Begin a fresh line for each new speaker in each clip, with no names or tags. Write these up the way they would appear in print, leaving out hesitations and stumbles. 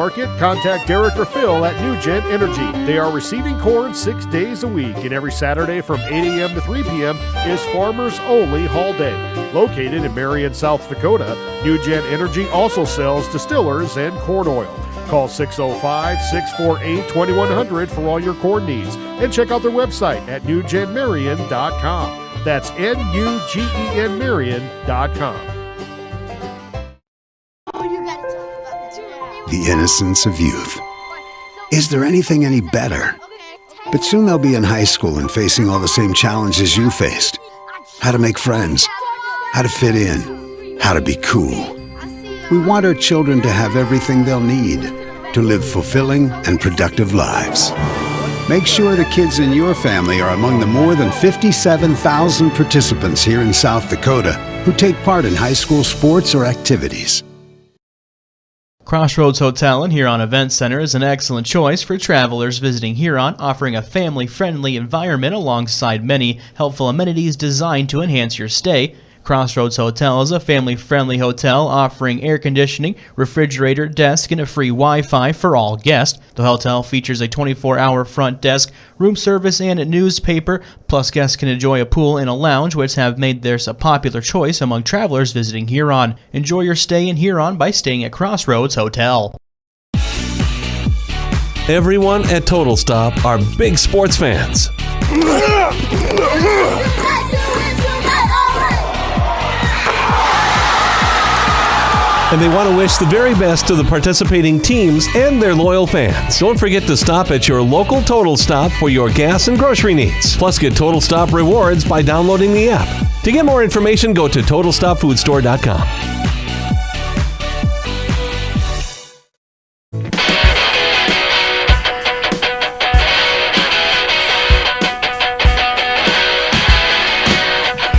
Market, contact Derek or Phil at New Gen Energy. They are receiving corn 6 days a week, and every Saturday from 8 a.m. to 3 p.m. is Farmers Only Haul Day. Located in Marion, South Dakota, New Gen Energy also sells distillers and corn oil. Call 605-648-2100 for all your corn needs, and check out their website at newgenmarion.com. That's NUGEN Marion.com.
The innocence of youth. Is there anything any better? But soon they'll be in high school and facing all the same challenges you faced. How to make friends, how to fit in, how to be cool. We want our children to have everything they'll need to live fulfilling and productive lives. Make sure the kids in your family are among the more than 57,000 participants here in South Dakota who take part in high school sports or activities.
Crossroads Hotel and Huron Event Center is an excellent choice for travelers visiting Huron, offering a family-friendly environment alongside many helpful amenities designed to enhance your stay. Crossroads Hotel is a family-friendly hotel offering air conditioning, refrigerator, desk, and a free Wi-Fi for all guests. The hotel features a 24-hour front desk, room service, and a newspaper. Plus, guests can enjoy a pool and a lounge, which have made theirs a popular choice among travelers visiting Huron. Enjoy your stay in Huron by staying at Crossroads Hotel.
Everyone at Total Stop are big sports fans. And they want to wish the very best to the participating teams and their loyal fans. Don't forget to stop at your local Total Stop for your gas and grocery needs. Plus, get Total Stop rewards by downloading the app. To get more information, go to TotalStopFoodStore.com.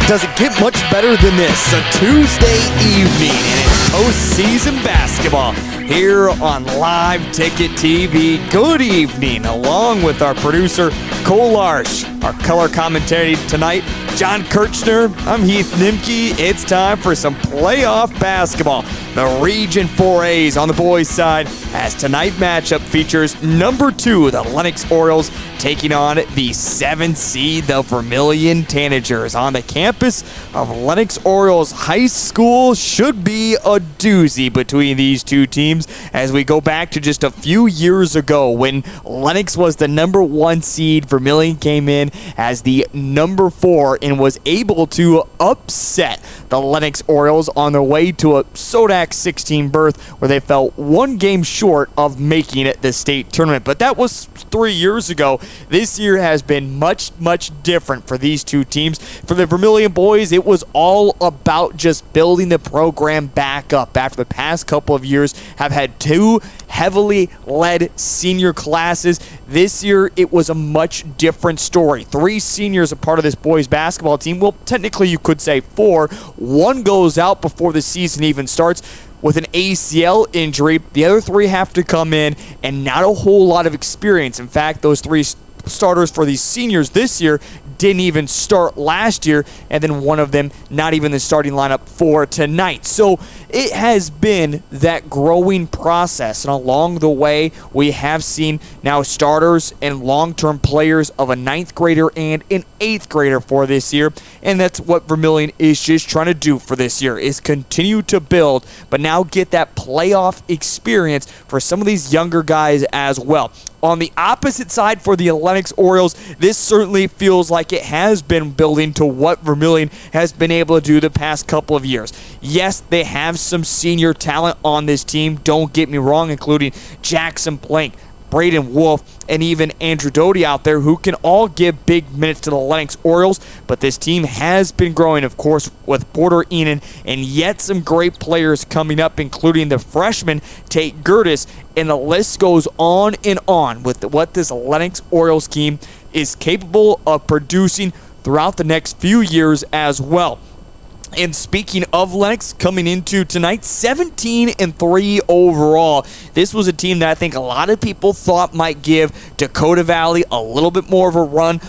Doesn't get much better than this. A Tuesday evening, and it's postseason basketball here on Live Ticket TV. Good evening, along with our producer, Cole Larsh, our color commentary tonight, John Kirchner. I'm Heath Nimke. It's time for some playoff basketball. The Region 4A's on the boys' side, as tonight matchup features number 2, the Lennox Orioles, taking on the 7th seed, the Vermillion Tanagers. On the campus of Lennox Orioles High School, should be a doozy between these two teams as we go back to just a few years ago when Lennox was the number 1 seed. Vermillion came in as the number 4 and was able to upset the Lennox Orioles on their way to a Sodak 16 berth where they fell one game short of making it the state tournament. But that was 3 years ago. This year has been much, much different for these two teams. For the Vermillion boys, it was all about just building the program back up after the past couple of years have had 2 heavily led senior classes. This year, it was a much different story. 3 seniors are part of this boys basketball team. Well, technically, you could say 4. One goes out before the season even starts with an ACL injury. The other 3 have to come in, and not a whole lot of experience. In fact, those 3 starters for these seniors this year didn't even start last year, and then one of them not even the starting lineup for tonight. So it has been that growing process, and along the way we have seen now starters and long-term players of a 9th grader and an 8th grader for this year, and that's what Vermillion is just trying to do for this year, is continue to build, but now get that playoff experience for some of these younger guys as well. On the opposite side for the Lennox Orioles, this certainly feels like it has been building to what Vermillion has been able to do the past couple of years. Yes, they have some senior talent on this team, don't get me wrong, including Jackson Blank, Braden Wolf, and even Andrew Doty out there who can all give big minutes to the Lennox Orioles. But this team has been growing, of course, with Porter Enan and yet some great players coming up, including the freshman Tate Gertis. And the list goes on and on with what this Lennox Orioles team is capable of producing throughout the next few years as well. And speaking of Lennox, coming into tonight, 17-3 overall. This was a team that I think a lot of people thought might give Dakota Valley a little bit more of a run.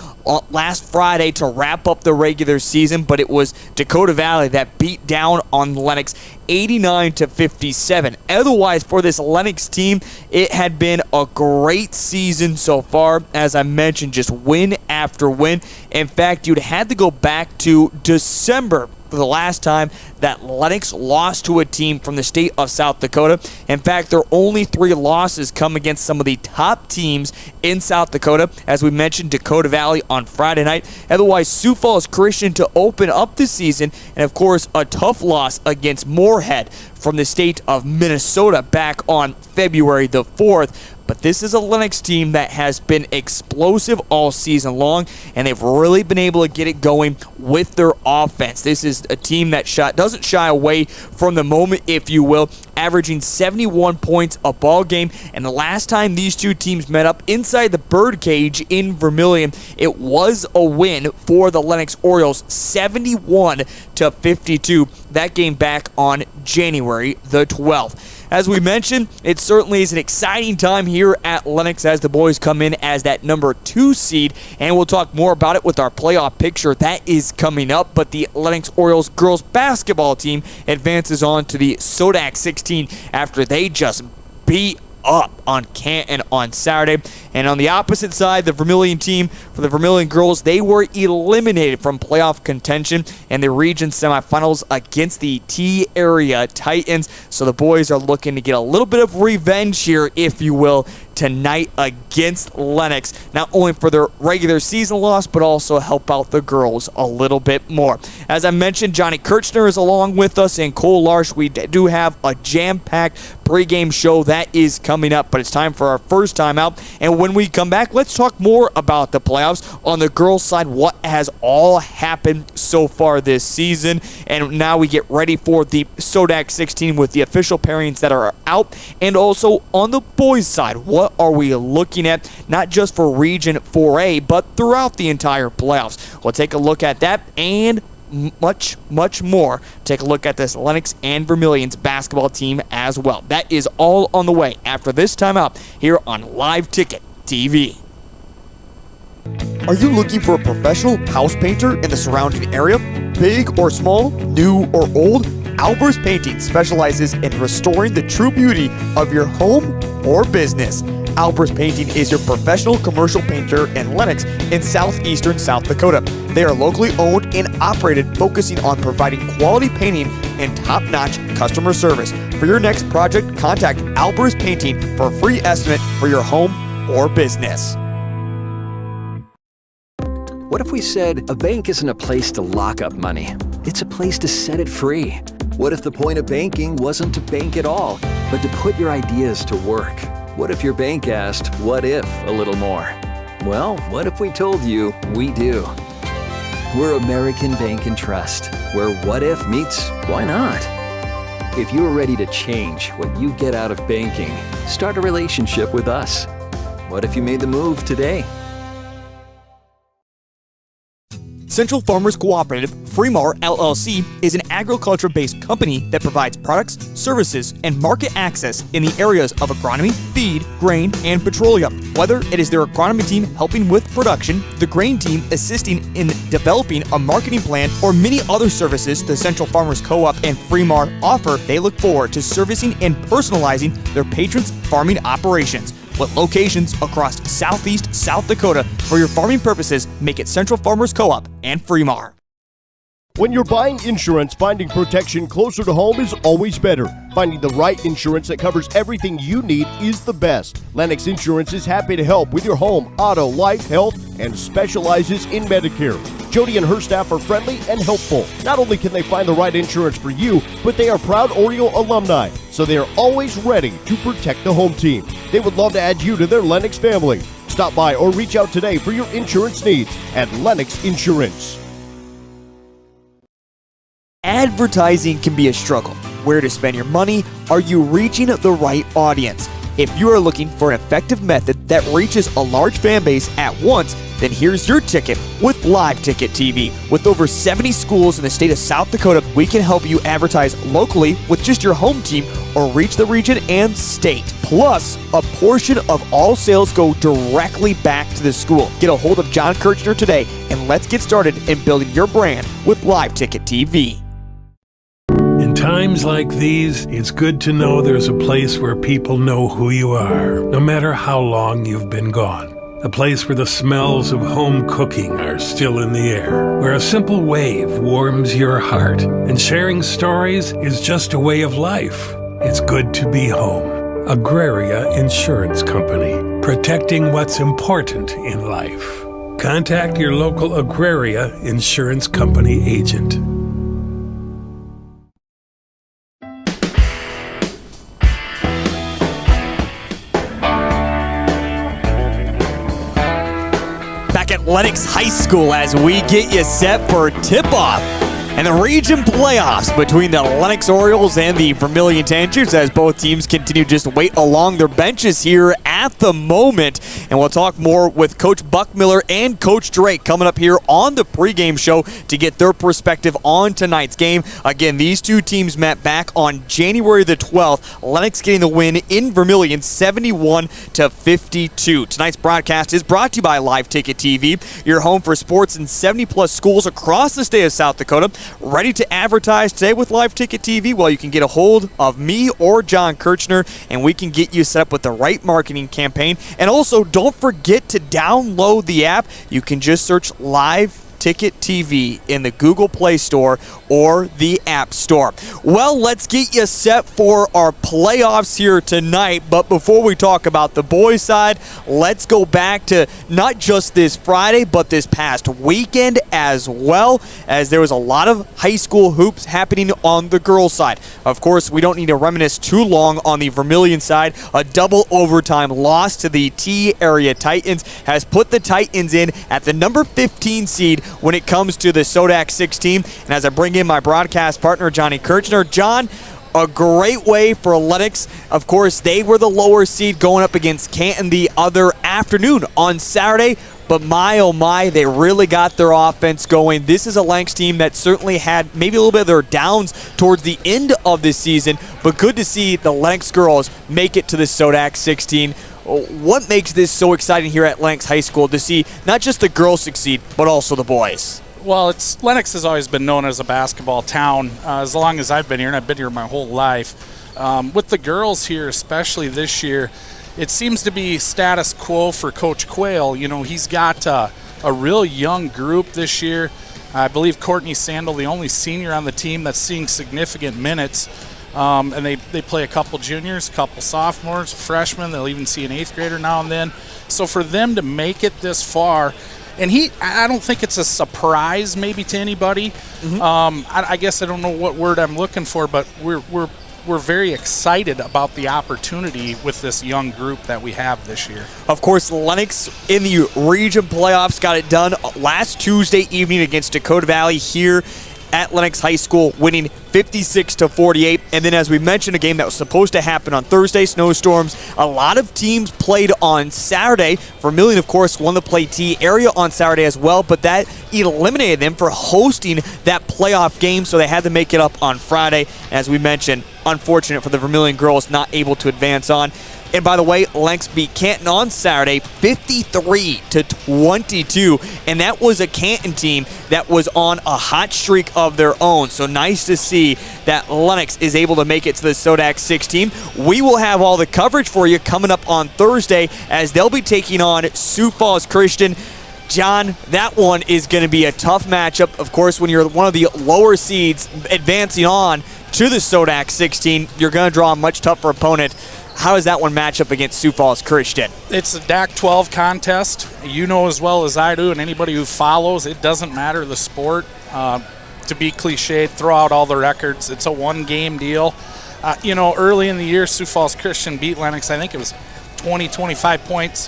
last Friday to wrap up the regular season, but it was Dakota Valley that beat down on Lennox 89-57. Otherwise, for this Lennox team, it had been a great season so far. As I mentioned, just win after win. In fact, you'd had to go back to December for the last time that Lennox lost to a team from the state of South Dakota. In fact, their only 3 losses come against some of the top teams in South Dakota. As we mentioned, Dakota Valley on Friday night. Otherwise, Sioux Falls Christian to open up the season. And of course, a tough loss against Moorhead from the state of Minnesota back on February the 4th. But this is a Lennox team that has been explosive all season long, and they've really been able to get it going with their offense. This is a team that doesn't shy away from the moment, if you will, averaging 71 points a ball game. And the last time these two teams met up inside the birdcage in Vermillion, it was a win for the Lennox Orioles, 71-52. That game back on January the 12th. As we mentioned, it certainly is an exciting time here at Lennox as the boys come in as that number 2 seed, and we'll talk more about it with our playoff picture that is coming up. But the Lennox Orioles girls basketball team advances on to the Sodak 16 after they just beat up on Canton on Saturday. And on the opposite side, the Vermillion team, for the Vermillion girls, they were eliminated from playoff contention in the region semifinals against the T-Area Titans. So the boys are looking to get a little bit of revenge here, if you will, tonight against Lennox, not only for their regular season loss, but also help out the girls a little bit more. As I mentioned, Johnny Kirchner is along with us, and Cole Larsch. We do have a jam-packed pregame show that is coming up, but it's time for our first time out. And when we come back, let's talk more about the playoffs on the girls' side, what has all happened so far this season. And now we get ready for the Sodak 16 with the official pairings that are out, and also on the boys' side, what are we looking at, not just for Region 4A, but throughout the entire playoffs. We'll take a look at that and much, much more. Take a look at this Lennox and Vermillion's basketball team as well. That is all on the way after this timeout here on Live Ticket TV. Are you looking for a professional house painter in the surrounding area? Big or small, new or old? Albers Painting specializes in restoring the true beauty of your home or business. Albers Painting is your professional commercial painter in Lennox in southeastern South Dakota. They are locally owned and operated, focusing on providing quality painting and top-notch customer service. For your next project, contact Albers Painting for a free estimate for your home or business.
What if we said a bank isn't a place to lock up money? It's a place to set it free. What if the point of banking wasn't to bank at all, but to put your ideas to work? What if your bank asked, what if, a little more? Well, what if we told you we do? We're American Bank and Trust, where what if meets why not? If you're ready to change what you get out of banking, start a relationship with us. What if you made the move today?
Central Farmers Cooperative, Fremar LLC, is an agriculture-based company that provides products, services, and market access in the areas of agronomy, feed, grain, and petroleum. Whether it is their agronomy team helping with production, the grain team assisting in developing a marketing plan, or many other services the Central Farmers Co-op and Fremar offer, they look forward to servicing and personalizing their patrons' farming operations. With locations across southeast South Dakota, for your farming purposes, make it Central Farmers Co-op and Fremar.
When you're buying insurance, finding protection closer to home is always better. Finding the right insurance that covers everything you need is the best. Lennox Insurance is happy to help with your home, auto, life, health, and specializes in Medicare. Jody and her staff are friendly and helpful. Not only can they find the right insurance for you, but they are proud Oriole alumni, so they are always ready to protect the home team. They would love to add you to their Lennox family. Stop by or reach out today for your insurance needs at Lennox Insurance.
Advertising can be a struggle. Where to spend your money? Are you reaching the right audience? If you are looking for an effective method that reaches a large fan base at once, then here's your ticket with Live Ticket TV. With over 70 schools in the state of South Dakota, we can help you advertise locally with just your home team or reach the region and state. Plus, a portion of all sales go directly back to the school. Get a hold of John Kirchner today, and let's get started in building your brand with Live Ticket TV.
In times like these, it's good to know there's a place where people know who you are, no matter how long you've been gone. A place where the smells of home cooking are still in the air, where a simple wave warms your heart, and sharing stories is just a way of life. It's good to be home. Agraria Insurance Company, protecting what's important in life. Contact your local Agraria Insurance Company agent.
Back at Lennox High School as we get you set for tip-off and the region playoffs between the Lennox Orioles and the Vermillion Tanagers, as both teams continue to just wait along their benches here at the moment. And we'll talk more with Coach Buckmiller and Coach Drake coming up here on the pregame show to get their perspective on tonight's game. Again, these two teams met back on January the 12th. Lennox getting the win in Vermillion 71-52. Tonight's broadcast is brought to you by Live Ticket TV, your home for sports in 70-plus schools across the state of South Dakota. Ready to advertise today with Live Ticket TV? Well, you can get a hold of me or John Kirchner, and we can get you set up with the right marketing campaign. And also, don't forget to download the app. You can just search Live Ticket TV in the Google Play Store or the App Store. Well, let's get you set for our playoffs here tonight. But before we talk about the boys' side, let's go back to not just this Friday, but this past weekend as well, as there was a lot of high school hoops happening on the girls' side. Of course, we don't need to reminisce too long on the Vermillion side. A double overtime loss to the T-Area Titans has put the Titans in at the number 15 seed when it comes to the SODAC 16. And as I bring in my broadcast partner, Johnny Kirchner. John, a great way for Lennox. Of course, they were the lower seed going up against Canton the other afternoon on Saturday. But my, oh my, they really got their offense going. This is a Lennox team that certainly had maybe a little bit of their downs towards the end of this season. But good to see the Lennox girls make it to the SODAC 16. What makes this so exciting here at Lennox High School to see not just the girls succeed, but also the boys?
Well, Lennox has always been known as a basketball town as long as I've been here, and I've been here my whole life. With the girls here, especially this year, it seems to be status quo for Coach Quayle. You know, he's got a real young group this year. I believe Courtney Sandel, the only senior on the team that's seeing significant minutes. And they play a couple juniors, a couple sophomores, freshmen. They'll even see an 8th grader now and then. So for them to make it this far, and I don't think it's a surprise maybe to anybody. Mm-hmm. I guess I don't know what word I'm looking for, but we're very excited about the opportunity with this young group that we have this year. Of course, Lennox in the region playoffs got it done last Tuesday evening against Dakota Valley here at Lennox High School, winning 56-48. And then, as we mentioned, a game that was supposed to happen on Thursday, snowstorms. A lot of teams played on Saturday. Vermillion, of course, won the play T area on Saturday as well, but that eliminated them for hosting that playoff game, so they had to make it up on Friday. As we mentioned, unfortunate for the Vermillion girls, not able to advance on. And by the way, Lennox beat Canton on Saturday 53-22, and that was a Canton team that was on a hot streak of their own. So nice to see that Lennox is able to make it to the SODAC 16. We will have all the coverage for you coming up on Thursday as they'll be taking on Sioux Falls Christian. John, that one is going to be a tough matchup. Of course, when you're one of the lower seeds advancing on to the SODAC 16, you're going to draw a much tougher opponent. How does that one match up against Sioux Falls Christian? It's a DAC 12 contest. You know as well as I do, and anybody who follows, it doesn't matter the sport. To be cliched, throw out all the records. It's a one-game deal. Early in the year, Sioux Falls Christian beat Lennox. I think it was 20-25 points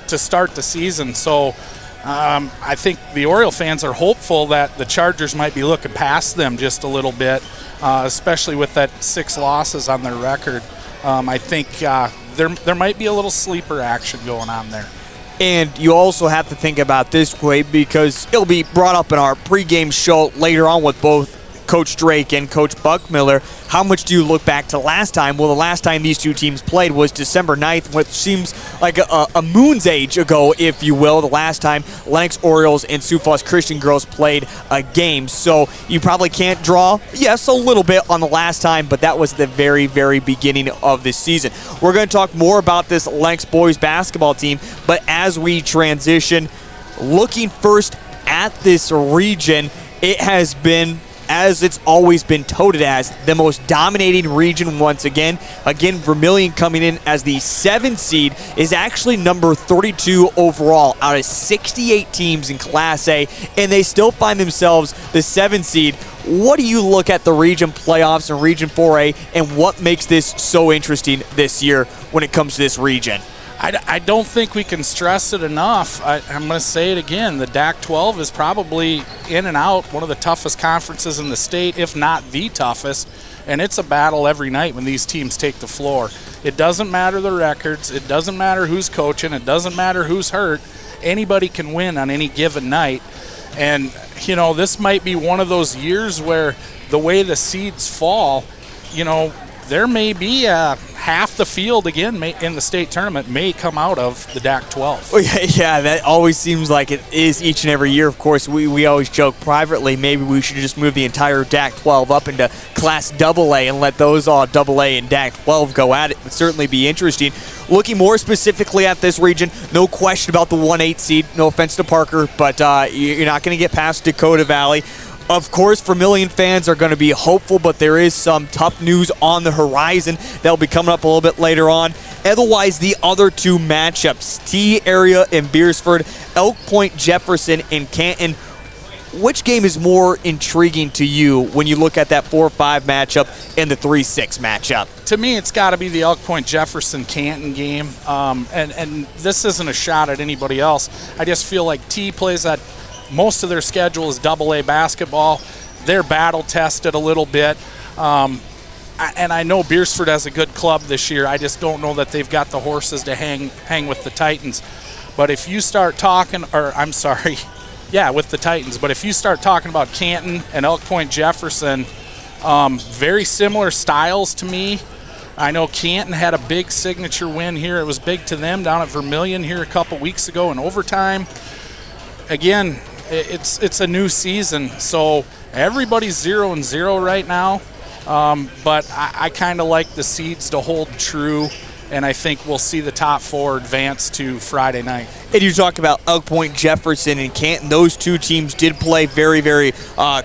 to start the season. So I think the Oriole fans are hopeful that the Chargers might be looking past them just a little bit, especially with that 6 losses on their record. I think there might be a little sleeper action going on there. And you also have to think about this way because it'll be brought up in our pregame show later on with both
Coach Drake and Coach Buckmiller. How much do you look back to last time? Well, the last time these two teams played was December 9th, which seems like a moon's age ago, if you will. The last time Lennox Orioles and Sioux Falls Christian girls played a game. So you probably can't draw, yes, a little bit on the last time, but that was the very, very beginning of this season. We're going to talk more about this Lennox boys basketball team, but as we transition, looking first at this region, it has been, as it's always been touted as, the most dominating region once again. Again, Vermillion coming in as the 7th seed is actually number 32 overall out of 68 teams in Class A, and they still find themselves the 7th seed. What do you look at the region playoffs and Region 4A, and what makes this so interesting this year when it comes to this region?
I don't think we can stress it enough. I'm going to say it again. The DAC-12 is probably in and out one of the toughest conferences in the state, if not the toughest, and it's a battle every night when these teams take the floor. It doesn't matter the records. It doesn't matter who's coaching. It doesn't matter who's hurt. Anybody can win on any given night. And, you know, this might be one of those years where the way the seeds fall, you know, there may be half the field again in the state tournament may come out of the DAC-12.
Well, yeah, that always seems like it is each and every year. Of course, we always joke privately, maybe we should just move the entire DAC-12 up into Class AA and let those all AA and DAC-12 go at it. It would certainly be interesting. Looking more specifically at this region, no question about the 1-8 seed. No offense to Parker, but you're not going to get past Dakota Valley. Of course, Vermillion fans are going to be hopeful, but there is some tough news on the horizon that'll be coming up a little bit later on. Otherwise, the other two matchups, T area and Beersford, Elk Point, Jefferson, and Canton. Which game is more intriguing to you when you look at that 4-5 matchup and the 3-6 matchup?
To me, it's got to be the Elk Point Jefferson Canton game, and this isn't a shot at anybody else. I just feel like T plays that. Most of their schedule is AA basketball. They're battle tested a little bit. And I know Beersford has a good club this year. I just don't know that they've got the horses to hang with the Titans. But if you start talking, with the Titans. But if you start talking about Canton and Elk Point Jefferson, very similar styles to me. I know Canton had a big signature win here. It was big to them down at Vermillion here a couple weeks ago in overtime. Again, it's a new season, so everybody's 0-0 right now. But I kind of like the seeds to hold true, and I think we'll see the top 4 advance to Friday night.
And you talk about Elk Point, Jefferson, and Canton. Those two teams did play very, very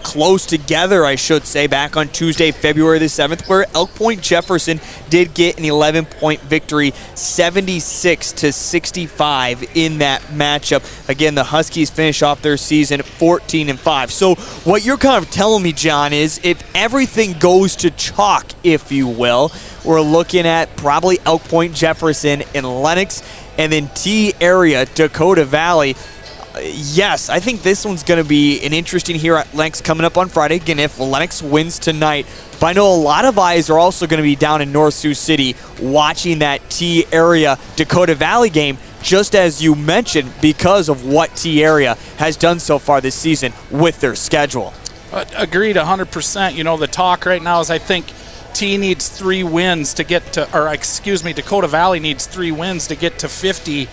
close together, I should say, back on Tuesday, February the 7th, where Elk Point Jefferson did get an 11-point victory, 76-65 in that matchup. Again, the Huskies finish off their season 14-5. So what you're kind of telling me, John, is if everything goes to chalk, if you will, we're looking at probably Elk Point Jefferson and Lennox, and then T area, Dakota Valley. Yes, I think this one's going to be an interesting here at Lennox coming up on Friday. Again, if Lennox wins tonight. But I know a lot of eyes are also going to be down in North Sioux City watching that T area Dakota Valley game, just as you mentioned, because of what T area has done so far this season with their schedule.
Agreed 100%. You know, the talk right now is I think T needs 3 wins to get to, Dakota Valley needs 3 wins to get to 50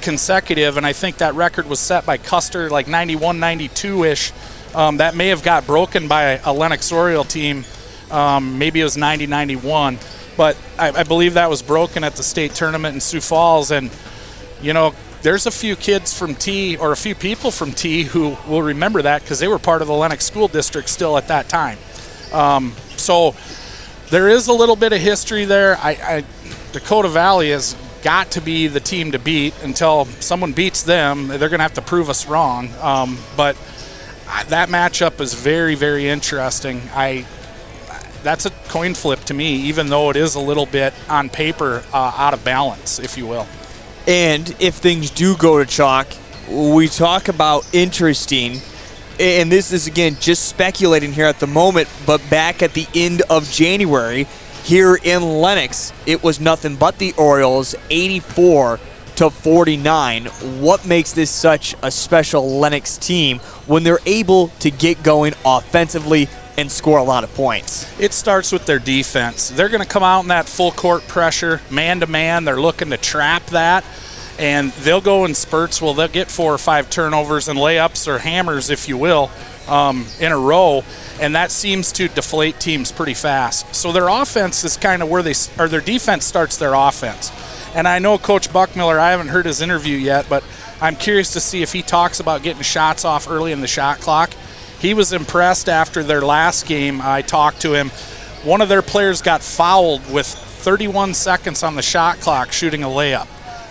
consecutive, and I think that record was set by Custer like 91-92-ish. That may have got broken by a Lennox Oriole team. Maybe it was 90-91, but I believe that was broken at the state tournament in Sioux Falls, and, you know, there's a few kids from T, or a few people from T, who will remember that because they were part of the Lennox School District still at that time. So there is a little bit of history there. Dakota Valley has got to be the team to beat. Until someone beats them, they're going to have to prove us wrong. But that matchup is very, very interesting. That's a coin flip to me, even though it is a little bit on paper out of balance, if you will.
And if things do go to chalk, we talk about interesting. And this is, again, just speculating here at the moment, but back at the end of January, here in Lennox, it was nothing but the Orioles, 84-49. What makes this such a special Lennox team when they're able to get going offensively and score a lot of points?
It starts with their defense. They're going to come out in that full court pressure, man-to-man. They're looking to trap that, and they'll go in spurts. Well, they'll get 4 or 5 turnovers and layups or hammers, if you will, in a row, and that seems to deflate teams pretty fast. So their offense is kind of where their defense starts their offense. And I know Coach Buckmiller, I haven't heard his interview yet, but I'm curious to see if he talks about getting shots off early in the shot clock. He was impressed after their last game. I talked to him. One of their players got fouled with 31 seconds on the shot clock shooting a layup.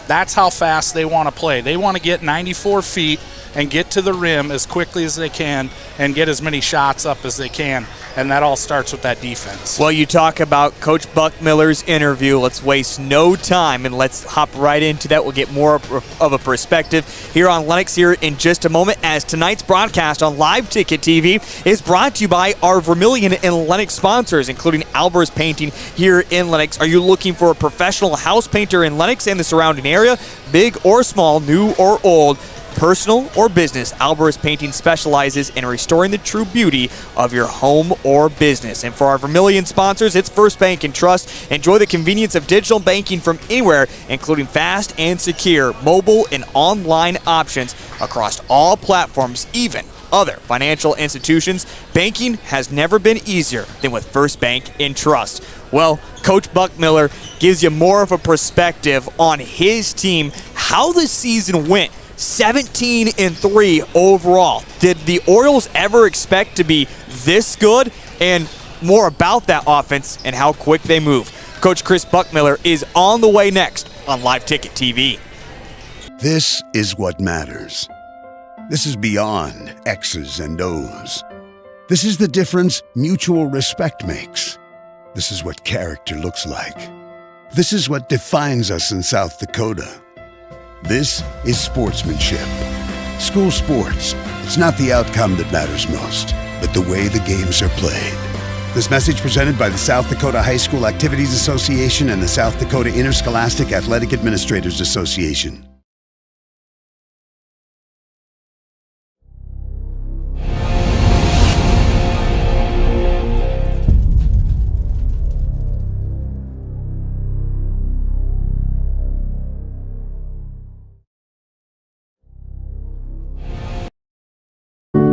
That's how fast they want to play. They want to get 94 feet and get to the rim as quickly as they can and get as many shots up as they can. And that all starts with that defense.
Well, you talk about Coach Buckmiller's interview. Let's waste no time and let's hop right into that. We'll get more of a perspective here on Lennox here in just a moment, as tonight's broadcast on Live Ticket TV is brought to you by our Vermillion and Lennox sponsors, including Alvarez Painting here in Lennox. Are you looking for a professional house painter in Lennox and the surrounding area, big or small, new or old? Personal or business, Alvarez Painting specializes in restoring the true beauty of your home or business. And for our Vermillion sponsors, it's First Bank and Trust. Enjoy the convenience of digital banking from anywhere, including fast and secure mobile and online options across all platforms, even other financial institutions. Banking has never been easier than with First Bank and Trust. Well, Coach Buckmiller gives you more of a perspective on his team, how the season went. 17-3 overall. Did the Orioles ever expect to be this good? And more about that offense and how quick they move. Coach Chris Buckmiller is on the way next on Live Ticket TV.
This is what matters. This is beyond X's and O's. This is the difference mutual respect makes. This is what character looks like. This is what defines us in South Dakota. This is sportsmanship. School sports. It's not the outcome that matters most, but the way the games are played. This message presented by the South Dakota High School Activities Association and the South Dakota Interscholastic Athletic Administrators Association.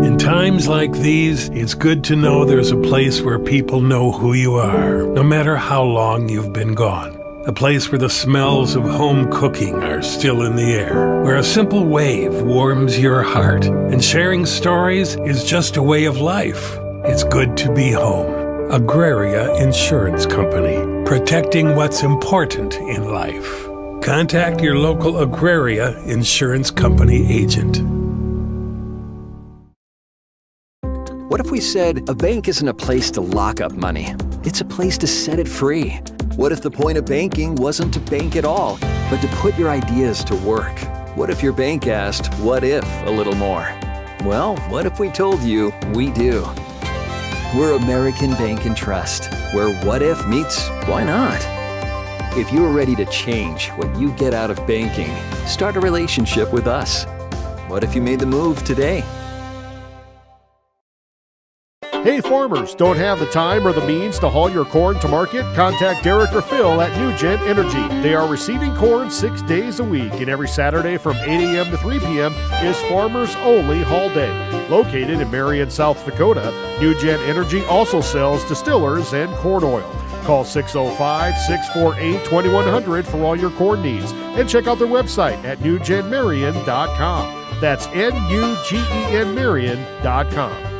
In times like these, it's good to know there's a place where people know who you are, no matter how long you've been gone. A place where the smells of home cooking are still in the air, where a simple wave warms your heart, and sharing stories is just a way of life. It's good to be home. Agraria Insurance Company, protecting what's important in life. Contact your local Agraria Insurance Company agent.
What if we said a bank isn't a place to lock up money? It's a place to set it free. What if the point of banking wasn't to bank at all, but to put your ideas to work? What if your bank asked, what if, a little more? Well, what if we told you we do? We're American Bank and Trust, where what if meets why not? If you're ready to change what you get out of banking, start a relationship with us. What if you made the move today?
Hey farmers, don't have the time or the means to haul your corn to market? Contact Derek or Phil at NewGen Energy. They are receiving corn 6 days a week, and every Saturday from 8 a.m. to 3 p.m. is Farmers Only Haul Day. Located in Marion, South Dakota, NewGen Energy also sells distillers and corn oil. Call 605-648-2100 for all your corn needs, and check out their website at newgenmarion.com. That's NUGEN Marion.com.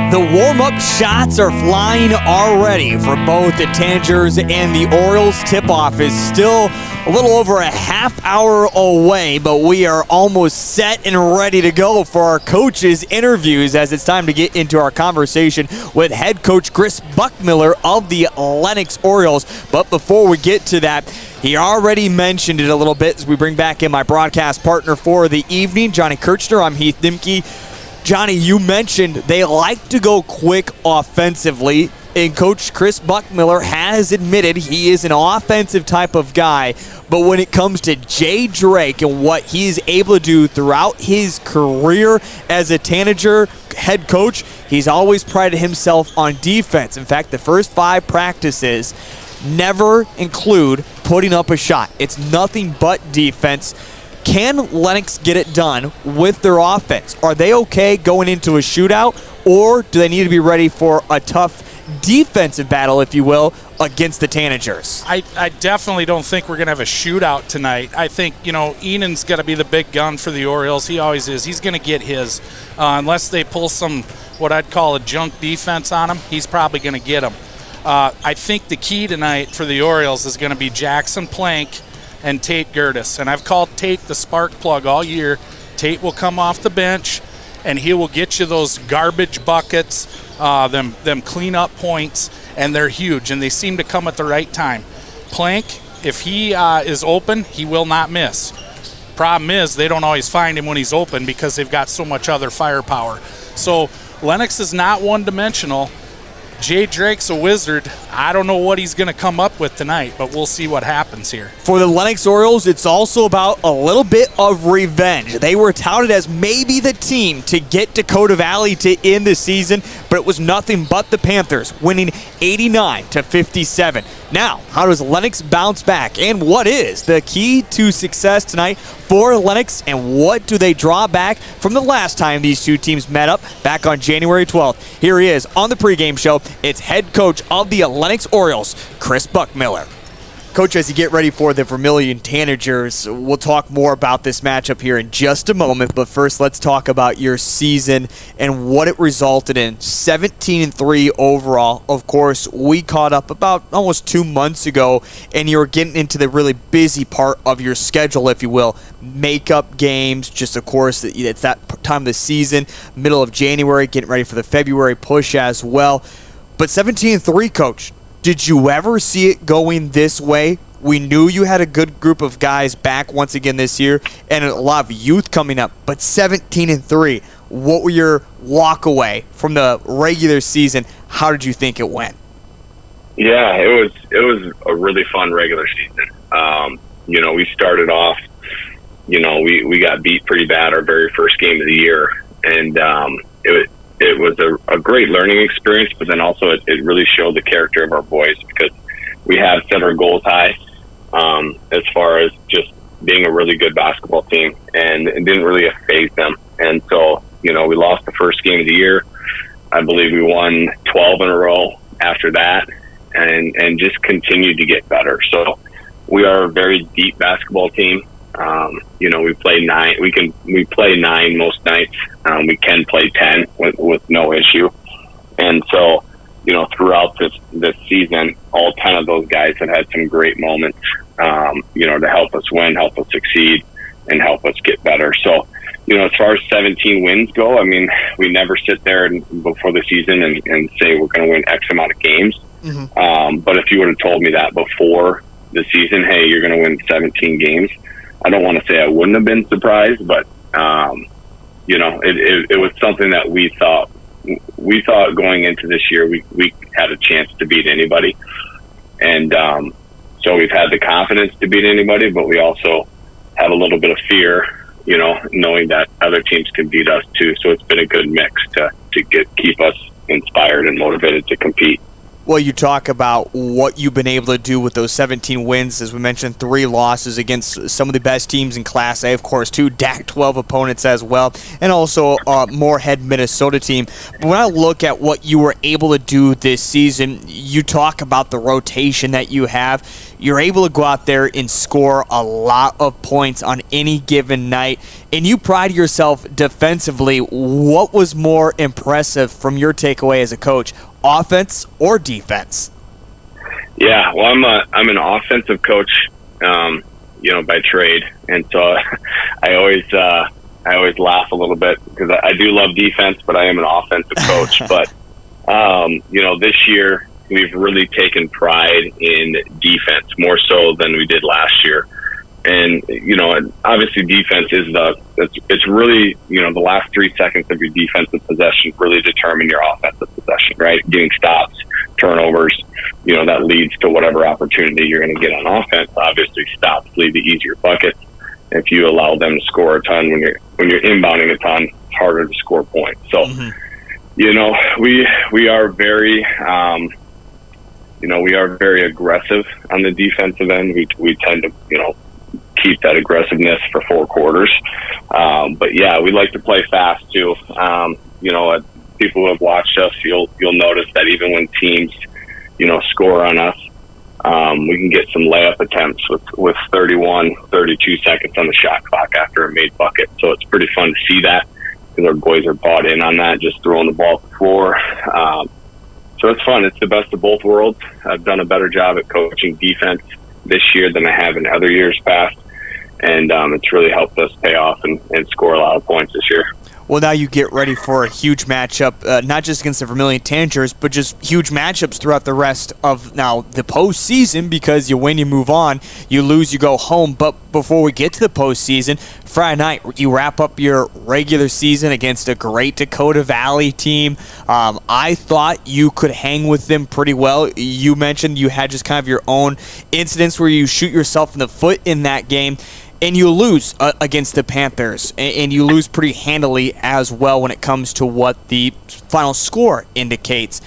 The warm-up shots are flying already for both the Tanagers and the Orioles. Tip-off is still a little over a half hour away, but we are almost set and ready to go for our coaches' interviews as it's time to get into our conversation with head coach Chris Buckmiller of the Lennox Orioles. But before we get to that, he already mentioned it a little bit as we bring back in my broadcast partner for the evening, Johnny Kirchner. I'm Heath Nimke. Johnny, you mentioned they like to go quick offensively. And Coach Chris Buckmiller has admitted he is an offensive type of guy. But when it comes to Jay Drake and what he is able to do throughout his career as a Tanager head coach, he's always prided himself on defense. In fact, the first 5 practices never include putting up a shot. It's nothing but defense. Can Lennox get it done with their offense? Are they okay going into a shootout, or do they need to be ready for a tough defensive battle, if you will, against the Tanagers?
I definitely don't think we're going to have a shootout tonight. I think, Enan's got to be the big gun for the Orioles. He always is. He's going to get his. Unless they pull some, what I'd call a junk defense on him, he's probably going to get him. I think the key tonight for the Orioles is going to be Jackson Plank and Tate Gertis. And I've called Tate the spark plug all year. Tate will come off the bench, and he will get you those garbage buckets, them clean-up points, and they're huge, and they seem to come at the right time. Plank, if he is open, he will not miss. Problem is, they don't always find him when he's open because they've got so much other firepower. So Lennox is not one-dimensional. Jay Drake's a wizard. I don't know what he's going to come up with tonight, but we'll see what happens here.
For the Lennox Orioles, it's also about a little bit of revenge. They were touted as maybe the team to get Dakota Valley to end the season, but it was nothing but the Panthers, winning 89-57. Now, how does Lennox bounce back, and what is the key to success tonight for Lennox, and what do they draw back from the last time these two teams met up back on January 12th? Here he is on the pregame show. It's head coach of the Lennox Orioles, Chris Buckmiller. Coach, as you get ready for the Vermillion Tanagers, we'll talk more about this matchup here in just a moment, but first let's talk about your season and what it resulted in. 17-3 overall. Of course, we caught up about almost 2 months ago, and you were getting into the really busy part of your schedule, if you will. Makeup games, just of course, it's that time of the season, middle of January, getting ready for the February push as well. But 17-3, Coach, did you ever see it going this way? We knew you had a good group of guys back once again this year and a lot of youth coming up, but 17-3, what were your walk away from the regular season? How did you think it went?
Yeah, it was a really fun regular season. We started off, we got beat pretty bad our very first game of the year, and it was a great learning experience, but then also it really showed the character of our boys, because we had set our goals high as far as just being a really good basketball team, and it didn't really faze them. And so, we lost the first game of the year. I believe we won 12 in a row after that, and just continued to get better. So we are a very deep basketball team. We play 9. We play 9 most nights. We can play 10 with no issue. And so, throughout this season, all 10 of those guys have had some great moments, to help us win, help us succeed, and help us get better. So, as far as 17 wins go, I mean, we never sit there before the season and say we're going to win X amount of games. Mm-hmm. But if you would have told me that before the season, hey, you're going to win 17 games, I don't want to say I wouldn't have been surprised, but it was something that we thought going into this year we had a chance to beat anybody, and so we've had the confidence to beat anybody, but we also have a little bit of fear, knowing that other teams can beat us too. So it's been a good mix to keep us inspired and motivated to compete.
Well, you talk about what you've been able to do with those 17 wins. As we mentioned, 3 losses against some of the best teams in Class A, of course, 2 DAC-12 opponents as well, and also a Moorhead, Minnesota team. But when I look at what you were able to do this season, you talk about the rotation that you have. You're able to go out there and score a lot of points on any given night, and you pride yourself defensively. What was more impressive from your takeaway as a coach, offense or defense?
Yeah, well, I'm an offensive coach, by trade, and so I always laugh a little bit because I do love defense, but I am an offensive coach. But this year we've really taken pride in defense more so than we did last year. And, obviously defense is it's really, the last 3 seconds of your defensive possession really determine your offensive possession, right? Getting stops, turnovers, that leads to whatever opportunity you're going to get on offense. Obviously, stops lead to easier buckets. If you allow them to score a ton when you're inbounding a ton, it's harder to score points. So, we are very, we are very aggressive on the defensive end. We tend to, keep that aggressiveness for 4 quarters. But yeah, we like to play fast too. People who have watched us, you'll notice that even when teams, score on us, we can get some layup attempts with 31, 32 seconds on the shot clock after a made bucket. So it's pretty fun to see that because our boys are bought in on that, just throwing the ball at the floor. So it's fun. It's the best of both worlds. I've done a better job at coaching defense this year than I have in other years past. And it's really helped us pay off and score a lot of points this year.
Well, now you get ready for a huge matchup, not just against the Vermillion Tanagers, but just huge matchups throughout the rest of now the postseason, because you win, you move on, you lose, you go home. But before we get to the postseason, Friday night, you wrap up your regular season against a great Dakota Valley team. I thought you could hang with them pretty well. You mentioned you had just kind of your own incidents where you shoot yourself in the foot in that game. And you lose against the Panthers, and you lose pretty handily as well when it comes to what the final score indicates.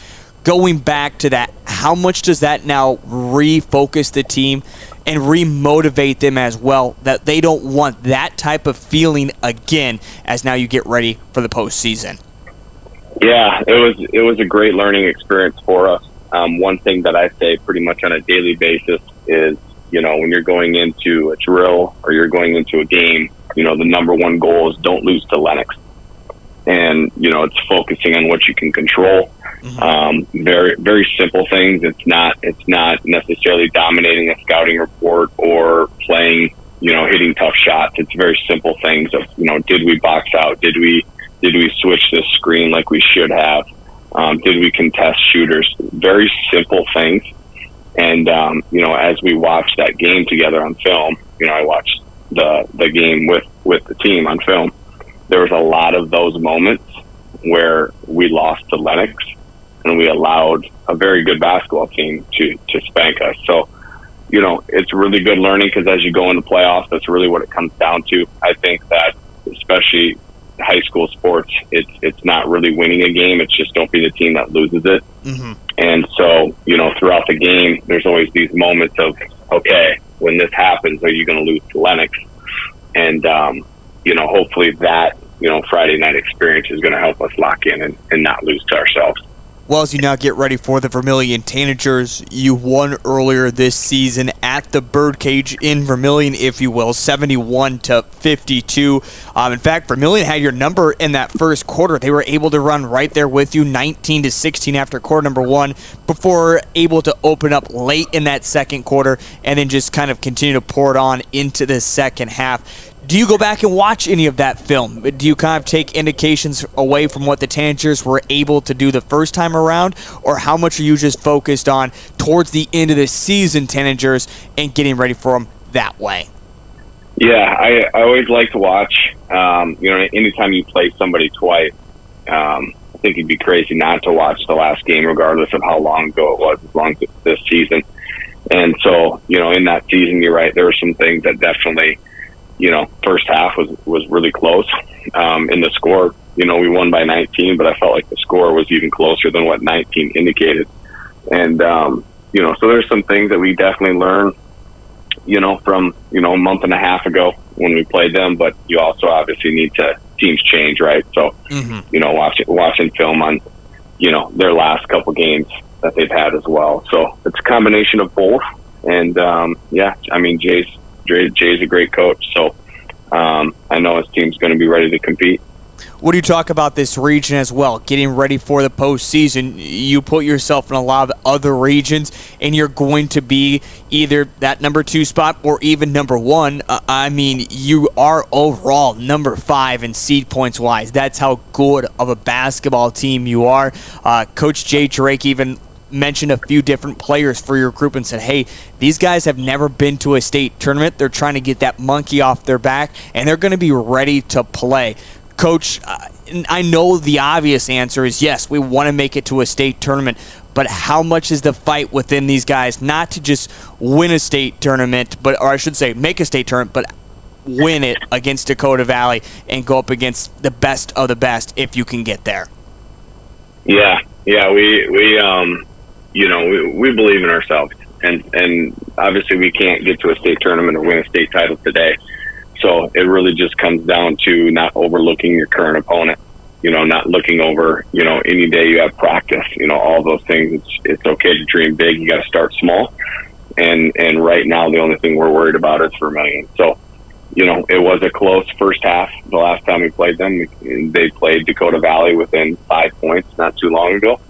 Going back to that, how much does that now refocus the team and remotivate them as well, that they don't want that type of feeling again as now you get ready for the postseason?
Yeah, it was a great learning experience for us. One thing that I say pretty much on a daily basis is, when you're going into a drill or you're going into a game, the number one goal is don't lose to Lennox. And, it's focusing on what you can control. Very, very simple things. It's not necessarily dominating a scouting report or playing, hitting tough shots. It's very simple things of, did we box out? Did we switch this screen like we should have? Did we contest shooters? Very simple things. And, as we watched that game together on film, I watched the game with the team on film. There was a lot of those moments where we lost to Lennox and we allowed a very good basketball team to spank us. So, it's really good learning because as you go into playoffs, that's really what it comes down to. I think that especially high school sports, it's not really winning a game. It's just don't be the team that loses it. And so, throughout the game, there's always these moments of, okay, when this happens, are you going to lose to Lennox? And, hopefully that, Friday night experience is going to help us lock in and not lose to ourselves.
Well, as you now get ready for the Vermillion Tanagers, you won earlier this season at the Birdcage in Vermillion, if you will, 71-52. In fact, Vermillion had your number in that first quarter. They were able to run right there with you, 19-16 after quarter number 1, before able to open up late in that second quarter and then just kind of continue to pour it on into the second half. Do you go back and watch any of that film? Do you kind of take indications away from what the Tanagers were able to do the first time around? Or how much are you just focused on towards the end of the season Tanagers and getting ready for them that way?
Yeah, I always like to watch. Anytime you play somebody twice, I think it'd be crazy not to watch the last game regardless of how long ago it was, as long as it's this season. And so, in that season, you're right, there were some things that definitely – first half was really close. In the score, we won by 19, but I felt like the score was even closer than what 19 indicated. And, so there's some things that we definitely learned, from, a month and a half ago when we played them, but you also obviously need to, teams change, right? So, watching film on, their last couple games that they've had as well. So it's a combination of both. And, Jay's a great coach, so I know his team's going to be ready to compete.
What do you talk about this region as well, getting ready for the postseason? You put yourself in a lot of other regions, and you're going to be either that number 2 spot or even number 1. You are overall number 5 in seed points wise. That's how good of a basketball team you are. Coach Jay Drake even mentioned a few different players for your group and said, hey, these guys have never been to a state tournament. They're trying to get that monkey off their back, and they're going to be ready to play. Coach, I know the obvious answer is yes, we want to make it to a state tournament, but how much is the fight within these guys not to just win a state tournament, or I should say make a state tournament, but win it against Dakota Valley and go up against the best of the best if you can get there?
Yeah, we believe in ourselves, and obviously we can't get to a state tournament or win a state title today. So it really just comes down to not overlooking your current opponent, not looking over, any day you have practice, all those things. It's okay to dream big. You got to start small. And right now, the only thing we're worried about is Vermillion. So, it was a close first half. The last time we played them, they played Dakota Valley within 5 points not too long ago.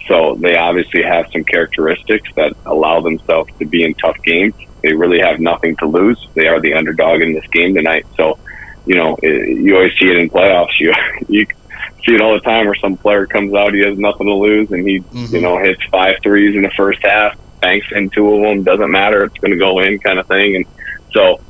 So they obviously have some characteristics that allow themselves to be in tough games. They really have nothing to lose. They are the underdog in this game tonight. So, you always see it in playoffs. You see it all the time where some player comes out, he has nothing to lose, and he, hits 5 threes in the first half, banks in 2 of them, doesn't matter, it's going to go in kind of thing. And so,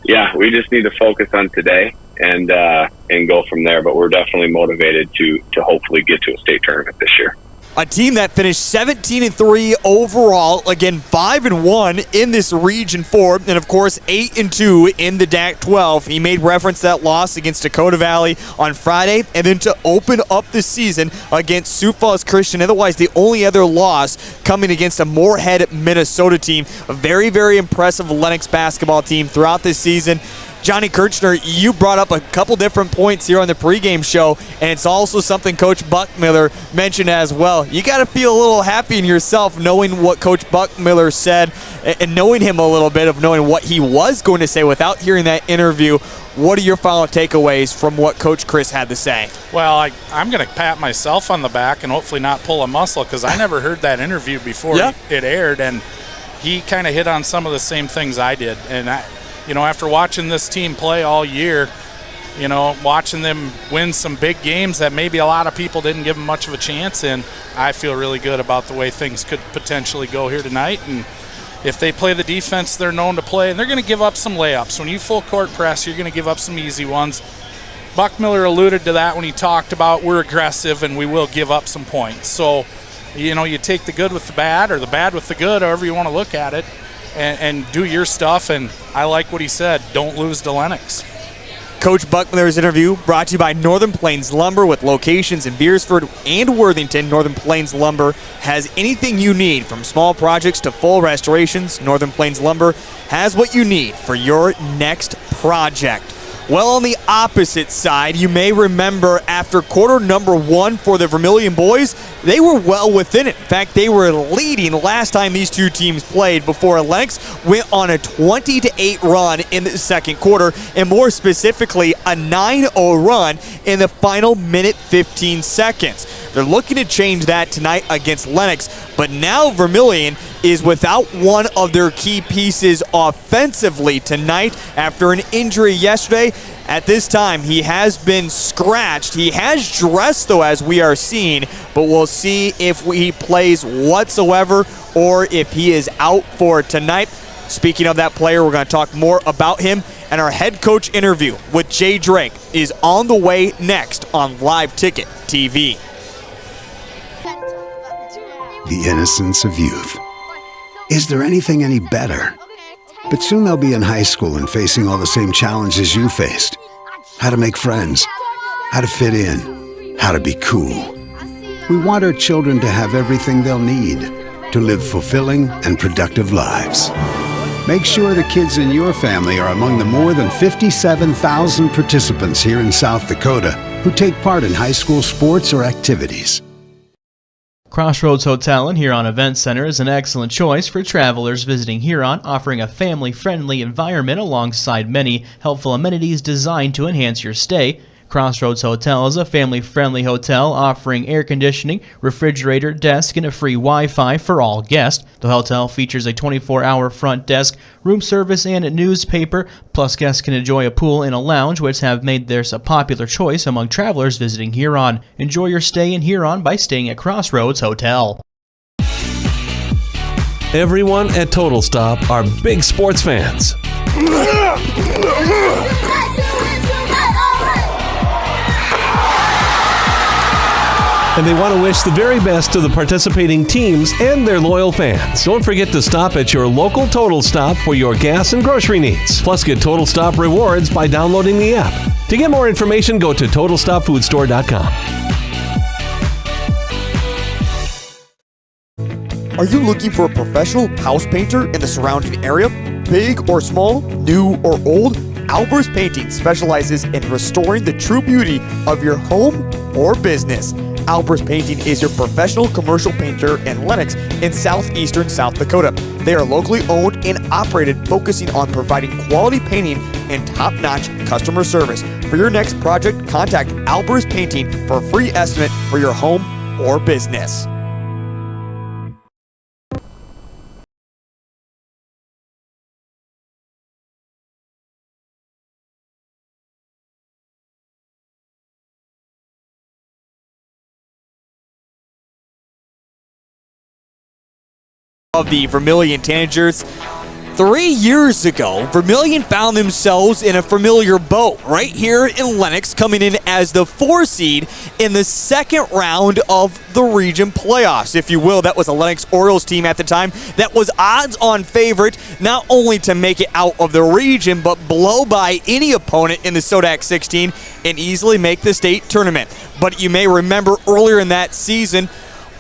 yeah, we just need to focus on today and go from there. But we're definitely motivated to hopefully get to a state tournament this year.
A team that finished 17-3 overall, again 5-1 in this Region 4, and of course 8-2 in the DAC 12. He made reference to that loss against Dakota Valley on Friday, and then to open up the season against Sioux Falls Christian. Otherwise, the only other loss coming against a Moorhead, Minnesota team. A very, very impressive Lennox basketball team throughout this season. Johnny Kirchner, you brought up a couple different points here on the pregame show, and it's also something Coach Buckmiller mentioned as well. You got to feel a little happy in yourself knowing what Coach Buckmiller said and knowing him a little bit of knowing what he was going to say without hearing that interview. What are your final takeaways from what Coach Chris had to say?
Well, I'm going to pat myself on the back and hopefully not pull a muscle because I never heard that interview before it aired, and he kind of hit on some of the same things I did. And after watching this team play all year, watching them win some big games that maybe a lot of people didn't give them much of a chance in, I feel really good about the way things could potentially go here tonight. And if they play the defense they're known to play, and they're going to give up some layups. When you full court press, you're going to give up some easy ones. Buckmiller alluded to that when he talked about we're aggressive and we will give up some points. So, you take the good with the bad or the bad with the good, however you want to look at it. And do your stuff, and I like what he said. Don't lose to Lennox.
Coach Buckmiller's interview brought to you by Northern Plains Lumber with locations in Beersford and Worthington. Northern Plains Lumber has anything you need from small projects to full restorations. Northern Plains Lumber has what you need for your next project. Well, on the opposite side, you may remember after quarter number 1 for the Vermillion boys, they were well within it. In fact, they were leading last time these two teams played before Lennox went on a 20-8 run in the second quarter, and more specifically, a 9-0 run in the final minute 15 seconds. They're looking to change that tonight against Lennox, but now Vermillion is without one of their key pieces offensively tonight after an injury yesterday. At this time, he has been scratched. He has dressed, though, as we are seeing, but we'll see if he plays whatsoever or if he is out for tonight. Speaking of that player, we're going to talk more about him, and our head coach interview with Jay Drake is on the way next on Live Ticket TV.
The innocence of youth. Is there anything any better? But soon they'll be in high school and facing all the same challenges you faced. How to make friends, how to fit in, how to be cool. We want our children to have everything they'll need to live fulfilling and productive lives. Make sure the kids in your family are among the more than 57,000 participants here in South Dakota who take part in high school sports or activities.
Crossroads Hotel and Huron Event Center is an excellent choice for travelers visiting Huron, offering a family-friendly environment alongside many helpful amenities designed to enhance your stay. Crossroads Hotel is a family-friendly hotel offering air conditioning, refrigerator, desk, and a free Wi-Fi for all guests. The hotel features a 24-hour front desk, room service, and a newspaper. Plus, guests can enjoy a pool and a lounge, which have made theirs a popular choice among travelers visiting Huron. Enjoy your stay in Huron by staying at Crossroads Hotel.
Everyone at Total Stop are big sports fans. and they want to wish the very best to the participating teams and their loyal fans. Don't forget to stop at your local Total Stop for your gas and grocery needs. Plus, get Total Stop rewards by downloading the app. To get more information, go to TotalStopFoodStore.com.
Are you looking for a professional house painter in the surrounding area? Big or small, new or old? Albers Painting specializes in restoring the true beauty of your home or business. Albers Painting is your professional commercial painter in Lennox in southeastern South Dakota. They are locally owned and operated, focusing on providing quality painting and top-notch customer service. For your next project, contact Albers Painting for a free estimate for your home or business. Of the Vermillion Tanagers. 3 years ago, Vermillion found themselves in a familiar boat right here in Lennox, coming in as the 4 seed in the second round of the region playoffs, if you will. That was a Lennox Orioles team at the time that was odds-on favorite not only to make it out of the region, but blow by any opponent in the SODAC 16 and easily make the state tournament. But you may remember earlier in that season,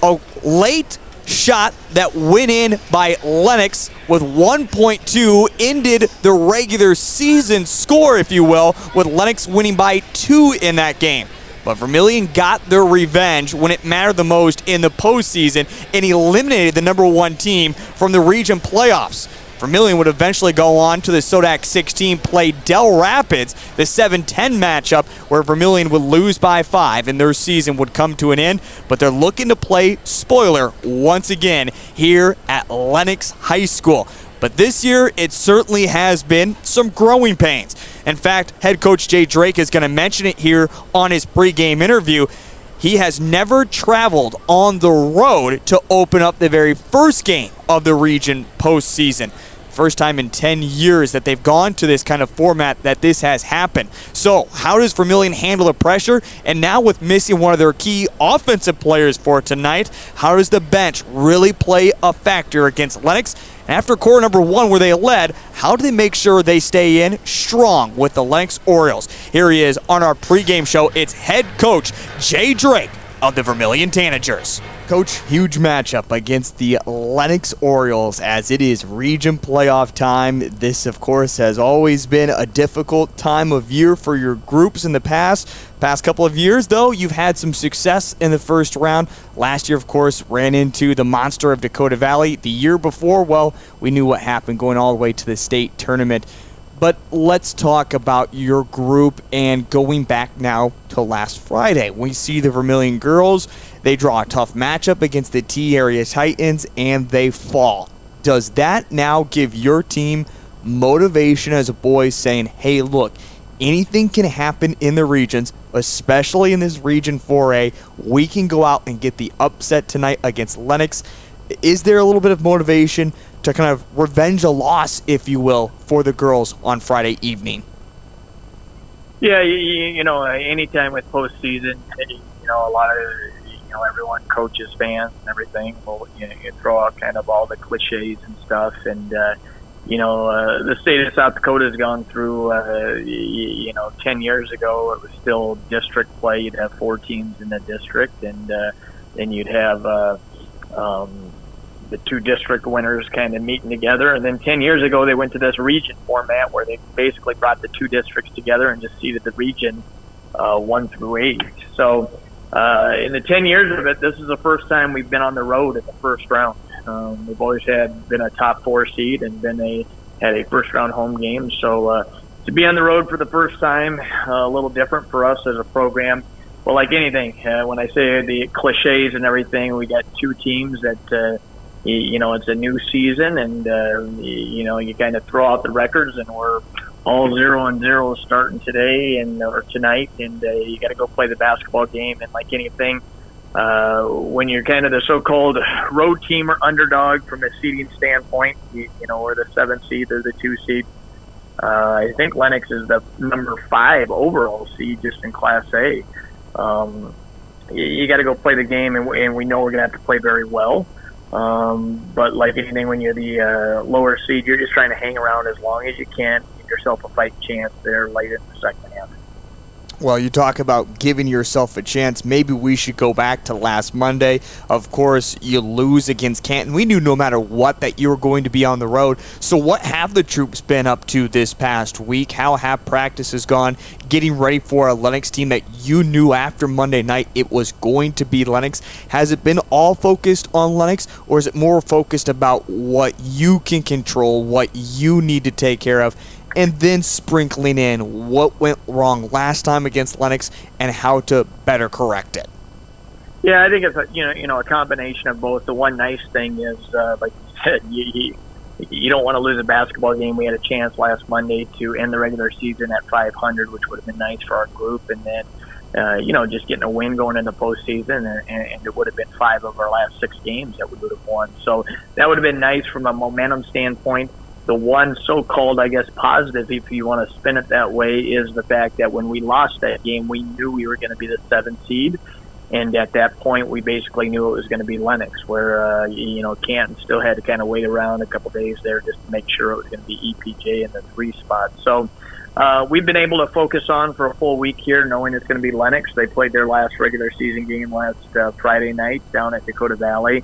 a late shot that went in by Lennox with 1.2 ended the regular season score, if you will, with Lennox winning by 2 in that game. But Vermillion got their revenge when it mattered the most in the postseason and eliminated the number 1 team from the region playoffs. Vermillion would eventually go on to the SODAC 16, play Del Rapids, the 7-10 matchup, where Vermillion would lose by 5 and their season would come to an end. But they're looking to play spoiler once again here at Lennox High School. But this year, it certainly has been some growing pains. In fact, head coach Jay Drake is going to mention it here on his pregame interview. He has never traveled on the road to open up the very first game of the region postseason. First time in 10 years that they've gone to this kind of format that this has happened. So how does Vermillion handle the pressure? And now with missing one of their key offensive players for tonight, how does the bench really play a factor against Lennox? And after quarter number 1 where they led, how do they make sure they stay in strong with the Lennox Orioles? Here he is on our pregame show. It's head coach Jay Drake of the Vermillion Tanagers. Coach, huge matchup against the Lennox Orioles as it is region playoff time. This, of course, has always been a difficult time of year for your groups in the past. Past couple of years, though, you've had some success in the first round. Last year, of course, ran into the monster of Dakota Valley. The year before, well, we knew what happened going all the way to the state tournament. But let's talk about your group and going back now to last Friday. We see the Vermillion girls. They draw a tough matchup against the T-Area Titans, and they fall. Does that now give your team motivation as a boy saying, hey, look, anything can happen in the regions, especially in this Region 4A. We can go out and get the upset tonight against Lennox. Is there a little bit of motivation to kind of revenge a loss, if you will, for the girls on Friday evening?
Yeah, you know, anytime with postseason, you know, a lot of, you know, everyone, coaches, fans, and everything, will, you throw out kind of all the cliches and stuff. And, you know, the state of South Dakota has gone through, you know, 10 years ago, it was still district play. You'd have 4 teams in the district, and then you'd have the 2 district winners kind of meeting together. And then 10 years ago, they went to this region format where they basically brought the 2 districts together and just seeded the region 1 through 8. So in the 10 years of it, this is the first time we've been on the road in the first round. We've always been a top 4 seed and had a first round home game. So to be on the road for the first time, a little different for us as a program. Well, like anything, when I say the cliches and everything, we got 2 teams that, you know, it's a new season, and, you know, you kind of throw out the records, and we're all 0-0 starting today or tonight, and you got to go play the basketball game. And like anything, when you're kind of the so-called road team or underdog from a seeding standpoint, you know, we're the 7th seed, they're the 2 seed. I think Lennox is the number 5 overall seed just in Class A. you got to go play the game, and we know we're going to have to play very well. But like anything, when you're the lower seed, you're just trying to hang around as long as you can, give yourself a fight chance there late in the second half.
Well, you talk about giving yourself a chance. Maybe we should go back to last Monday. Of course, you lose against Canton. We knew no matter what that you were going to be on the road. So what have the troops been up to this past week? How have practices gone getting ready for a Lennox team that you knew after Monday night it was going to be Lennox? Has it been all focused on Lennox, or is it more focused about what you can control, what you need to take care of, and then sprinkling in what went wrong last time against Lennox and how to better correct it?
Yeah, I think it's a combination of both. The one nice thing is, like you said, you don't want to lose a basketball game. We had a chance last Monday to end the regular season at 500, which would have been nice for our group, and then just getting a win going into postseason, and it would have been 5 of our last 6 games that we would have won. So that would have been nice from a momentum standpoint. The one so-called, I guess, positive, if you want to spin it that way, is the fact that when we lost that game, we knew we were going to be the 7th seed. And at that point, we basically knew it was going to be Lennox, where, Canton still had to kind of wait around a couple days there just to make sure it was going to be EPJ in the 3 spot. So we've been able to focus on for a full week here, knowing it's going to be Lennox. They played their last regular season game last Friday night down at Dakota Valley.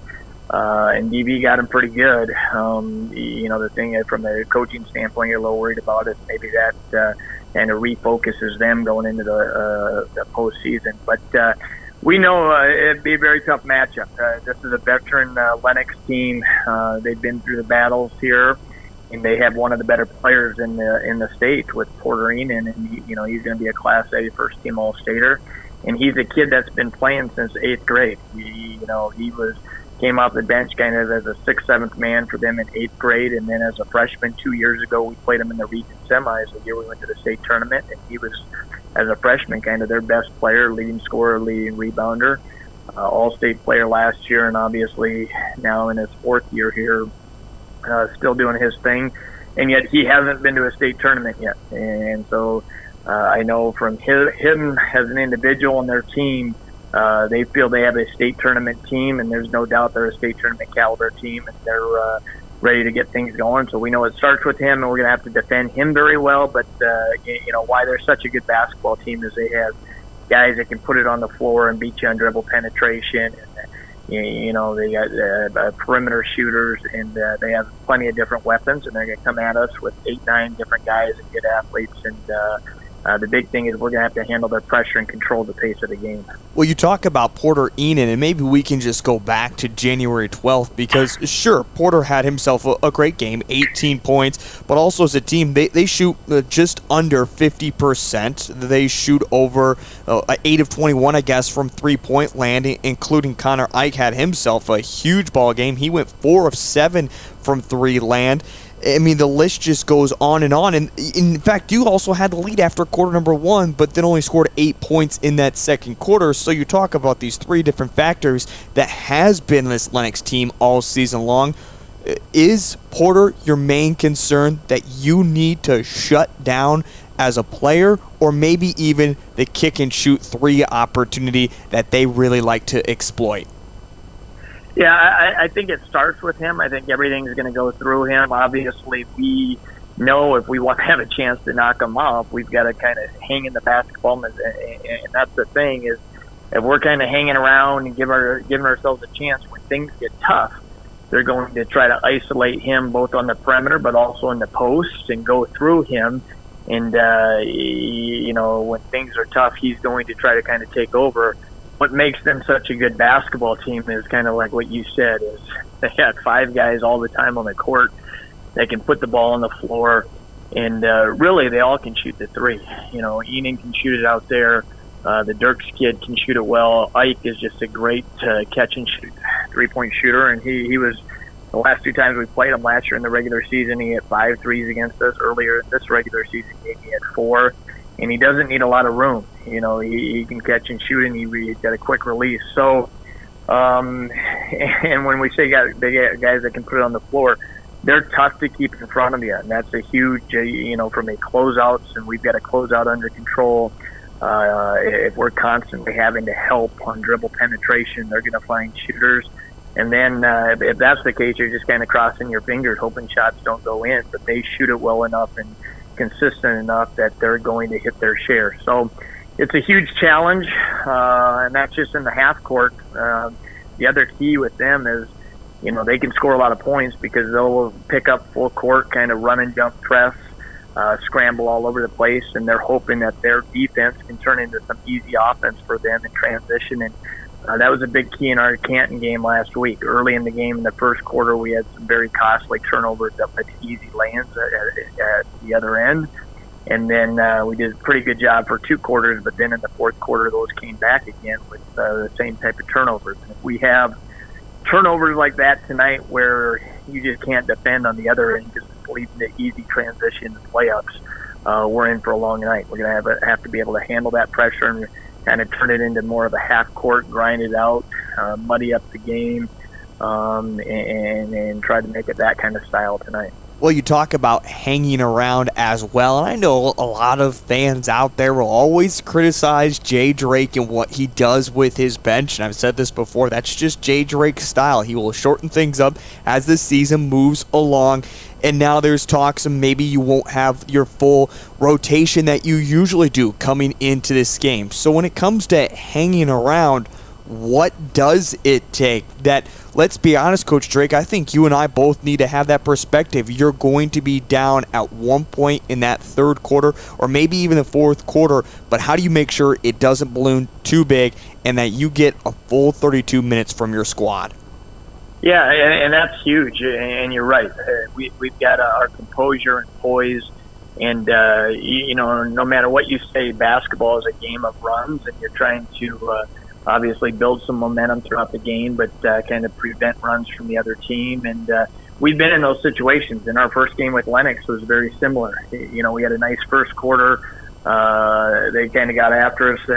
And DB got him pretty good. The thing from a coaching standpoint you're a little worried about is maybe that kind of refocuses them going into the postseason. But we know it'd be a very tough matchup. This is a veteran Lennox team. They've been through the battles here, and they have one of the better players in the state with Porter Enan, and he's going to be a Class A first-team All-Stater. And he's a kid that's been playing since 8th grade. He came off the bench kind of as a 6th, 7th man for them in 8th grade, and then as a freshman 2 years ago, we played him in the region semis the year we went to the state tournament, and he was, as a freshman, kind of their best player, leading scorer, leading rebounder, all-state player last year, and obviously now in his 4th year here, still doing his thing, and yet he hasn't been to a state tournament yet. And so I know from him as an individual and their team, they feel they have a state tournament team, and there's no doubt they're a state tournament caliber team, and they're ready to get things going. So we know it starts with him, and we're going to have to defend him very well. But, why they're such a good basketball team is they have guys that can put it on the floor and beat you on dribble penetration. And, they got perimeter shooters, and they have plenty of different weapons, and they're going to come at us with 8, 9 different guys and good athletes. And the big thing is we're going to have to handle their pressure and control the pace of the game.
Well, you talk about Porter Enan, and maybe we can just go back to January 12th because, sure, Porter had himself a great game, 18 points, but also as a team, they shoot just under 50%. They shoot over 8 of 21, I guess, from three-point land, including Connor Ike had himself a huge ball game. He went 4 of 7 from 3 land. I mean, the list just goes on. And in fact, you also had the lead after quarter number 1, but then only scored 8 points in that second quarter. So you talk about these 3 different factors that has been this Lennox team all season long. Is Porter your main concern that you need to shut down as a player, or maybe even the kick and shoot 3 opportunity that they really like to exploit?
Yeah, I think it starts with him. I think everything's going to go through him. Obviously, we know if we want to have a chance to knock him off, we've got to kind of hang in the basketball. And that's the thing is, if we're kind of hanging around and giving ourselves a chance when things get tough, they're going to try to isolate him both on the perimeter but also in the post and go through him. And, when things are tough, he's going to try to kind of take over. What makes them such a good basketball team is kind of like what you said, is they have 5 guys all the time on the court that can put the ball on the floor, and really they all can shoot the 3. Enan can shoot it out there. The Dirks kid can shoot it well. Ike is just a great catch and shoot 3-point shooter, and he was the last 2 times we played him last year in the regular season. He had 5 threes against us. Earlier in this regular season game, he had 4. And he doesn't need a lot of room. He can catch and shoot, and he's got a quick release. So, and when we say guys that can put it on the floor, they're tough to keep in front of you. And that's a huge, from a closeouts, and we've got a closeout under control. If we're constantly having to help on dribble penetration, they're going to find shooters. And then if that's the case, you're just kind of crossing your fingers, hoping shots don't go in. But they shoot it well enough and consistent enough that they're going to hit their share. So it's a huge challenge, and that's just in the half court. The other key with them is, they can score a lot of points because they'll pick up full court, kind of run and jump press, scramble all over the place, and they're hoping that their defense can turn into some easy offense for them in transition. And that was a big key in our Canton game last week. Early in the game, in the first quarter, we had some very costly turnovers that led to easy lands at the other end. And then we did a pretty good job for 2 quarters, but then in the fourth quarter, those came back again with the same type of turnovers. And if we have turnovers like that tonight where you just can't defend on the other end because it's leading to easy transition and layups, we're in for a long night. We're going to have to be able to handle that pressure and kind of turn it into more of a half court, grind it out, muddy up the game, and try to make it that kind of style tonight.
Well, you talk about hanging around as well, and I know a lot of fans out there will always criticize Jay Drake and what he does with his bench, and I've said this before, that's just Jay Drake's style. He will shorten things up as the season moves along, and now there's talks of maybe you won't have your full rotation that you usually do coming into this game. So when it comes to hanging around, what does it take? That, let's be honest, Coach Drake, I think you and I both need to have that perspective. You're going to be down at one point in that third quarter or maybe even the fourth quarter, but how do you make sure it doesn't balloon too big and that you get a full 32 minutes from your squad?
Yeah, and that's huge, and you're right. We've got our composure and poise, and, no matter what you say, basketball is a game of runs, and you're trying to obviously build some momentum throughout the game, but kind of prevent runs from the other team. And we've been in those situations. And our first game with Lennox was very similar. We had a nice first quarter. They kind of got after us,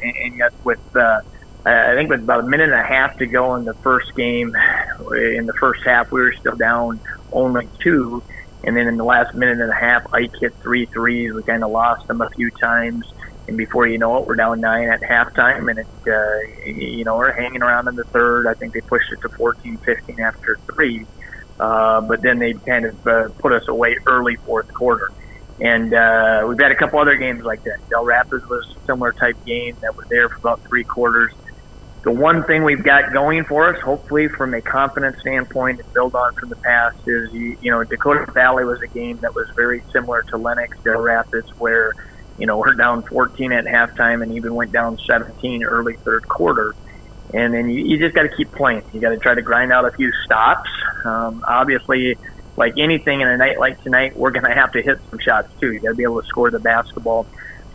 and yet with I think with about a minute and a half to go in the first game, in the first half, we were still down only 2. And then in the last minute and a half, Ike hit 3 threes. We kind of lost them a few times. And before you know it, we're down 9 at halftime, and we're hanging around in the third. I think they pushed it to 14-15 after 3, but then they kind of put us away early fourth quarter. And we've had a couple other games like that. Del Rapids was a similar type game that was there for about 3 quarters. The one thing we've got going for us, hopefully from a confidence standpoint and build on from the past, is Dakota Valley was a game that was very similar to Lennox, Del Rapids, where we're down 14 at halftime and even went down 17 early third quarter. And then you just got to keep playing. You got to try to grind out a few stops. Obviously, like anything in a night like tonight, we're going to have to hit some shots too. You got to be able to score the basketball.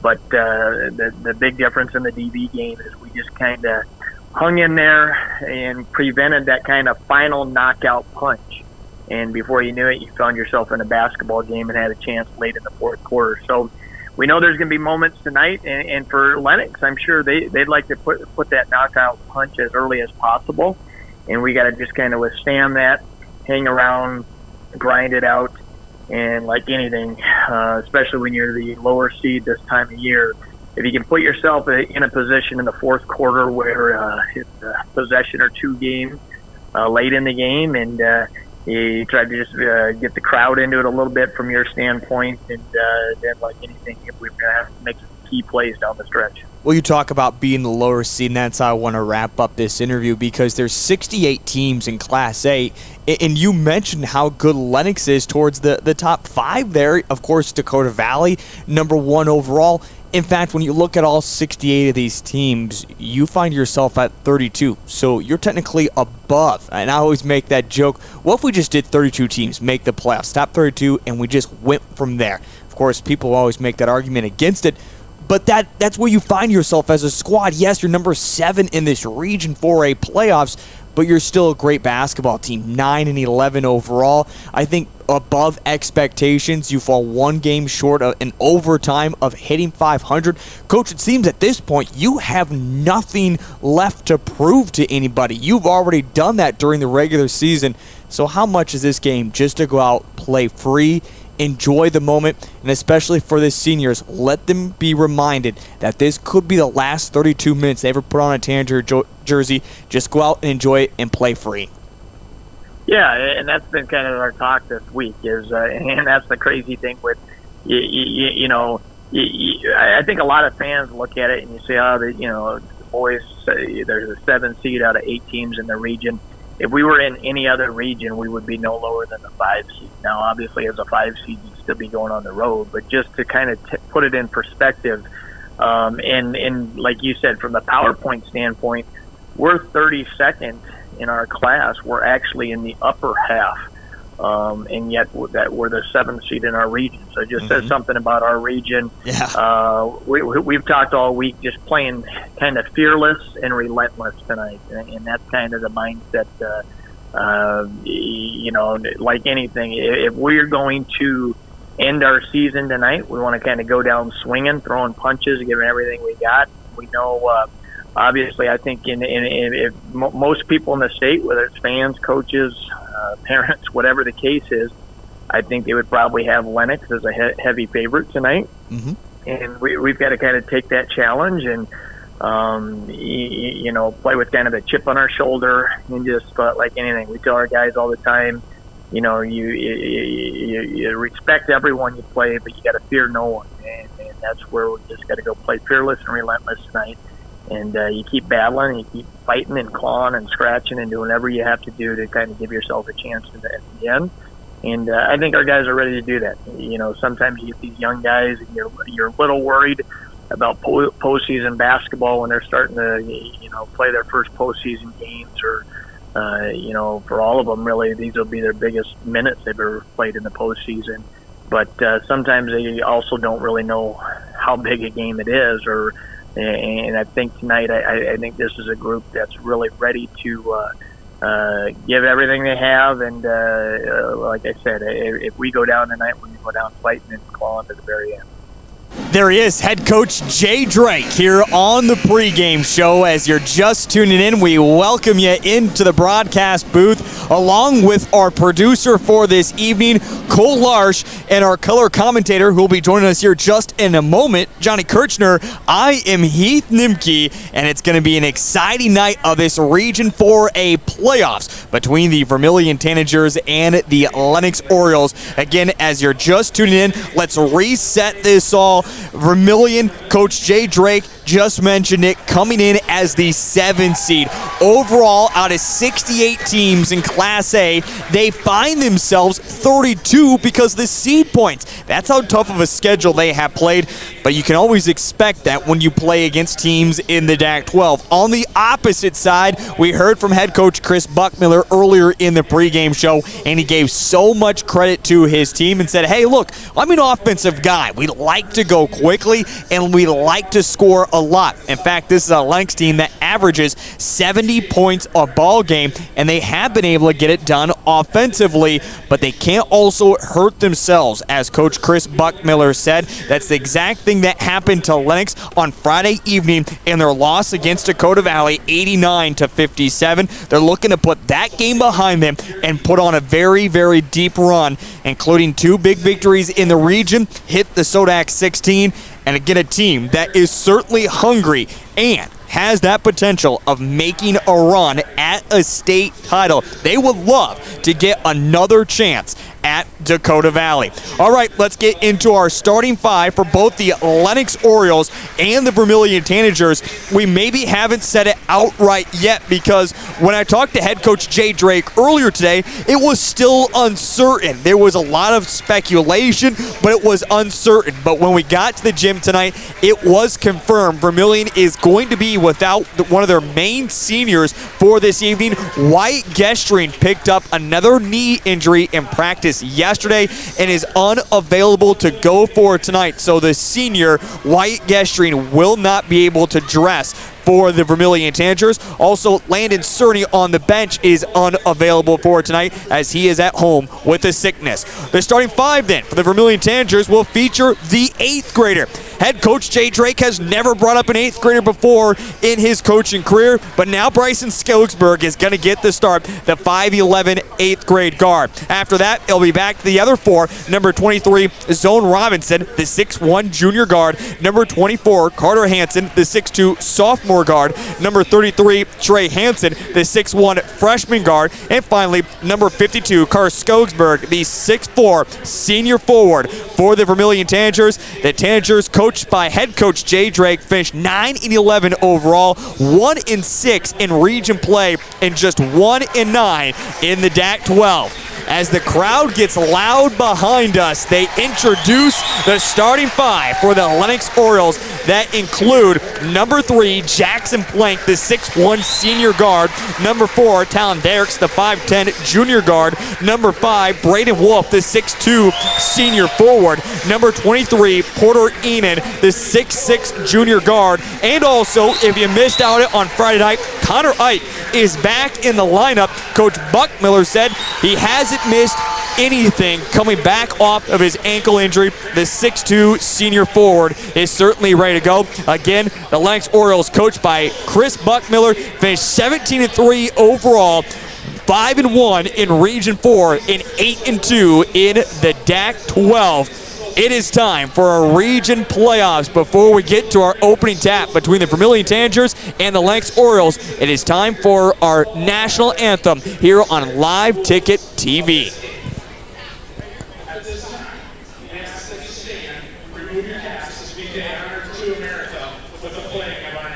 But the big difference in the DB game is we just kind of hung in there and prevented that kind of final knockout punch. And before you knew it, you found yourself in a basketball game and had a chance late in the fourth quarter. So we know there's going to be moments tonight, and for Lennox, I'm sure they'd like to put that knockout punch as early as possible, and we got to just kind of withstand that, hang around, grind it out, and like anything, especially when you're the lower seed this time of year, if you can put yourself in a position in the fourth quarter where it's a possession or 2 game late in the game, and you try to just get the crowd into it a little bit from your standpoint, and then like anything, we're going to have to make some key plays down the stretch.
Well, you talk about being the lower seed, and that's how I want to wrap up this interview, because there's 68 teams in Class A, and you mentioned how good Lennox is towards the top 5 there. Of course, Dakota Valley, number 1 overall. In fact, when you look at all 68 of these teams, you find yourself at 32. So you're technically above. And I always make that joke, what if we just did 32 teams, make the playoffs, top 32, and we just went from there? Of course, people always make that argument against it. But that's where you find yourself as a squad. Yes, you're number 7 in this Region 4A playoffs, but you're still a great basketball team, 9-11 overall. I think above expectations. You fall 1 game short of an overtime of hitting 500. Coach, it seems at this point you have nothing left to prove to anybody. You've already done that during the regular season. So how much is this game just to go out, play free, enjoy the moment, and especially for the seniors, let them be reminded that this could be the last 32 minutes they ever put on a Tanager jersey. Just go out and enjoy it and play free.
Yeah, and that's been kind of our talk this week. And that's the crazy thing with, I think a lot of fans look at it and you say, the boys say there's a 7 seed out of 8 teams in the region. If we were in any other region, we would be no lower than the 5 seed. Now, obviously, as a 5 seed, you'd still be going on the road. But just to kind of put it in perspective, and like you said, from the PowerPoint standpoint, we're 32nd in our class. We're actually in the upper half, and yet we're the 7th seed in our region. So it just says something about our region.
Yeah.
We've talked all week just playing kind of fearless and relentless tonight, and that's kind of the mindset. Like anything, if we're going to end our season tonight, we want to kind of go down swinging, throwing punches, giving everything we got. We know. Obviously, I think if most people in the state, whether it's fans, coaches, parents, whatever the case is, I think they would probably have Lennox as a heavy favorite tonight. Mm-hmm. And we've got to kind of take that challenge and, play with kind of a chip on our shoulder and just like anything. We tell our guys all the time, you respect everyone you play, but you got to fear no one. And that's where we just got to go play fearless and relentless tonight. And you keep battling, and you keep fighting and clawing and scratching and doing whatever you have to do to kind of give yourself a chance at the end. And I think our guys are ready to do that. Sometimes you get these young guys, and you're a little worried about postseason basketball when they're starting to, play their first postseason games, or for all of them, really, these will be their biggest minutes they've ever played in the postseason. But sometimes they also don't really know how big a game it is, and I think tonight, I think this is a group that's really ready to give everything they have. And like I said, if we go down tonight, we go down fighting and clawing to the very end.
There he is, head coach Jay Drake here on the pregame show. As you're just tuning in, we welcome you into the broadcast booth along with our producer for this evening, Cole Larsch, and our color commentator who will be joining us here just in a moment, Johnny Kirchner. I am Heath Nimke, and it's going to be an exciting night of this Region 4A playoffs between the Vermillion Tanagers and the Lennox Orioles. Again, as you're just tuning in, let's reset this all. Vermillion, Coach Jay Drake just mentioned it, coming in as the 7th seed. Overall, out of 68 teams in Class A, they find themselves 32 because of the seed points. That's how tough of a schedule they have played, but you can always expect that when you play against teams in the DAC-12. On the opposite side, we heard from head coach Chris Buckmiller earlier in the pregame show, and he gave so much credit to his team and said, hey, look, I'm an offensive guy. We like to go quickly, and we like to score a lot. In fact, this is a Lennox team that averages 70 points a ball game, and they have been able to get it done offensively, but they can't also hurt themselves. As Coach Chris Buckmiller said, that's the exact thing that happened to Lennox on Friday evening in their loss against Dakota Valley, 89-57. They're looking to put that game behind them and put on a very, very deep run, including 2 big victories in the region, hit the Sodak 16, and again, a team that is certainly hungry and has that potential of making a run at a state title. They would love to get another chance at Dakota Valley. All right, let's get into our starting 5 for both the Lennox Orioles and the Vermillion Tanagers. We maybe haven't said it outright yet because when I talked to head coach Jay Drake earlier today, it was still uncertain. There was a lot of speculation, but it was uncertain. But when we got to the gym tonight, it was confirmed. Vermillion is going to be without one of their main seniors for this evening. Wyatt Gestring picked up another knee injury in practice yesterday and is unavailable to go for tonight. So the senior, Wyatt Gestring, will not be able to dress for the Vermillion Tanagers. Also, Landon Cerny on the bench is unavailable for tonight as he is at home with a sickness. The starting 5 then for the Vermillion Tanagers will feature the 8th grader, Head coach Jay Drake has never brought up an 8th grader before in his coaching career, but now Bryson Skoggsberg is going to get the start, the 5'11", 8th grade guard. After that, it'll be back to the other 4. Number 23, Zone Robinson, the 6'1" junior guard. Number 24, Carter Hansen, the 6'2" sophomore guard. Number 33, Trey Hansen, the 6'1" freshman guard. And finally, number 52, Carter Skoggsberg, the 6'4" senior forward for the Vermillion Tanagers. The Tanagers, coached by head coach Jay Drake, finished 9-11 overall, 1-6 in region play, and just 1-9 in the DAC-12. As the crowd gets loud behind us, they introduce the starting 5 for the Lennox Orioles that include number 3, Jackson Plank, the 6'1" senior guard. Number 4, Talon Derricks, the 5'10" junior guard. Number 5, Braden Wolf, the 6'2" senior forward. Number 23, Porter Enan, the 6'6" junior guard. And also, if you missed out on Friday night, Connor Ike is back in the lineup. Coach Buck Miller said he hasn't missed anything coming back off of his ankle injury. The 6'2" senior forward is certainly ready to go. Again, the Lennox Orioles, coached by Chris Buckmiller, finished 17-3 overall, 5-1 in Region 4, and 8-2 in the DAC-12. It is time for our region playoffs. Before we get to our opening tap between the Vermillion Tanagers and the Lennox Orioles, it is time for our national anthem here on Live Ticket TV.
At this time, we ask that you stand, remove your caps as we pay honor to America with the playing of our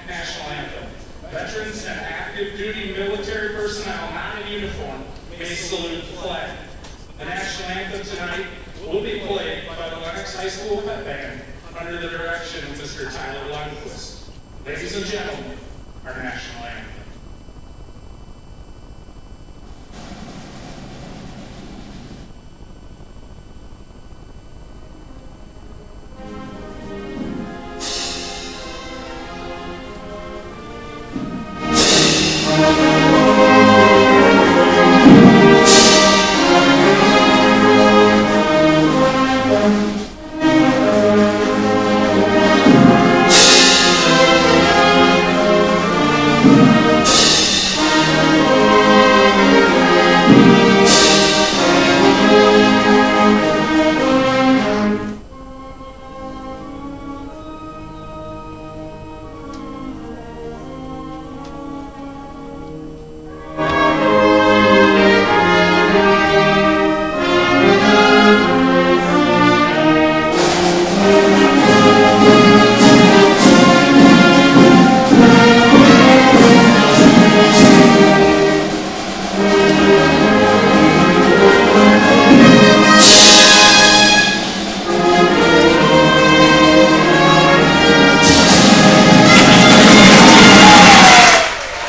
national anthem. Veterans and active duty military personnel not in uniform may salute the flag. The national anthem tonight will be played by the Lennox High School Pep Band under the direction of Mr. Tyler Lundquist. Ladies and gentlemen, our national anthem.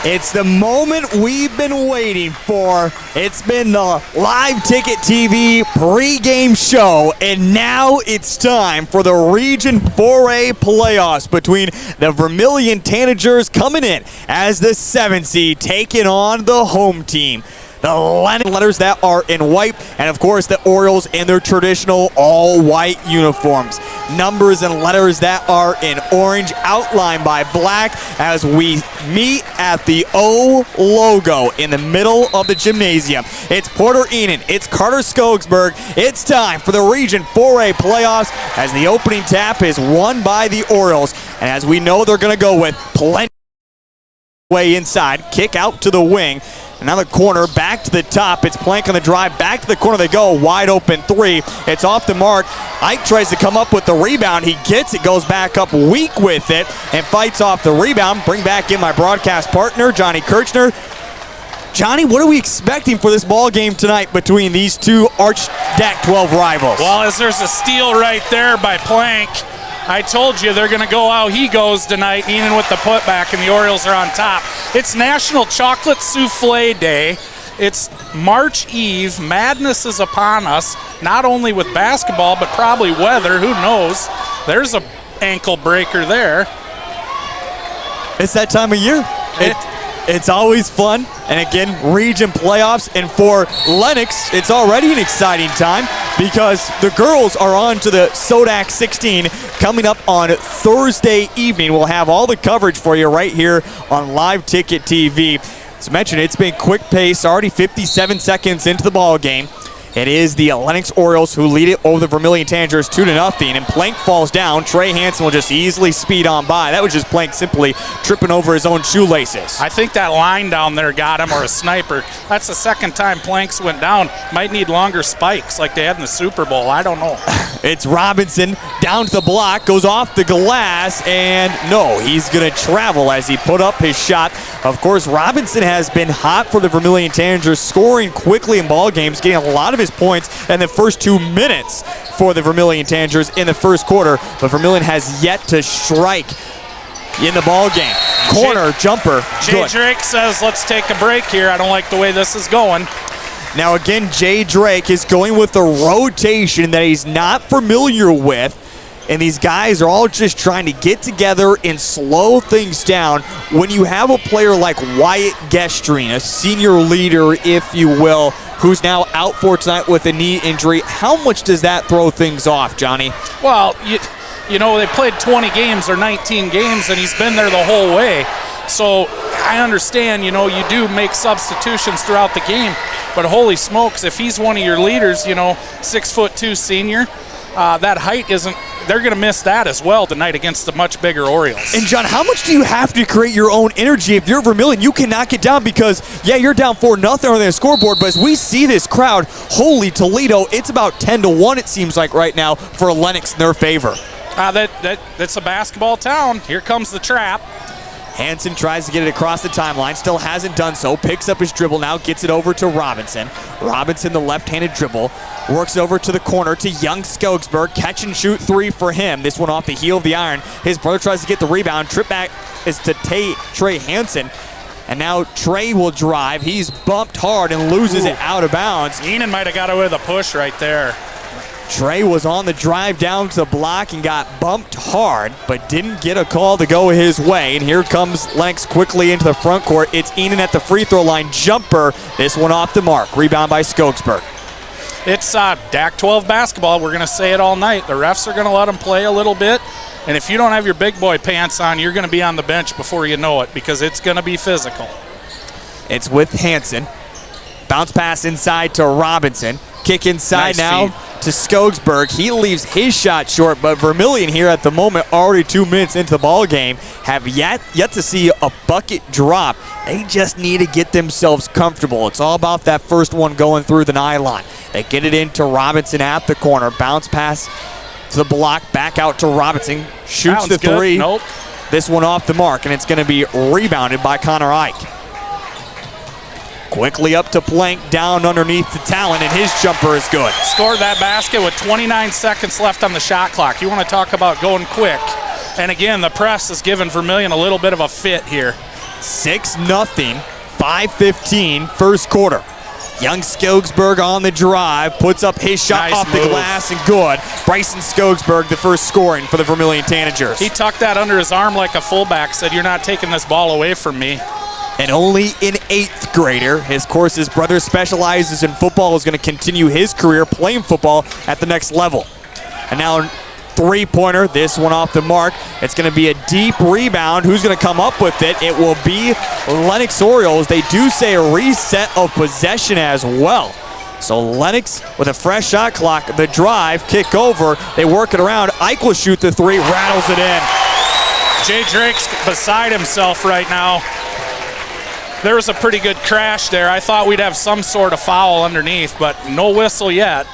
It's the moment we've been waiting for. It's been the Live Ticket TV pregame show, and now it's time for the Region 4A playoffs between the Vermillion Tanagers coming in as the 7th seed, taking on the home team. The letters that are in white, and of course the Orioles in their traditional all-white uniforms. Numbers and letters that are in orange, outlined by black, as we meet at the O logo in the middle of the gymnasium. It's Porter Enan, it's Carter Skoggsberg. It's time for the Region 4A playoffs as the opening tap is won by the Orioles. And as we know, they're going to go with plenty way inside, kick out to the wing. Another corner, back to the top. It's Plank on the drive. Back to the corner they go. Wide open 3. It's off the mark. Ike tries to come up with the rebound. He gets it, goes back up weak with it, and fights off the rebound. Bring back in my broadcast partner, Johnny Kirchner. Johnny, what are we expecting for this ball game tonight between these two arch DAC-12 rivals?
Well, as there's a steal right there by Plank, I told you they're going to go how he goes tonight, Enan with the putback, and the Orioles are on top. It's National Chocolate Souffle Day. It's March Eve. Madness is upon us, not only with basketball, but probably weather. Who knows? There's a ankle breaker there.
It's that time of year. It's always fun. And again, region playoffs. And for Lennox, it's already an exciting time because the girls are on to the Sodak 16 coming up on Thursday evening. We'll have all the coverage for you right here on Live Ticket TV. As mentioned, it's been quick pace, already 57 seconds into the ball game. It is the Lennox Orioles who lead it over the Vermillion Tanagers 2-0, and Plank falls down. Trey Hansen will just easily speed on by. That was just Plank simply tripping over his own shoelaces.
I think that line down there got him, or a sniper. That's the second time Planks went down. Might need longer spikes like they had in the Super Bowl. I don't know.
It's Robinson down to the block, goes off the glass, and no, he's going to travel as he put up his shot. Of course, Robinson has been hot for the Vermillion Tanagers, scoring quickly in ball games, getting a lot of his points in the first 2 minutes for the Vermillion Tanagers in the first quarter, but Vermillion has yet to strike in the ball game. Corner jumper.
Jay Drake says, let's take a break here. I don't like the way this is going.
Now again, Jay Drake is going with a rotation that he's not familiar with, and these guys are all just trying to get together and slow things down. When you have a player like Wyatt Gestrine, a senior leader, if you will, who's now out for tonight with a knee injury, how much does that throw things off, Johnny?
Well, you know, they played 20 games or 19 games, and he's been there the whole way. So I understand, you know, you do make substitutions throughout the game, but holy smokes, if he's one of your leaders, you know, 6'2" senior, that height isn't, they're going to miss that as well tonight against the much bigger Orioles.
And John, how much do you have to create your own energy? If you're Vermillion, you cannot get down because, yeah, you're down 4-0 on the scoreboard, but as we see this crowd, holy Toledo, it's about 10-1 it seems like right now for Lennox in their favor.
That's a basketball town. Here comes the trap.
Hansen tries to get it across the timeline, still hasn't done so, picks up his dribble now, gets it over to Robinson. Robinson, the left-handed dribble, works over to the corner to Young Skogsberg, catch and shoot three for him. This one off the heel of the iron. His brother tries to get the rebound, trip back is to Trey Hansen. And now Trey will drive, he's bumped hard and loses it out of bounds.
Enan might have got away with a push right there.
Trey was on the drive down to the block and got bumped hard, but didn't get a call to go his way. And here comes Lennox quickly into the front court. It's Enan at the free throw line. Jumper. This one off the mark. Rebound by Skogsberg.
It's DAC 12 basketball. We're going to say it all night. The refs are going to let them play a little bit. And if you don't have your big boy pants on, you're going to be on the bench before you know it because it's going to be physical.
It's with Hansen. Bounce pass inside to Robinson. Kick inside nice now feed to Skogsberg. He leaves his shot short, but Vermillion here at the moment, already 2 minutes into the ball game, have yet to see a bucket drop. They just need to get themselves comfortable. It's all about that first one going through the nylon. They get it into Robinson at the corner. Bounce pass to the block, back out to Robinson. Shoots the three.
Nope.
This one off the mark, and it's going to be rebounded by Connor Ike. Quickly up to Plank, down underneath the talent, and his jumper is good.
Scored that basket with 29 seconds left on the shot clock. You want to talk about going quick. And again, the press has given Vermillion a little bit of a fit here.
6-0, 5:15, first quarter. Young Skogsberg on the drive, puts up his shot
nice
off
move.
The glass and good. Bryson Skogsberg, the first scoring for the Vermillion Tanagers.
He tucked that under his arm like a fullback, said, "You're not taking this ball away from me."
And only an 8th grader. His brother specializes in football, is going to continue his career playing football at the next level. And now three-pointer, this one off the mark. It's going to be a deep rebound. Who's going to come up with it? It will be Lennox Orioles. They do say a reset of possession as well. So Lennox with a fresh shot clock, the drive, kick over. They work it around. Ike will shoot the three, rattles it in.
Jay Drake's beside himself right now. There was a pretty good crash there. I thought we'd have some sort of foul underneath, but no whistle yet.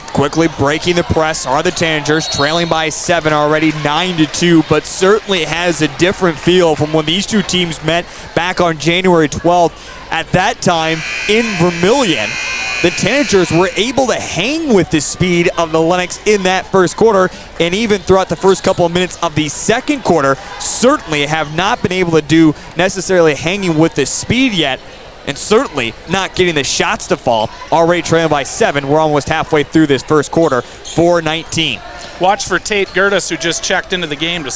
Quickly breaking the press are the Tanagers, trailing by 7 already, 9-2, but certainly has a different feel from when these two teams met back on January 12th. At that time in Vermillion, the Tanagers were able to hang with the speed of the Lennox in that first quarter, and even throughout the first couple of minutes of the second quarter, certainly have not been able to do necessarily hanging with the speed yet, and certainly not getting the shots to fall. Already trailing by 7. We're almost halfway through this first quarter, 4-19.
Watch for Tate Gertis, who just checked into the game to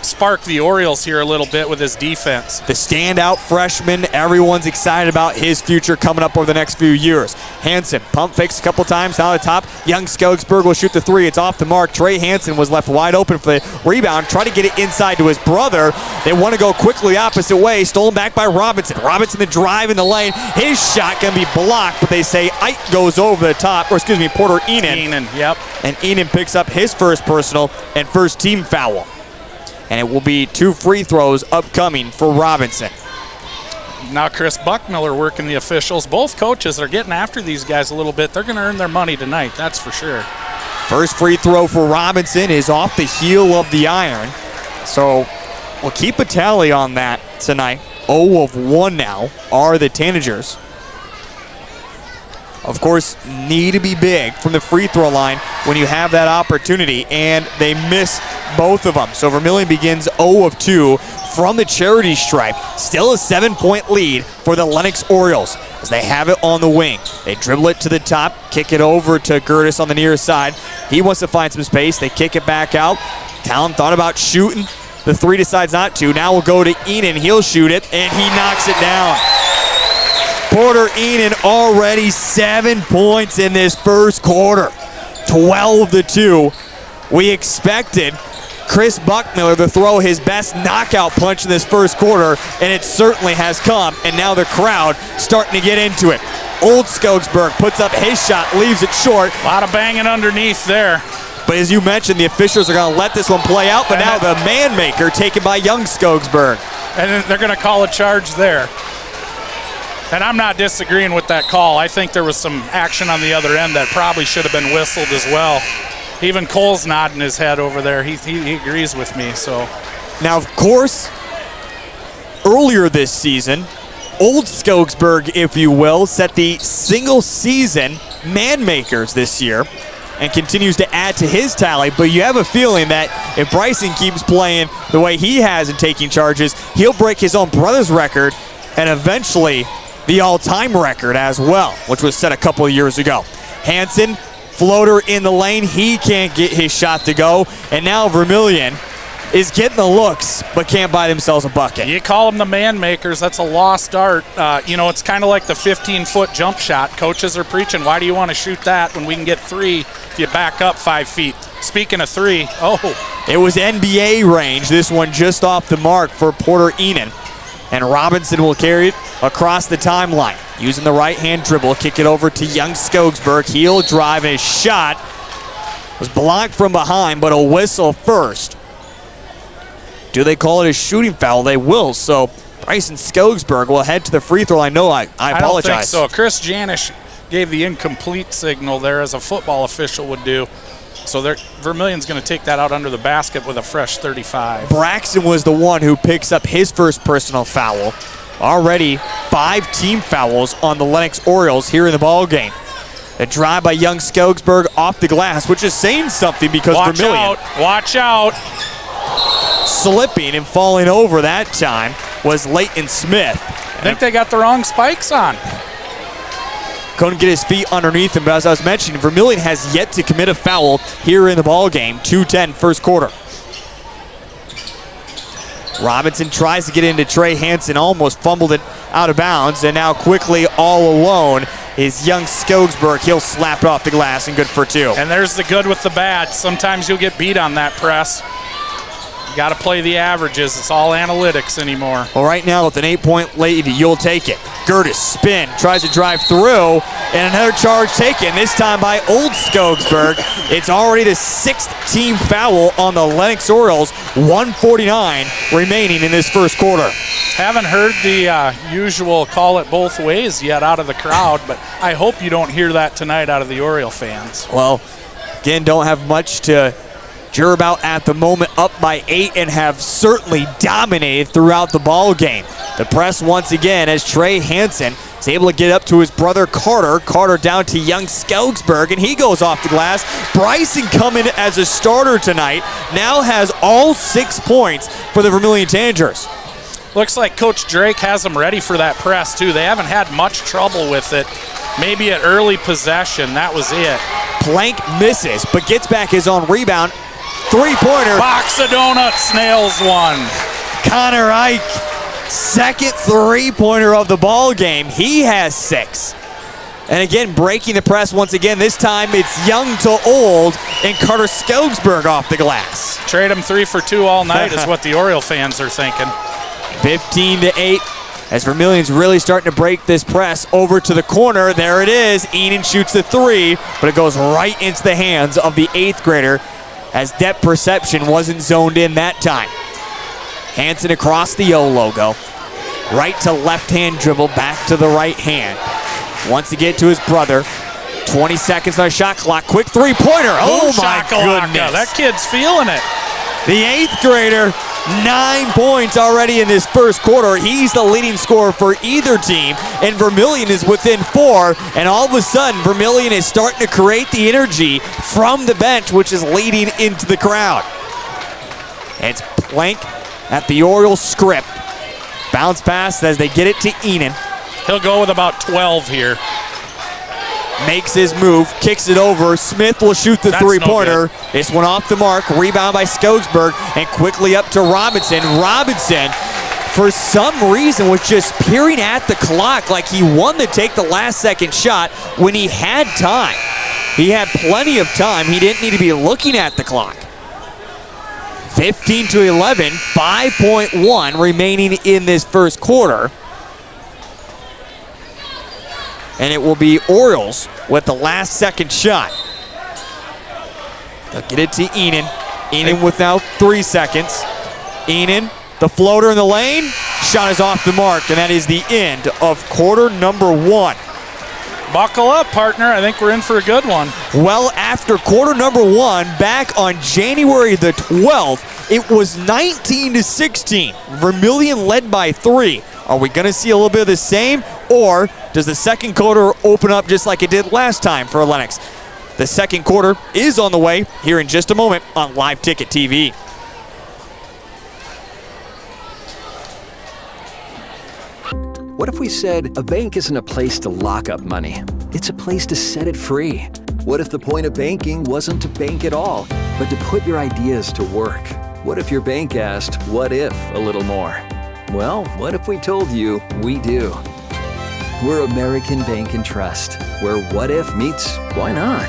spark the Orioles here a little bit with his defense.
The standout freshman, everyone's excited about his future coming up over the next few years. Hansen pump fakes a couple times down the top. Young Skogsberg will shoot the three. It's off the mark. Trey Hansen was left wide open for the rebound. Try to get it inside to his brother. They want to go quickly opposite way. Stolen back by Robinson. Robinson the drive in the lane. His shot going to be blocked, but they say Ike goes over the top, or excuse me, Porter Enan.
Yep.
And Enan picks up his first personal and first team foul. And it will be 2 free throws upcoming for Robinson.
Now Chris Buckmiller working the officials. Both coaches are getting after these guys a little bit. They're going to earn their money tonight, that's for sure.
First free throw for Robinson is off the heel of the iron. So we'll keep a tally on that tonight. 0 of 1 now are the Tanagers. Of course, need to be big from the free throw line when you have that opportunity, and they miss both of them. So Vermillion begins 0 of 2 from the charity stripe. Still a 7-point lead for the Lennox Orioles as they have it on the wing. They dribble it to the top, kick it over to Gertis on the near side. He wants to find some space. They kick it back out. Talon thought about shooting. The three decides not to. Now we'll go to Enan. He'll shoot it, and he knocks it down. Porter Enan already 7 points in this first quarter. 12-2. We expected Chris Buckmiller to throw his best knockout punch in this first quarter, and it certainly has come, and now the crowd starting to get into it. Old Skogsberg puts up his shot, leaves it short.
A lot of banging underneath there.
But as you mentioned, the officials are going to let this one play out, but now the man maker taken by young Skogsberg.
And they're going to call a charge there. And I'm not disagreeing with that call. I think there was some action on the other end that probably should have been whistled as well. Even Cole's nodding his head over there. He agrees with me. So
now, of course, earlier this season, Old Skogsberg, if you will, set the single-season man makers this year and continues to add to his tally. But you have a feeling that if Bryson keeps playing the way he has and taking charges, he'll break his own brother's record and eventually the all-time record as well, which was set a couple of years ago. Hansen, floater in the lane. He can't get his shot to go. And now Vermillion is getting the looks, but can't buy themselves a bucket.
You call them the man makers. That's a lost art. It's kind of like the 15-foot jump shot. Coaches are preaching, why do you want to shoot that when we can get 3 if you back up 5 feet? Speaking of 3,
it was NBA range. This one just off the mark for Porter Enan. And Robinson will carry it across the timeline. Using the right-hand dribble, kick it over to young Skogsberg. He'll drive, and his shot was blocked from behind, but a whistle first. Do they call it a shooting foul? They will. So Bryson Skogsberg will head to the free throw line. No, I apologize.
I don't think so. Chris Janish gave the incomplete signal there, as a football official would do. So Vermillion's going to take that out under the basket with a fresh 35.
Braxton was the one who picks up his first personal foul. Already 5 team fouls on the Lennox Orioles here in the ball game. A drive by young Skogsberg off the glass, which is saying something because Vermillion.
Watch out.
Slipping and falling over that time was Leighton Smith.
I think they got the wrong spikes on.
Couldn't get his feet underneath him, but as I was mentioning, Vermillion has yet to commit a foul here in the ball game. 2:10 first quarter. Robinson tries to get into Trey Hansen, almost fumbled it out of bounds, and now quickly all alone is young Skogsberg. He'll slap it off the glass and good for 2.
And there's the good with the bad. Sometimes you'll get beat on that press. You got to play the averages. It's all analytics anymore.
Well, right now with an 8-point lead, you'll take it. Gertis spin, tries to drive through, and another charge taken, this time by Old Skogsberg. It's already the 6th team foul on the Lennox Orioles. 1:49 remaining in this first quarter.
Haven't heard the usual call it both ways yet out of the crowd, but I hope you don't hear that tonight out of the Oriole fans.
Well, again, don't have much to juror about at the moment, up by 8, and have certainly dominated throughout the ball game. The press once again as Trey Hansen is able to get up to his brother Carter. Carter down to young Skogsberg, and he goes off the glass. Bryson coming as a starter tonight, now has all 6 points for the Vermillion Tanagers.
Looks like Coach Drake has them ready for that press, too. They haven't had much trouble with it. Maybe at early possession, that was it.
Plank misses, but gets back his own rebound. three-pointer.
Box of donuts, nails one.
Connor Ike, second three-pointer of the ball game. He has 6. And again, breaking the press once again. This time it's young to old, and Carter Skogsberg off the glass.
Trade him 3 for 2 all night is what the Oriole fans are thinking.
15-8 as Vermillion's really starting to break this press. Over to the corner. There it is. Enan shoots the 3, but it goes right into the hands of the 8th grader as depth perception wasn't zoned in that time. Hansen across the O logo. Right to left-hand dribble, back to the right hand. Wants to get to his brother. 20 seconds on the shot clock. Quick three-pointer. Oh, my goodness.
That kid's feeling it.
The 8th grader, 9 points already in this first quarter. He's the leading scorer for either team, and Vermillion is within 4. And all of a sudden, Vermillion is starting to create the energy from the bench, which is leading into the crowd. It's Plank at the Orioles script. Bounce pass as they get it to Enan.
He'll go with about 12 here.
Makes his move, kicks it over. Smith will shoot the three-pointer. This one off the mark. Rebound by Skogsberg, and quickly up to Robinson. Robinson, for some reason, was just peering at the clock like he wanted to take the last-second shot when he had time. He had plenty of time. He didn't need to be looking at the clock. 15-11, 5.1 remaining in this first quarter. And it will be Orioles with the last second shot. They'll get it to Enan. Enan with now 3 seconds. Enan, the floater in the lane. Shot is off the mark, and that is the end of quarter number 1.
Buckle up, partner. I think we're in for a good one.
Well, after quarter number 1, back on January the 12th, it was 19-16. Vermillion led by 3. Are we going to see a little bit of the same, or does the second quarter open up just like it did last time for Lennox? The second quarter is on the way here in just a moment on Live Ticket TV.
What if we said a bank isn't a place to lock up money? It's a place to set it free. What if the point of banking wasn't to bank at all, but to put your ideas to work? What if your bank asked, what if a little more? Well, what if we told you we do? We're American Bank and Trust, where what if meets why not?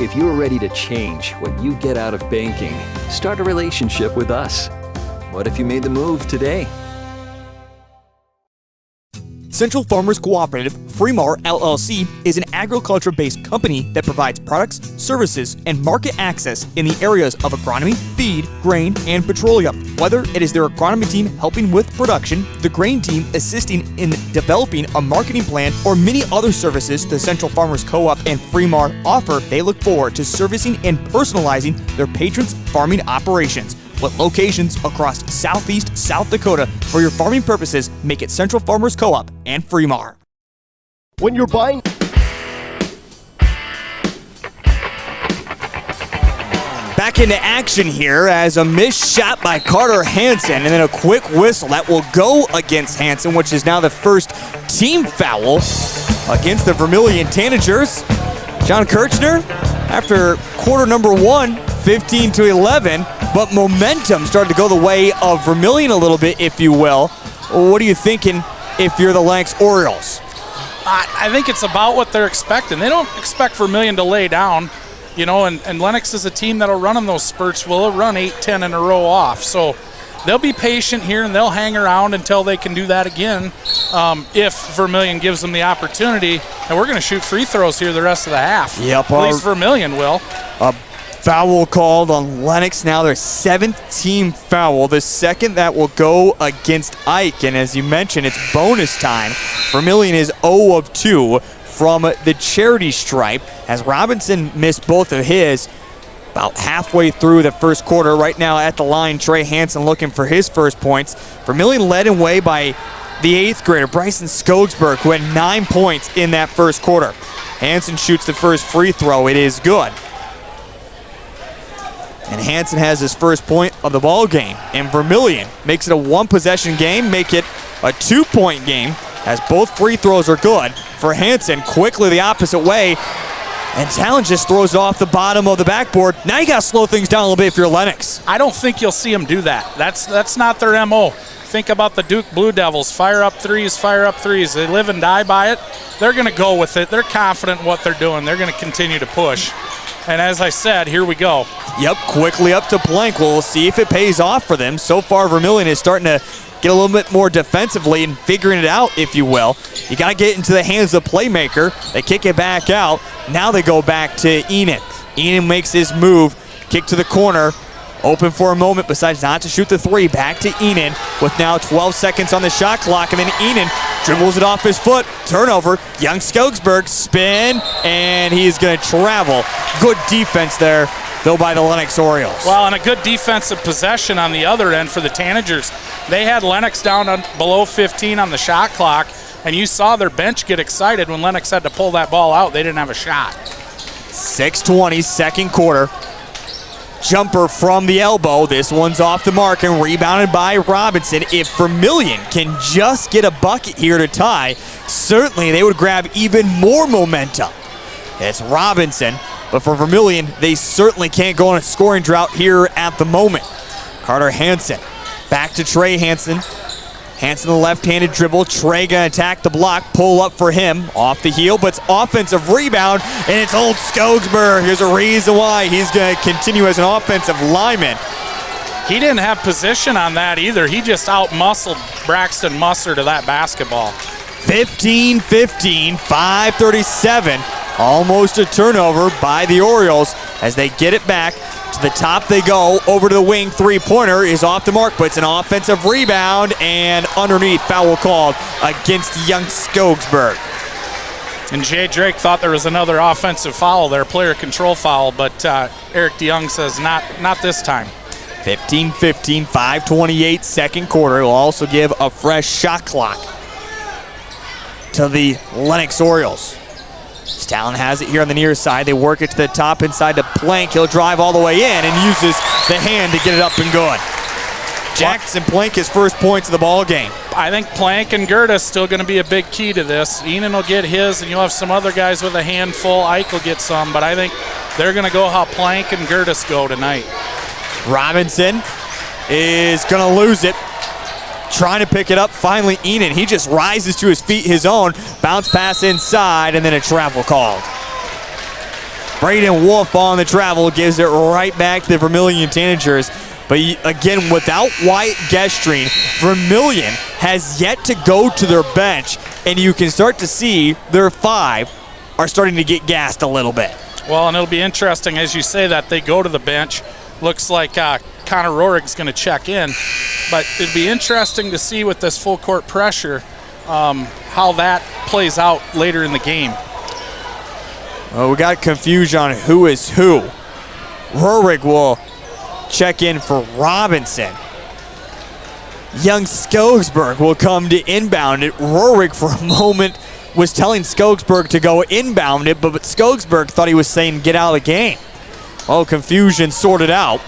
If you're ready to change what you get out of banking, start a relationship with us. What if you made the move today?
Central Farmers Cooperative, Fremar LLC, is an agriculture-based company that provides products, services, and market access in the areas of agronomy, feed, grain, and petroleum. Whether it is their agronomy team helping with production, the grain team assisting in developing a marketing plan, or many other services the Central Farmers Co-op and Fremar offer, they look forward to servicing and personalizing their patrons' farming operations. With locations across southeast South Dakota, for your farming purposes, make it Central Farmers Co-op and Fremar.
When you're buying...
Back into action here as a missed shot by Carter Hansen, and then a quick whistle that will go against Hansen, which is now the first team foul against the Vermillion Tanagers. John Kirchner, after quarter number 1, 15-11, but momentum started to go the way of Vermillion a little bit, if you will. What are you thinking if you're the Lennox Orioles?
I think it's about what they're expecting. They don't expect Vermillion to lay down, you know, and Lennox is a team that'll run in those spurts. Will run 8-10 in a row off. So they'll be patient here, and they'll hang around until they can do that again if Vermillion gives them the opportunity. And we're going to shoot free throws here the rest of the half.
Yep.
At least Vermillion will.
Foul called on Lennox now, their 7th team foul, the second that will go against Ike. And as you mentioned, it's bonus time. Vermillion is 0 of 2 from the charity stripe as Robinson missed both of his about halfway through the first quarter. Right now at the line, Trey Hansen looking for his first points. Vermillion led away by the 8th grader, Bryson Skogsberg, who had 9 points in that first quarter. Hansen shoots the first free throw. It is good. And Hansen has his first point of the ball game. And Vermillion makes it a 1-possession game, make it a 2-point game, as both free throws are good for Hansen. Quickly the opposite way, And Talon just throws it off the bottom of the backboard. Now you got to slow things down a little bit if you're Lennox.
I don't think you'll see them do that. That's not their MO. Think about the Duke Blue Devils. Fire up threes. They live and die by it. They're going to go with it. They're confident in what they're doing. They're going to continue to push. And as I said, here we go.
Yep, quickly up to Plank. We'll see if it pays off for them. So far, Vermillion is starting to get a little bit more defensively and figuring it out, if you will. You got to get into the hands of the playmaker. They kick it back out. Now they go back to Enan. Enan makes his move, kick to the corner. Open for a moment, decides not to shoot the three. Back to Enan with now 12 seconds on the shot clock, and then Enan dribbles it off his foot. Turnover. Young Skogsberg spin, and he's going to travel. Good defense there, though, by the Lennox Orioles.
Well, and a good defensive possession on the other end for the Tanagers. They had Lennox down below 15 on the shot clock, and you saw their bench get excited when Lennox had to pull that ball out. They didn't have a shot.
6:20, second quarter. Jumper from the elbow. This one's off the mark and rebounded by Robinson. If Vermillion can just get a bucket here to tie, certainly they would grab even more momentum. It's Robinson, but for Vermillion, they certainly can't go on a scoring drought here at the moment. Carter Hansen, back to Trey Hansen. Hansen, the left-handed dribble. Trey gonna attack the block, pull up for him, off the heel, but it's offensive rebound, and it's old Skogsberg. Here's a reason why he's gonna continue as an offensive lineman.
He didn't have position on that either. He just out-muscled Braxton Musser to that basketball.
15-15, 5:37. Almost a turnover by the Orioles as they get it back. To the top they go, over to the wing, three-pointer is off the mark, but it's an offensive rebound, and underneath, foul called against young Skogsberg.
And Jay Drake thought there was another offensive foul there, player control foul, but Eric DeYoung says not this time.
15-15, 5:28, second quarter. Will also give a fresh shot clock to the Lennox Orioles. Stalin has it here on the near side. They work it to the top inside to Plank. He'll drive all the way in and uses the hand to get it up and going. Jackson Plank, his first points of the ball game.
I think Plank and Gertis still going to be a big key to this. Enan will get his, and you'll have some other guys with a handful. Ike will get some, but I think they're going to go how Plank and Gertis go tonight.
Robinson is going to lose it. Trying to pick it up, finally Enan. He just rises to his feet, his own. Bounce pass inside, and then a travel called. Braden Wolf on the travel gives it right back to the Vermillion Tanagers. But again, without Wyatt Gestrine, Vermillion has yet to go to their bench, and you can start to see their five are starting to get gassed a little bit.
Well, and it'll be interesting as you say that they go to the bench. Looks like Connor Rorig's going to check in. But it'd be interesting to see with this full court pressure how that plays out later in the game.
Well, we got confusion on who is who. Rorig will check in for Robinson. Young Skogsberg will come to inbound it. Rorig for a moment was telling Skogsberg to go inbound it, but Skogsberg thought he was saying get out of the game. Well, confusion sorted out.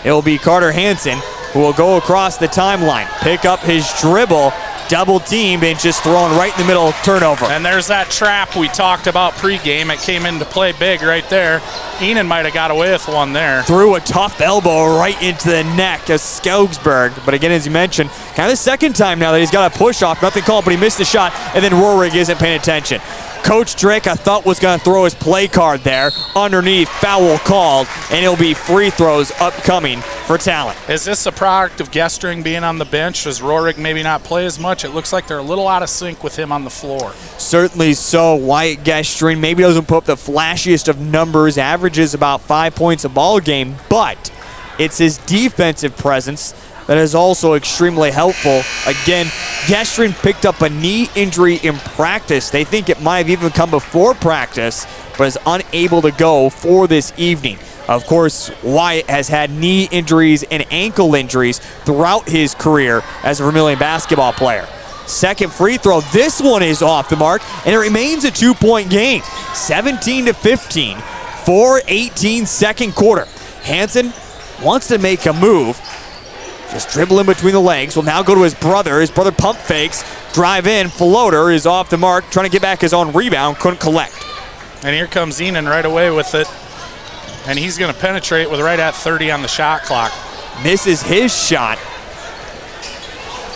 It will be Carter Hansen who will go across the timeline, pick up his dribble, double teamed, and just thrown right in the middle, turnover.
And there's that trap we talked about pregame. It came into play big right there. Enan might have got away with one there.
Threw a tough elbow right into the neck of Skogsberg. But again, as you mentioned, kind of the second time now that he's got a push off. Nothing called, but he missed the shot, and then Rorig isn't paying attention. Coach Drake, I thought, was going to throw his play card there. Underneath, foul called, and it'll be free throws upcoming for Talent.
Is this a product of Gestring being on the bench? Does Rorig maybe not play as much? It looks like they're a little out of sync with him on the floor.
Certainly so. Wyatt Gestring maybe doesn't put up the flashiest of numbers, averages about 5 points a ball game, but it's his defensive presence that is also extremely helpful. Again, Gestring picked up a knee injury in practice. They think it might have even come before practice, but is unable to go for this evening. Of course, Wyatt has had knee injuries and ankle injuries throughout his career as a Vermillion basketball player. Second free throw, this one is off the mark, and it remains a 2-point game. 17-15, 4:18 second quarter. Hansen wants to make a move. Just dribble in between the legs. Will now go to his brother. His brother pump fakes. Drive in. Floater is off the mark. Trying to get back his own rebound. Couldn't collect.
And here comes Enan right away with it. And he's going to penetrate with right at 30 on the shot clock.
Misses his shot.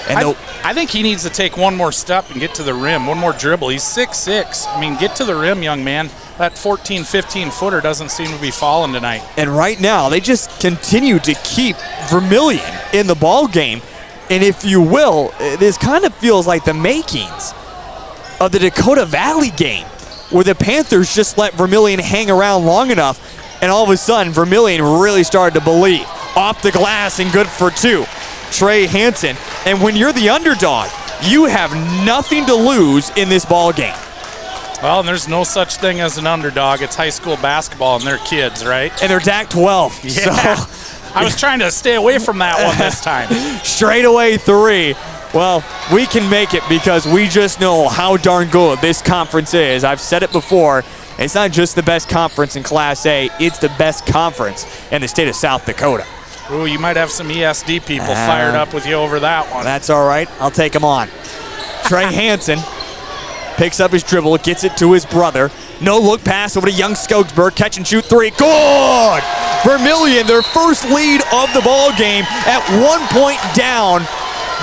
And
I think he needs to take one more step and get to the rim, one more dribble. He's 6'6". I mean, get to the rim, young man. That 14, 15-footer doesn't seem to be falling tonight.
And right now, they just continue to keep Vermillion in the ball game. And if you will, this kind of feels like the makings of the Dakota Valley game, where the Panthers just let Vermillion hang around long enough, and all of a sudden, Vermillion really started to believe. Off the glass and good for two. Trey Hansen. And when you're the underdog, you have nothing to lose in this ball game.
Well, and there's no such thing as an underdog. It's high school basketball, and they're kids, right?
And they're DAC 12.
Yeah.
So
I was trying to stay away from that one this time.
Straightaway three. Well, we can make it because we just know how darn good this conference is. I've said it before. It's not just the best conference in Class A. It's the best conference in the state of South Dakota.
Ooh, you might have some ESD people fired up with you over that one.
That's all right. I'll take them on. Trey Hansen picks up his dribble, gets it to his brother. No look pass over to young Skogsberg. Catch and shoot three. Good! Vermillion, their first lead of the ball game at 1 point down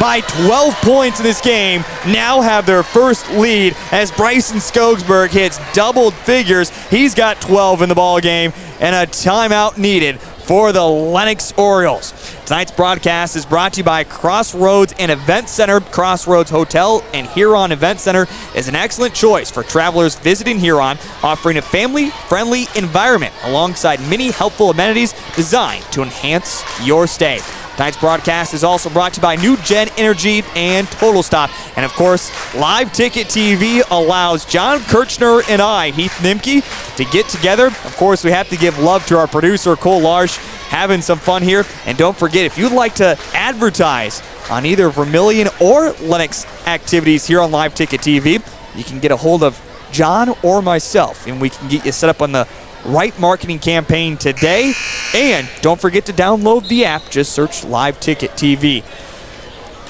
by 12 points in this game, now have their first lead as Bryson Skogsberg hits double figures. He's got 12 in the ball game, and a timeout needed for the Lennox Orioles. Tonight's broadcast is brought to you by Crossroads and Event Center. Crossroads Hotel and Huron Event Center is an excellent choice for travelers visiting Huron, offering a family-friendly environment alongside many helpful amenities designed to enhance your stay. Tonight's broadcast is also brought to you by New Gen Energy and Total Stop. And of course, Live Ticket TV allows John Kirchner and I, Heath Nimke, to get together. Of course, we have to give love to our producer, Cole Large, having some fun here. And don't forget, if you'd like to advertise on either Vermillion or Lennox activities here on Live Ticket TV, you can get a hold of John or myself, and we can get you set up on the right marketing campaign today. And don't forget to download the app. Just search Live Ticket TV.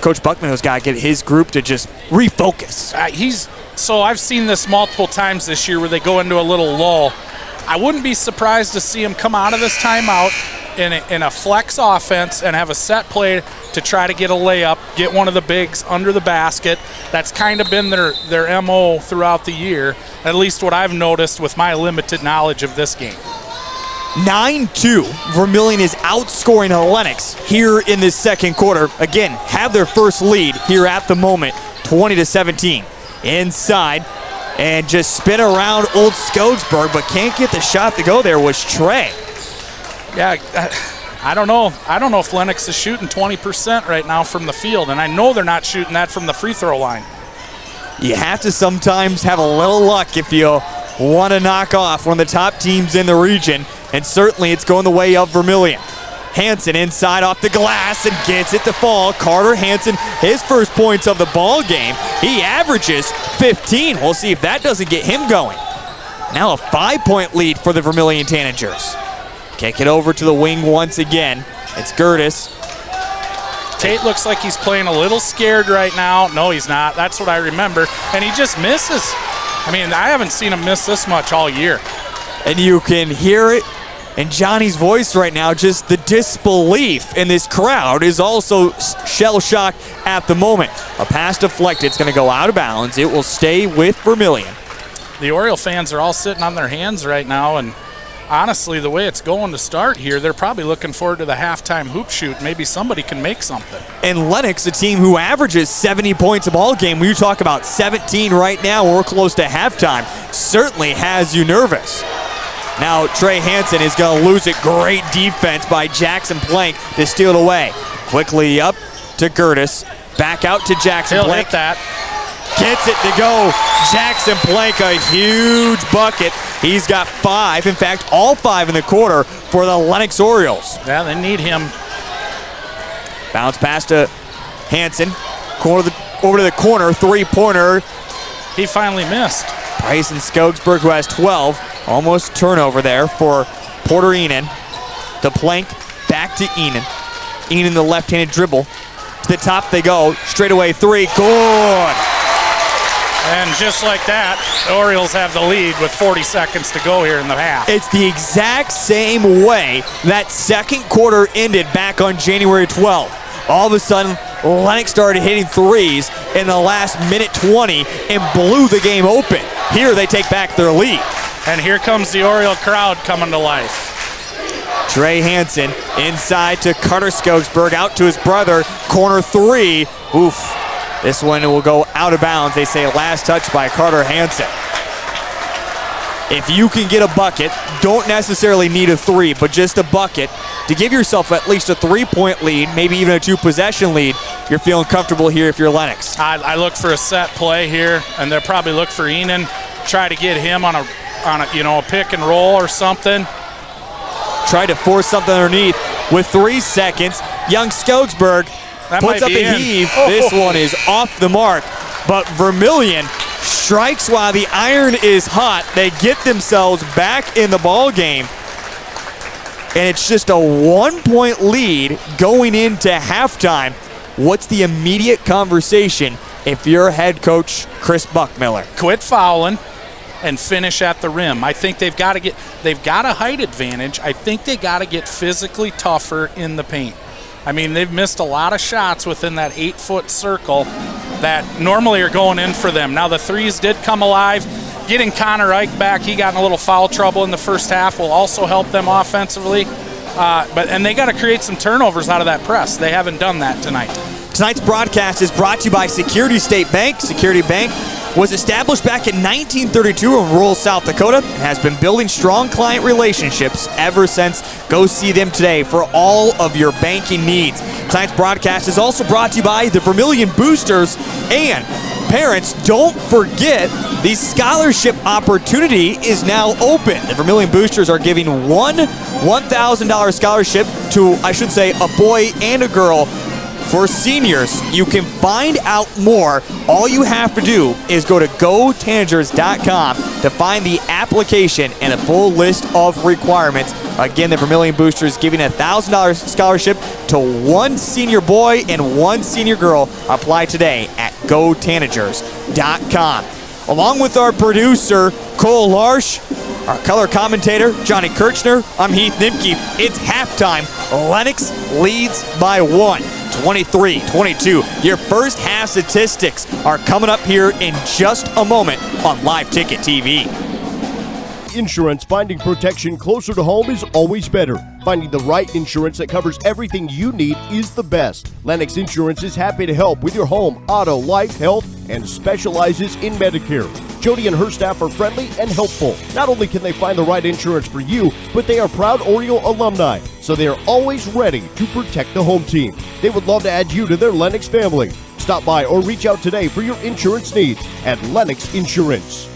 Coach Buckman has got to get his group to just refocus.
So I've seen this multiple times this year where they go into a little lull. I wouldn't be surprised to see him come out of this timeout in a flex offense and have a set play to try to get a layup, get one of the bigs under the basket. That's kind of been their MO throughout the year, at least what I've noticed with my limited knowledge of this game.
9-2. Vermillion is outscoring Lennox here in this second quarter. Again, have their first lead here at the moment, 20-17. Inside, and just spin around old Skogsberg, but can't get the shot to go there was Trey.
Yeah, I don't know. I don't know if Lennox is shooting 20% right now from the field, and I know they're not shooting that from the free throw line.
You have to sometimes have a little luck if you want to knock off one of the top teams in the region, and certainly it's going the way of Vermillion. Hansen inside off the glass and gets it to fall. Carter Hansen, his first points of the ball game. He averages 15. We'll see if that doesn't get him going. Now a 5-point lead for the Vermillion Tanagers. Kick it over to the wing once again. It's Gertis.
Tate looks like he's playing a little scared right now. No, he's not. That's what I remember. And he just misses. I mean, I haven't seen him miss this much all year.
And you can hear it in Johnny's voice right now. Just the disbelief in this crowd is also shell-shocked at the moment. A pass deflected. It's going to go out of bounds. It will stay with Vermillion.
The Oriole fans are all sitting on their hands right now, and honestly, the way it's going to start here, they're probably looking forward to the halftime hoop shoot. Maybe somebody can make something.
And Lennox, a team who averages 70 points a ball game, when you talk about 17 right now, we're close to halftime, certainly has you nervous. Now Trey Hansen is going to lose it. Great defense by Jackson Plank to steal it away. Quickly up to Gertis. Back out to Jackson
He'll
Plank.
hit that.
Gets it to go. Jackson Plank, a huge bucket. He's got 5. In fact, all 5 in the quarter for the Lennox Orioles.
Yeah, they need him.
Bounce pass to Hansen. Over to the corner. 3-pointer.
He finally missed.
Bryson Skogsberg, who has 12. Almost turnover there for Porter Enan. To Plank. Back to Enan. Enan, the left-handed dribble. To the top they go. Straight away 3. Good.
And just like that, the Orioles have the lead with 40 seconds to go here in the half.
It's the exact same way that second quarter ended back on January 12th. All of a sudden, Lennox started hitting threes in the last minute 20 and blew the game open. Here they take back their lead.
And here comes the Oriole crowd coming to life.
Trey Hansen inside to Carter Skogsberg, out to his brother, corner three. Oof. This one will go out of bounds. They say last touch by Carter Hansen. If you can get a bucket, don't necessarily need a three, but just a bucket to give yourself at least a 3-point lead, maybe even a 2-possession lead, you're feeling comfortable here if you're Lennox.
I look for a set play here, and they'll probably look for Enan, try to get him on a pick and roll or something.
Try to force something underneath with 3 seconds. Young Skogsberg puts up a heave. This one is off the mark, but Vermillion strikes while the iron is hot. They get themselves back in the ball game, and it's just a 1-point lead going into halftime. What's the immediate conversation if you're head coach Chris Buckmiller?
Quit fouling and finish at the rim. I think they've got a height advantage. I think they got to get physically tougher in the paint. I mean, they've missed a lot of shots within that 8-foot circle that normally are going in for them. Now the threes did come alive. Getting Connor Ike back, he got in a little foul trouble in the first half, will also help them offensively. And they got to create some turnovers out of that press. They haven't done that tonight.
Tonight's broadcast is brought to you by Security State Bank. Security Bank was established back in 1932 in rural South Dakota and has been building strong client relationships ever since. Go see them today for all of your banking needs. Tonight's broadcast is also brought to you by the Vermillion Boosters. And parents, don't forget the scholarship opportunity is now open. The Vermillion Boosters are giving one $1,000 scholarship to, I should say, a boy and a girl for seniors. You can find out more. All you have to do is go to gotanagers.com to find the application and a full list of requirements. Again, the Vermillion Boosters giving a $1,000 scholarship to one senior boy and one senior girl. Apply today at gotanagers.com. Along with our producer, Cole Larsch, our color commentator, Johnny Kirchner, I'm Heath Nimke. It's halftime. Lennox leads by 1. 23-22. Your first half statistics are coming up here in just a moment on Live Ticket TV.
Insurance, finding protection closer to home is always better. Finding the right insurance that covers everything you need is the best. Lennox Insurance is happy to help with your home, auto, life, health, and specializes in Medicare. Jody and her staff are friendly and helpful. Not only can they find the right insurance for you, but they are proud Oriole alumni, so they are always ready to protect the home team. They would love to add you to their Lennox family. Stop by or reach out today for your insurance needs at Lennox Insurance.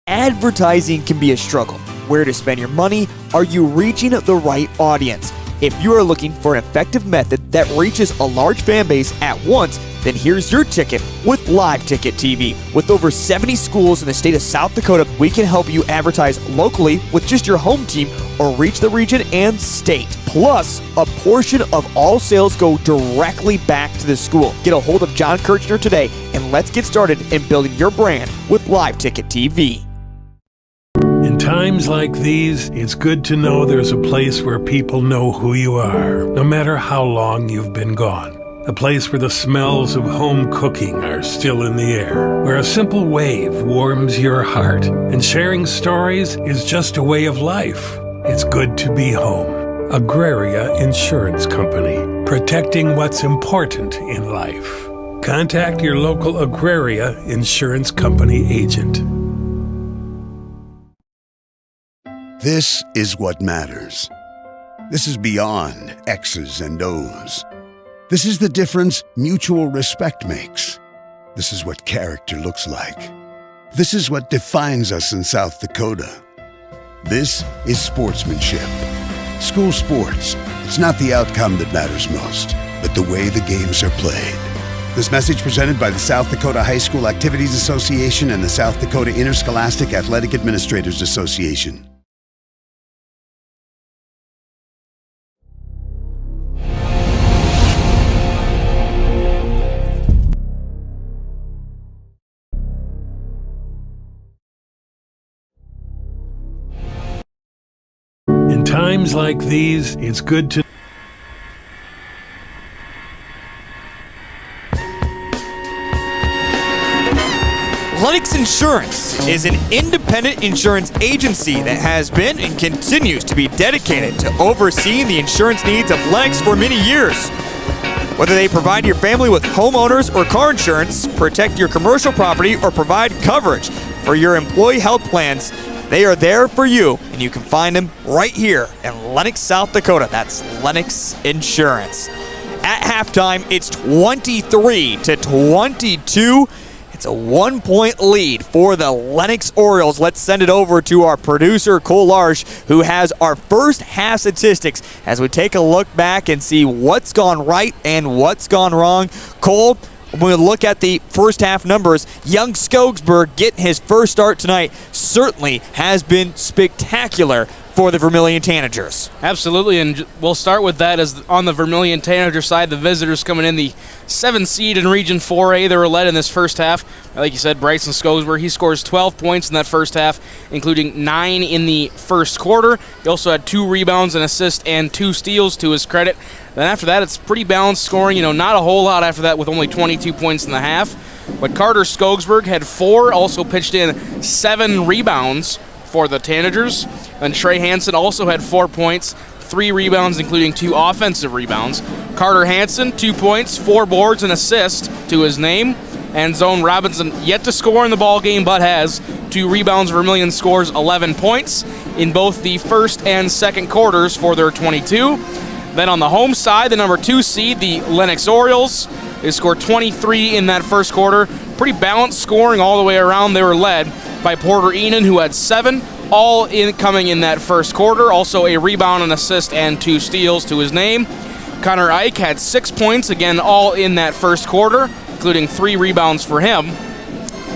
Advertising can be a struggle. Where to spend your money? Are you reaching the right audience? If you are looking for an effective method that reaches a large fan base at once, then here's your ticket with Live Ticket TV. With over 70 schools in the state of South Dakota, we can help you advertise locally with just your home team or reach the region and state. Plus, a portion of all sales go directly back to the school. Get a hold of John Kirchner today and let's get started in building your brand with Live Ticket TV.
In times like these, it's good to know there's a place where people know who you are, no matter how long you've been gone. A place where the smells of home cooking are still in the air, where a simple wave warms your heart, and sharing stories is just a way of life. It's good to be home. Agraria Insurance Company, protecting what's important in life. Contact your local Agraria Insurance Company agent.
This is what matters. This is beyond X's and O's. This is the difference mutual respect makes. This is what character looks like. This is what defines us in South Dakota. This is sportsmanship. School sports, it's not the outcome that matters most, but the way the games are played. This message presented by the South Dakota High School Activities Association and the South Dakota Interscholastic Athletic Administrators Association.
times like these, it's good to
Lennox Insurance is an independent insurance agency that has been and continues to be dedicated to overseeing the insurance needs of Lennox for many years. Whether they provide your family with homeowners or car insurance, protect your commercial property, or provide coverage for your employee health plans, they are there for you, and you can find them right here in Lennox, South Dakota. That's Lennox Insurance. At halftime, it's 23-22. It's a 1-point lead for the Lennox Orioles. Let's send it over to our producer, Cole Large, who has our first half statistics as we take a look back and see what's gone right and what's gone wrong. Cole, when we look at the first half numbers, young Skogsberg getting his first start tonight certainly has been spectacular for the Vermillion Tanagers.
Absolutely, and we'll start with that as on the Vermillion Tanager side, the visitors coming in the 7th seed in Region 4A. They were led in this first half. Like you said, Bryson Skogsberg, he scores 12 points in that first half, including 9 in the first quarter. He also had 2 rebounds, an assist, and 2 steals to his credit. Then after that, it's pretty balanced scoring. Not a whole lot after that with only 22 points in the half. But Carter Skogsberg had 4, also pitched in 7 rebounds for the Tanagers. And Trey Hansen also had 4 points, 3 rebounds, including 2 offensive rebounds. Carter Hansen, 2 points, 4 boards, and assist to his name. And Zone Robinson yet to score in the ball game, but has 2 rebounds. Vermillion scores 11 points in both the first and second quarters for their 22. Then on the home side, the number 2 seed, the Lennox Orioles, they scored 23 in that first quarter. Pretty balanced scoring all the way around. They were led by Porter Enan, who had 7, all coming in that first quarter. Also a rebound, an assist, and 2 steals to his name. Connor Ike had 6 points, again, all in that first quarter, including 3 rebounds for him.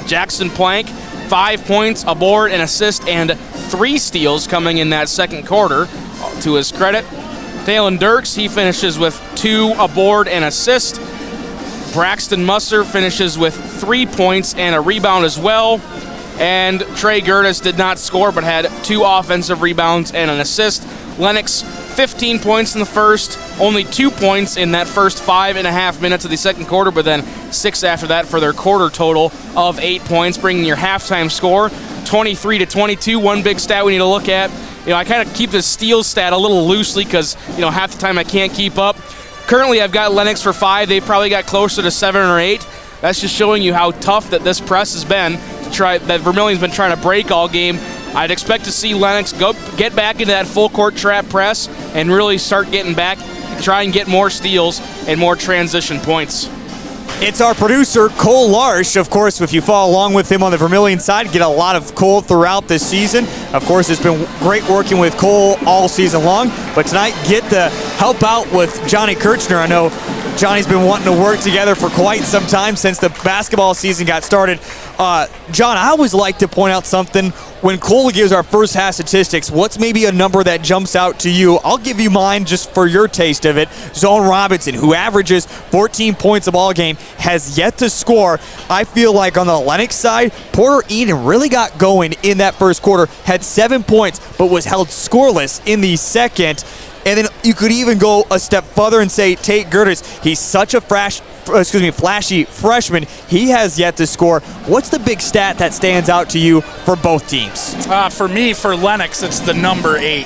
Jackson Plank, 5 points, a board, an assist, and 3 steals coming in that second quarter to his credit. Talon Dirks, he finishes with 2, a board, and assist. Braxton Musser finishes with 3 points and a rebound as well. And Trey Gertis did not score but had 2 offensive rebounds and an assist. Lennox, 15 points in the first, only 2 points in that first 5.5 minutes of the second quarter, but then 6 after that for their quarter total of 8 points, bringing your halftime score 23-22. One big stat we need to look at. I kind of keep the steals stat a little loosely because, half the time I can't keep up. Currently, I've got Lennox for 5. They've probably got closer to 7 or 8. That's just showing you how tough that this press has been. That Vermillion's been trying to break all game. I'd expect to see Lennox get back into that full court trap press and really start getting back, try and get more steals and more transition points.
It's our producer, Cole Larsh. Of course, if you follow along with him on the Vermillion side, get a lot of Cole throughout this season. Of course, it's been great working with Cole all season long, but tonight get to help out with Johnny Kirchner. I know Johnny's been wanting to work together for quite some time since the basketball season got started. John, I always like to point out something. When Cole gives our first half statistics, what's maybe a number that jumps out to you? I'll give you mine just for your taste of it. Zone Robinson, who averages 14 points a ball game, has yet to score. I feel like on the Lennox side, Porter Enan really got going in that first quarter, had 7 points, but was held scoreless in the second. And then you could even go a step further and say Tate Gertis, he's such a flashy freshman. He has yet to score. What's the big stat that stands out to you for both teams?
For me, for Lennox, it's the number 8.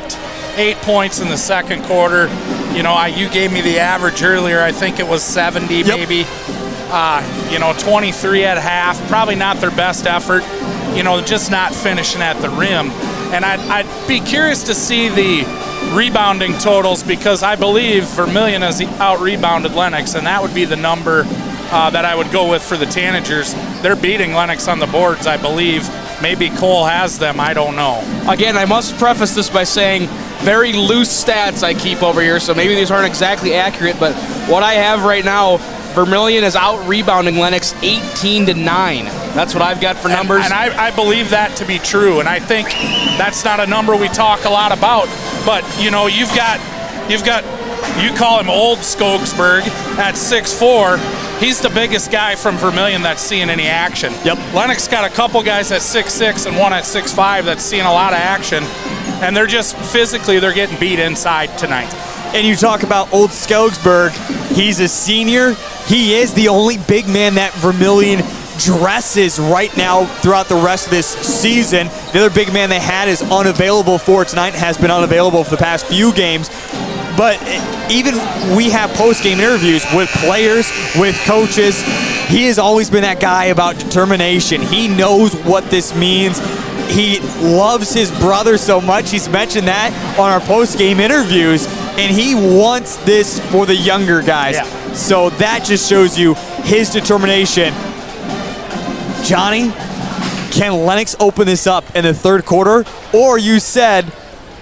8 points in the second quarter. You gave me the average earlier. I think it was 70 maybe. 23 at half. Probably not their best effort. Just not finishing at the rim. And I'd be curious to see the rebounding totals because I believe Vermillion has out-rebounded Lennox, and that would be the number that I would go with for the Tanagers. They're beating Lennox on the boards, I believe. Maybe Cole has them, I don't know.
Again, I must preface this by saying very loose stats I keep over here, so maybe these aren't exactly accurate, but what I have right now, Vermillion is out-rebounding Lennox 18-9. That's what I've got for numbers.
And I believe that to be true, and I think that's not a number we talk a lot about. But, you've got you call him old Skogsberg at 6'4". He's the biggest guy from Vermillion that's seeing any action.
Yep.
Lennox got a couple guys at 6'6" and one at 6'5" that's seeing a lot of action. and they're just physically, they're getting beat inside tonight.
And you talk about Old Skogsburg. He's a senior. He is the only big man that Vermillion dresses right now throughout the rest of this season. The other big man they had is unavailable for tonight, has been unavailable for the past few games. But even we have post-game interviews with players, with coaches. He has always been that guy about determination. He knows what this means. He loves his brother so much. He's mentioned that on our post-game interviews, and he wants this for the younger guys.
Yeah.
So that just shows you his determination. Johnny, can Lennox open this up in the third quarter? Or you said,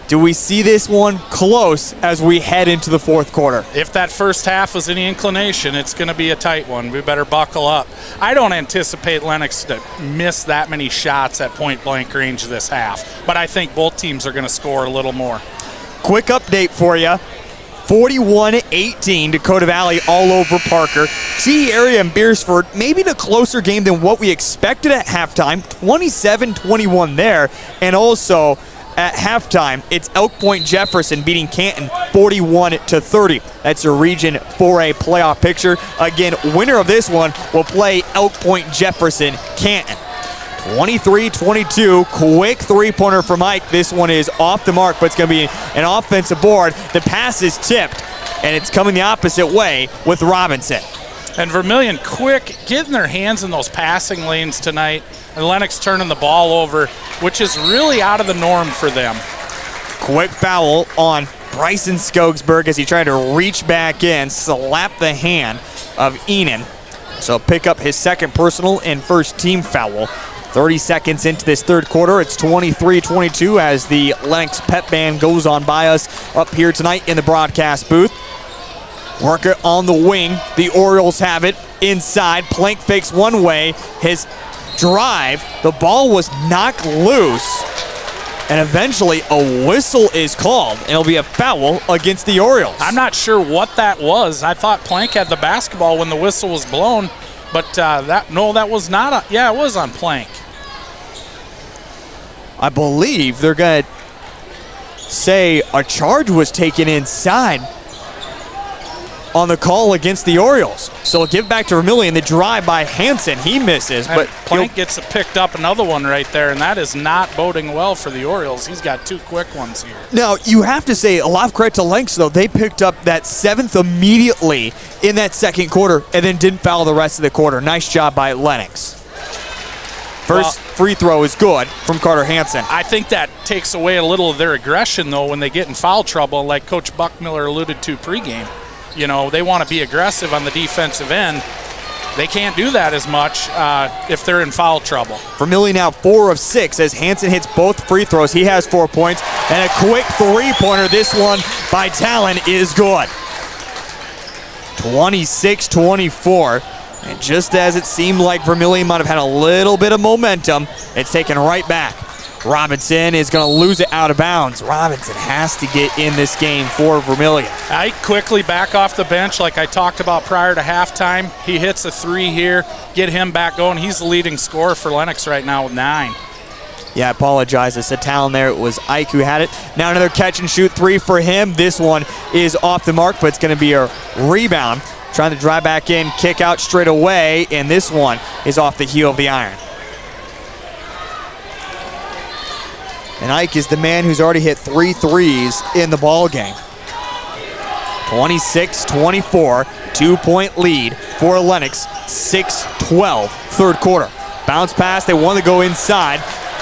do we see this one close as we head into the fourth quarter?
If that first half was any inclination, it's going to be a tight one. We better buckle up. I don't anticipate Lennox to miss that many shots at point-blank range this half, but I think both teams are going to score a little more.
Quick update for you. 41-18, Dakota Valley all over Parker. T area and Beersford, maybe the closer game than what we expected at halftime. 27-21 there. And also at halftime, it's Elk Point Jefferson beating Canton 41-30. That's a Region 4A playoff picture. Again, winner of this one will play Elk Point Jefferson Canton. 23-22, quick three-pointer from Ike. This one is off the mark, but it's going to be an offensive board. The pass is tipped, and it's coming the opposite way with Robinson.
And Vermillion quick getting their hands in those passing lanes tonight, and Lennox turning the ball over, which is really out of the norm for them.
Quick foul on Bryson Skogsberg as he tried to reach back in, slap the hand of Enan. So pick up his second personal and first team foul. 30 seconds into this third quarter, it's 23-22 as the Lennox pep band goes on by us up here tonight in the broadcast booth. Worker on the wing, the Orioles have it inside. Plank fakes one way, his drive, the ball was knocked loose, and eventually a whistle is called, and it'll be a foul against the Orioles.
I'm not sure what that was. I thought Plank had the basketball when the whistle was blown, but that was not it was on Plank.
I believe they're going to say a charge was taken inside on the call against the Orioles. So we'll give back to Vermillion. The drive by Hansen, he misses. But
Plank gets picked up another one right there, and that is not boding well for the Orioles. He's got two quick ones here.
Now, you have to say a lot of credit to Lennox, though. They picked up that seventh immediately in that second quarter and then didn't foul the rest of the quarter. Nice job by Lennox. First free throw is good from Carter Hansen.
I think that takes away a little of their aggression, though, when they get in foul trouble, like Coach Buckmiller alluded to pregame. You know, they want to be aggressive on the defensive end. They can't do that as much if they're in foul trouble.
Vermillion now 4 of 6 as Hansen hits both free throws. He has 4 points. And a quick three-pointer. This one by Talon is good. 26-24. And just as it seemed like Vermillion might have had a little bit of momentum, it's taken right back. Robinson is going to lose it out of bounds. Robinson has to get in this game for Vermillion.
Ike quickly back off the bench like I talked about prior to halftime. He hits a 3 here, get him back going. He's the leading scorer for Lennox right now with 9.
Yeah, I apologize. I said Talon there. It was Ike who had it. Now another catch and shoot 3 for him. This one is off the mark, but it's going to be a rebound. Trying to drive back in, kick out straight away, and this one is off the heel of the iron. And Ike is the man who's already hit 3 threes in the ball game. 26-24, 2-point lead for Lennox, 6-12, third quarter. Bounce pass, they want to go inside,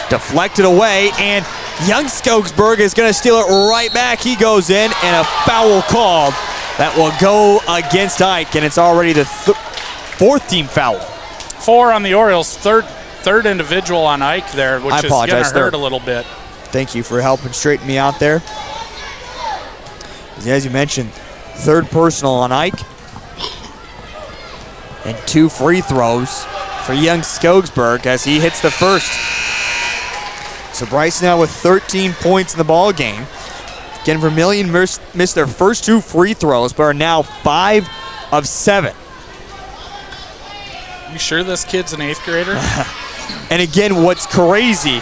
deflected away, and young Skogsberg is going to steal it right back. He goes in, and a foul called. That will go against Ike, and it's already the fourth team foul.
4 on the Orioles, third individual on Ike there, which is going to hurt a little bit.
Thank you for helping straighten me out there. As you mentioned, third personal on Ike. And 2 free throws for young Skogsberg as he hits the first. So Bryce now with 13 points in the ball game. Again, Vermillion missed their first 2 free throws, but are now 5 of 7.
You sure this kid's an 8th grader?
And again, what's crazy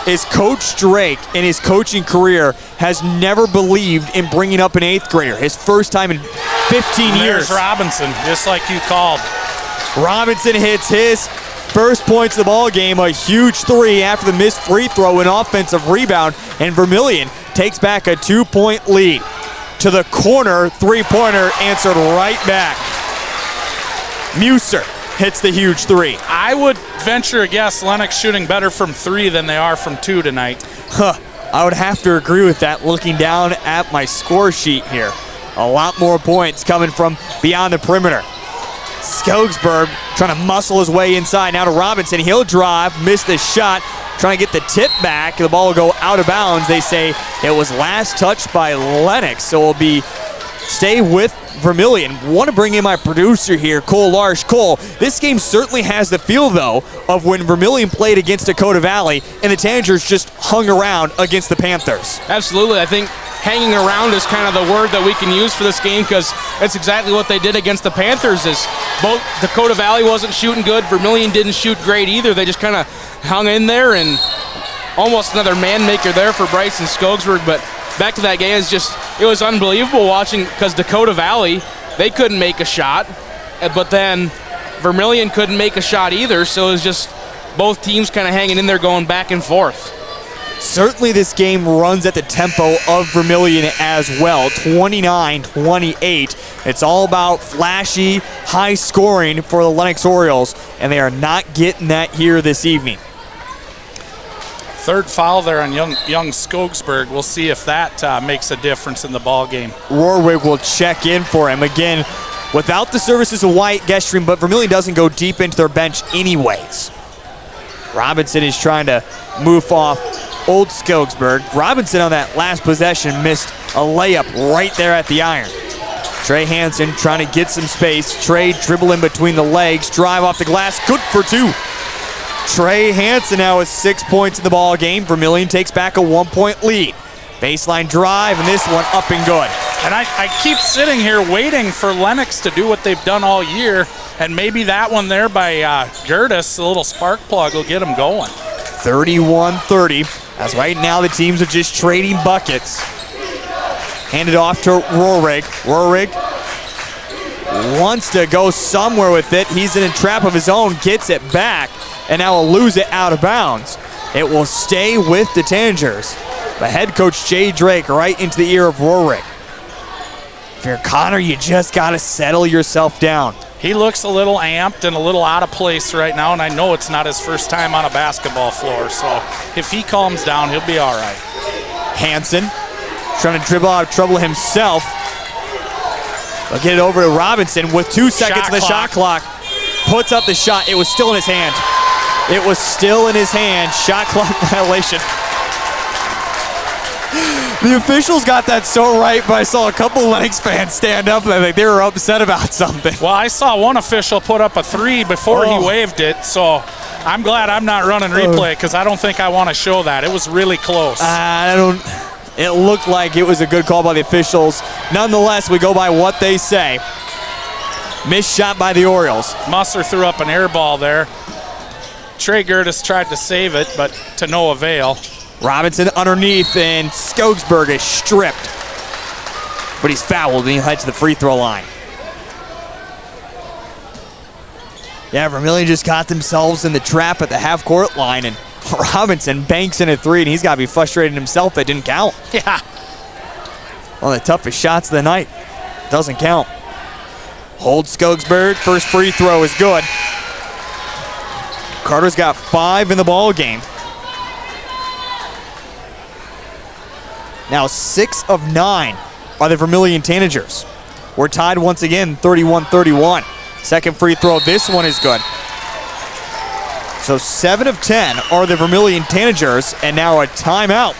is Coach Drake in his coaching career has never believed in bringing up an 8th grader. His first time in 15 years.
There's Robinson, just like you called.
Robinson hits his first points of the ball game, a huge 3 after the missed free throw, an offensive rebound, and Vermillion takes back a 2-point lead. To the corner, 3-pointer answered right back. Muser hits the huge 3.
I would venture a guess Lennox shooting better from 3 than they are from 2 tonight.
I would have to agree with that looking down at my score sheet here. A lot more points coming from beyond the perimeter. Skogsberg trying to muscle his way inside. Now to Robinson. He'll drive, miss the shot, trying to get the tip back. The ball will go out of bounds. They say it was last touched by Lennox, so it'll be stay with Vermillion. Want to bring in my producer here, Cole Larsh. Cole, this game certainly has the feel, though, of when Vermillion played against Dakota Valley and the Tanagers just hung around against the Panthers.
Absolutely. I think hanging around is kind of the word that we can use for this game, because that's exactly what they did against the Panthers. Is both Dakota Valley wasn't shooting good, Vermillion didn't shoot great either. They just kind of hung in there, and almost another man maker there for Bryson Skogsberg. But back to that game, it was unbelievable watching, because Dakota Valley, they couldn't make a shot, but then Vermillion couldn't make a shot either, so it was just both teams kind of hanging in there going back and forth.
Certainly this game runs at the tempo of Vermillion as well, 29-28. It's all about flashy, high scoring for the Lennox Orioles, and they are not getting that here this evening.
Third foul there on young Skogsberg. We'll see if that makes a difference in the ball game.
Rorwig will check in for him. Again, without the services of Wyatt Gestring, but Vermillion doesn't go deep into their bench anyways. Robinson is trying to move off old Skogsberg. Robinson on that last possession missed a layup right there at the iron. Trey Hansen trying to get some space. Trey dribbling between the legs, drive off the glass, good for 2. Trey Hansen now with 6 points in the ball game. Vermillion takes back a 1-point lead. Baseline drive, and this one up and good.
And I keep sitting here waiting for Lennox to do what they've done all year, and maybe that one there by Gertis, a little spark plug, will get them going.
31-30. As right now the teams are just trading buckets. Handed off to Rorwig. Rorwig wants to go somewhere with it. He's in a trap of his own, gets it back, and now will lose it out of bounds. It will stay with the Tanagers. But head coach Jay Drake right into the ear of Rorwig. If you're Connor, you just got to settle yourself down.
He looks a little amped and a little out of place right now, and I know it's not his first time on a basketball floor, so if he calms down, he'll be all right.
Hansen trying to dribble out of trouble himself. They'll get it over to Robinson with 2 seconds on the shot clock. Puts up the shot. It was still in his hand. It was still in his hand. Shot clock violation. The officials got that so right, but I saw a couple Lennox fans stand up and I think they were upset about something.
Well, I saw one official put up a 3 before he waved it, so I'm glad I'm not running replay because I don't think I want to show that. It was really close.
It looked like it was a good call by the officials. Nonetheless, we go by what they say. Missed shot by the Orioles.
Musser threw up an air ball there. Trey Gertis tried to save it, but to no avail.
Robinson underneath, and Skogsberg is stripped. But he's fouled, and he heads to the free throw line. Yeah, Vermillion just got themselves in the trap at the half-court line, and Robinson banks in a 3, and he's got to be frustrated himself that didn't count.
Yeah.
One of the toughest shots of the night. Doesn't count. Hold Skogsberg. First free throw is good. Carter's got 5 in the ball game. Now 6 of 9 are the Vermillion Tanagers. We're tied once again, 31-31. Second free throw, this one is good. So 7 of 10 are the Vermillion Tanagers, and now a timeout.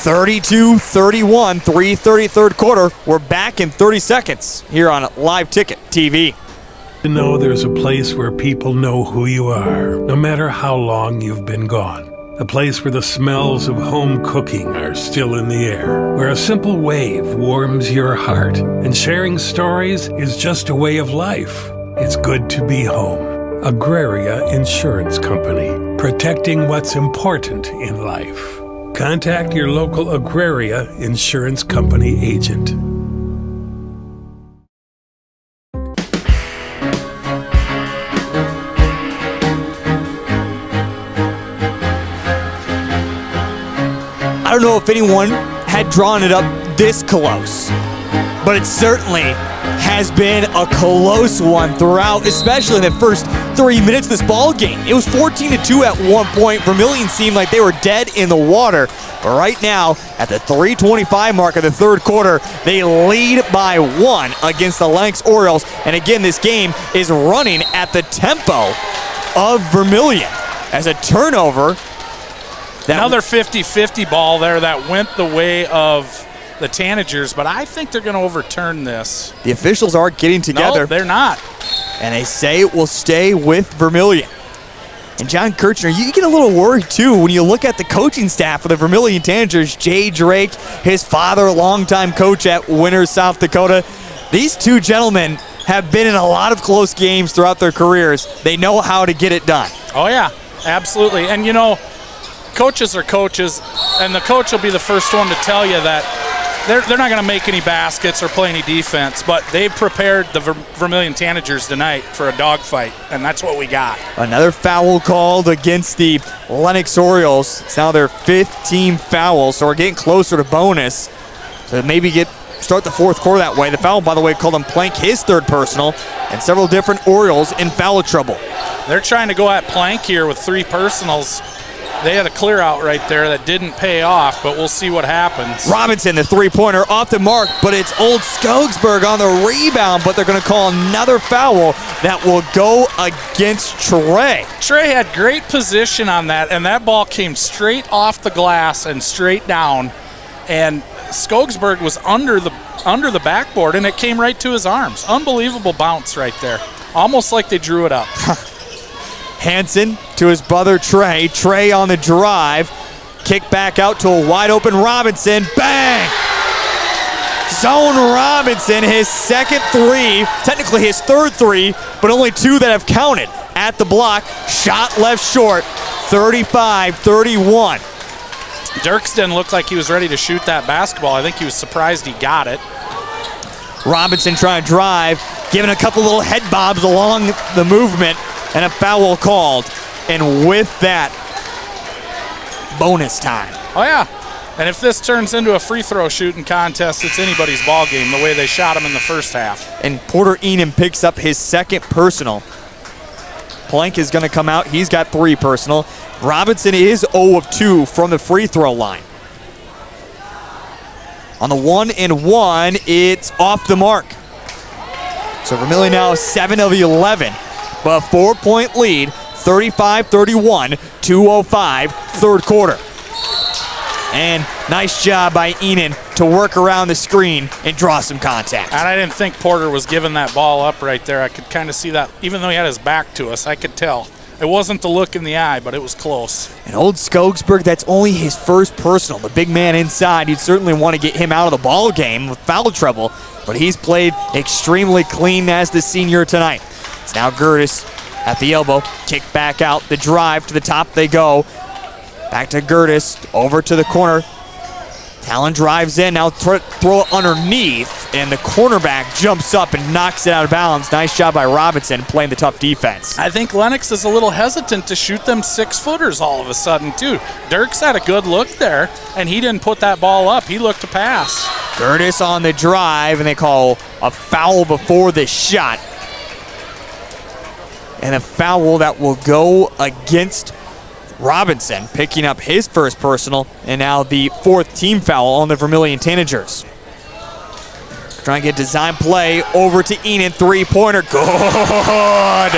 32-31, 3:30 third quarter. We're back in 30 seconds here on Live Ticket TV.
To know there's a place where people know who you are, no matter how long you've been gone. A place where the smells of home cooking are still in the air, where a simple wave warms your heart, and sharing stories is just a way of life. It's good to be home. Agraria Insurance Company. protecting what's important in life. Contact your local Agraria Insurance Company agent.
I don't know if anyone had drawn it up this close, but it certainly has been a close one throughout, especially in the first 3 minutes of this ball game. It was 14-2 at one point. Vermillion seemed like they were dead in the water, but right now, at the 3:25 mark of the third quarter, they lead by 1 against the Lennox Orioles, and again, this game is running at the tempo of Vermillion as a turnover.
Another 50-50 ball there that went the way of the Tanagers, but I think they're going to overturn this.
The officials are getting together.
No, they're not.
And they say it will stay with Vermillion. And John Kirchner, you get a little worried too when you look at the coaching staff for the Vermillion Tanagers. Jay Drake, his father, longtime coach at Winners, South Dakota. These two gentlemen have been in a lot of close games throughout their careers. They know how to get it done.
Oh yeah, absolutely. And you know, coaches are coaches, and the coach will be the first one to tell you that they're not going to make any baskets or play any defense, but they've prepared the Vermillion Tanagers tonight for a dogfight, and that's what we got.
Another foul called against the Lennox Orioles. It's now their 5th team foul, so we're getting closer to bonus. So maybe start the fourth quarter that way. The foul, by the way, called him Plank, his 3rd personal, and several different Orioles in foul trouble.
They're trying to go at Plank here with 3 personals. They had a clear out right there that didn't pay off, but we'll see what happens.
Robinson, the 3-pointer, off the mark, but it's Old Skogsberg on the rebound, but they're going to call another foul that will go against Trey.
Trey had great position on that, and that ball came straight off the glass and straight down, and Skogsberg was under the backboard, and it came right to his arms. Unbelievable bounce right there. Almost like they drew it up.
Hansen to his brother Trey. Trey on the drive. Kick back out to a wide open Robinson. Bang! Zone Robinson, his 2nd 3, technically his 3rd 3, but only 2 that have counted at the block. Shot left short, 35-31.
Dirkston looked like he was ready to shoot that basketball. I think he was surprised he got it.
Robinson trying to drive, giving a couple little head bobs along the movement, and a foul called. And with that, bonus time.
Oh, yeah. And if this turns into a free throw shooting contest, it's anybody's ball game the way they shot him in the first half.
And Porter Enan picks up his 2nd personal. Plank is going to come out. He's got 3 personal. Robinson is 0 of 2 from the free throw line. On the 1-and-1, it's off the mark. So Vermillion now 7 of 11. But a 4-point lead, 35-31, 2:05, 3rd quarter. And nice job by Enan to work around the screen and draw some contact.
And I didn't think Porter was giving that ball up right there. I could kind of see that. Even though he had his back to us, I could tell. It wasn't the look in the eye, but it was close.
And Old Skogsberg, that's only his 1st personal. The big man inside, you'd certainly want to get him out of the ball game with foul trouble, but he's played extremely clean as the senior tonight. It's now Gertis at the elbow. Kick back out. The drive to the top they go. Back to Gertis. Over to the corner. Talon drives in. Now throw it underneath. And the cornerback jumps up and knocks it out of bounds. Nice job by Robinson playing the tough defense.
I think Lennox is a little hesitant to shoot them 6-footers all of a sudden, too. Dirks had a good look there, and he didn't put that ball up. He looked to pass.
Gertis on the drive, and they call a foul before the shot. And a foul that will go against Robinson, picking up his 1st personal, and now the 4th team foul on the Vermillion Tanagers. Trying to get design play over to Enan, 3-pointer, good!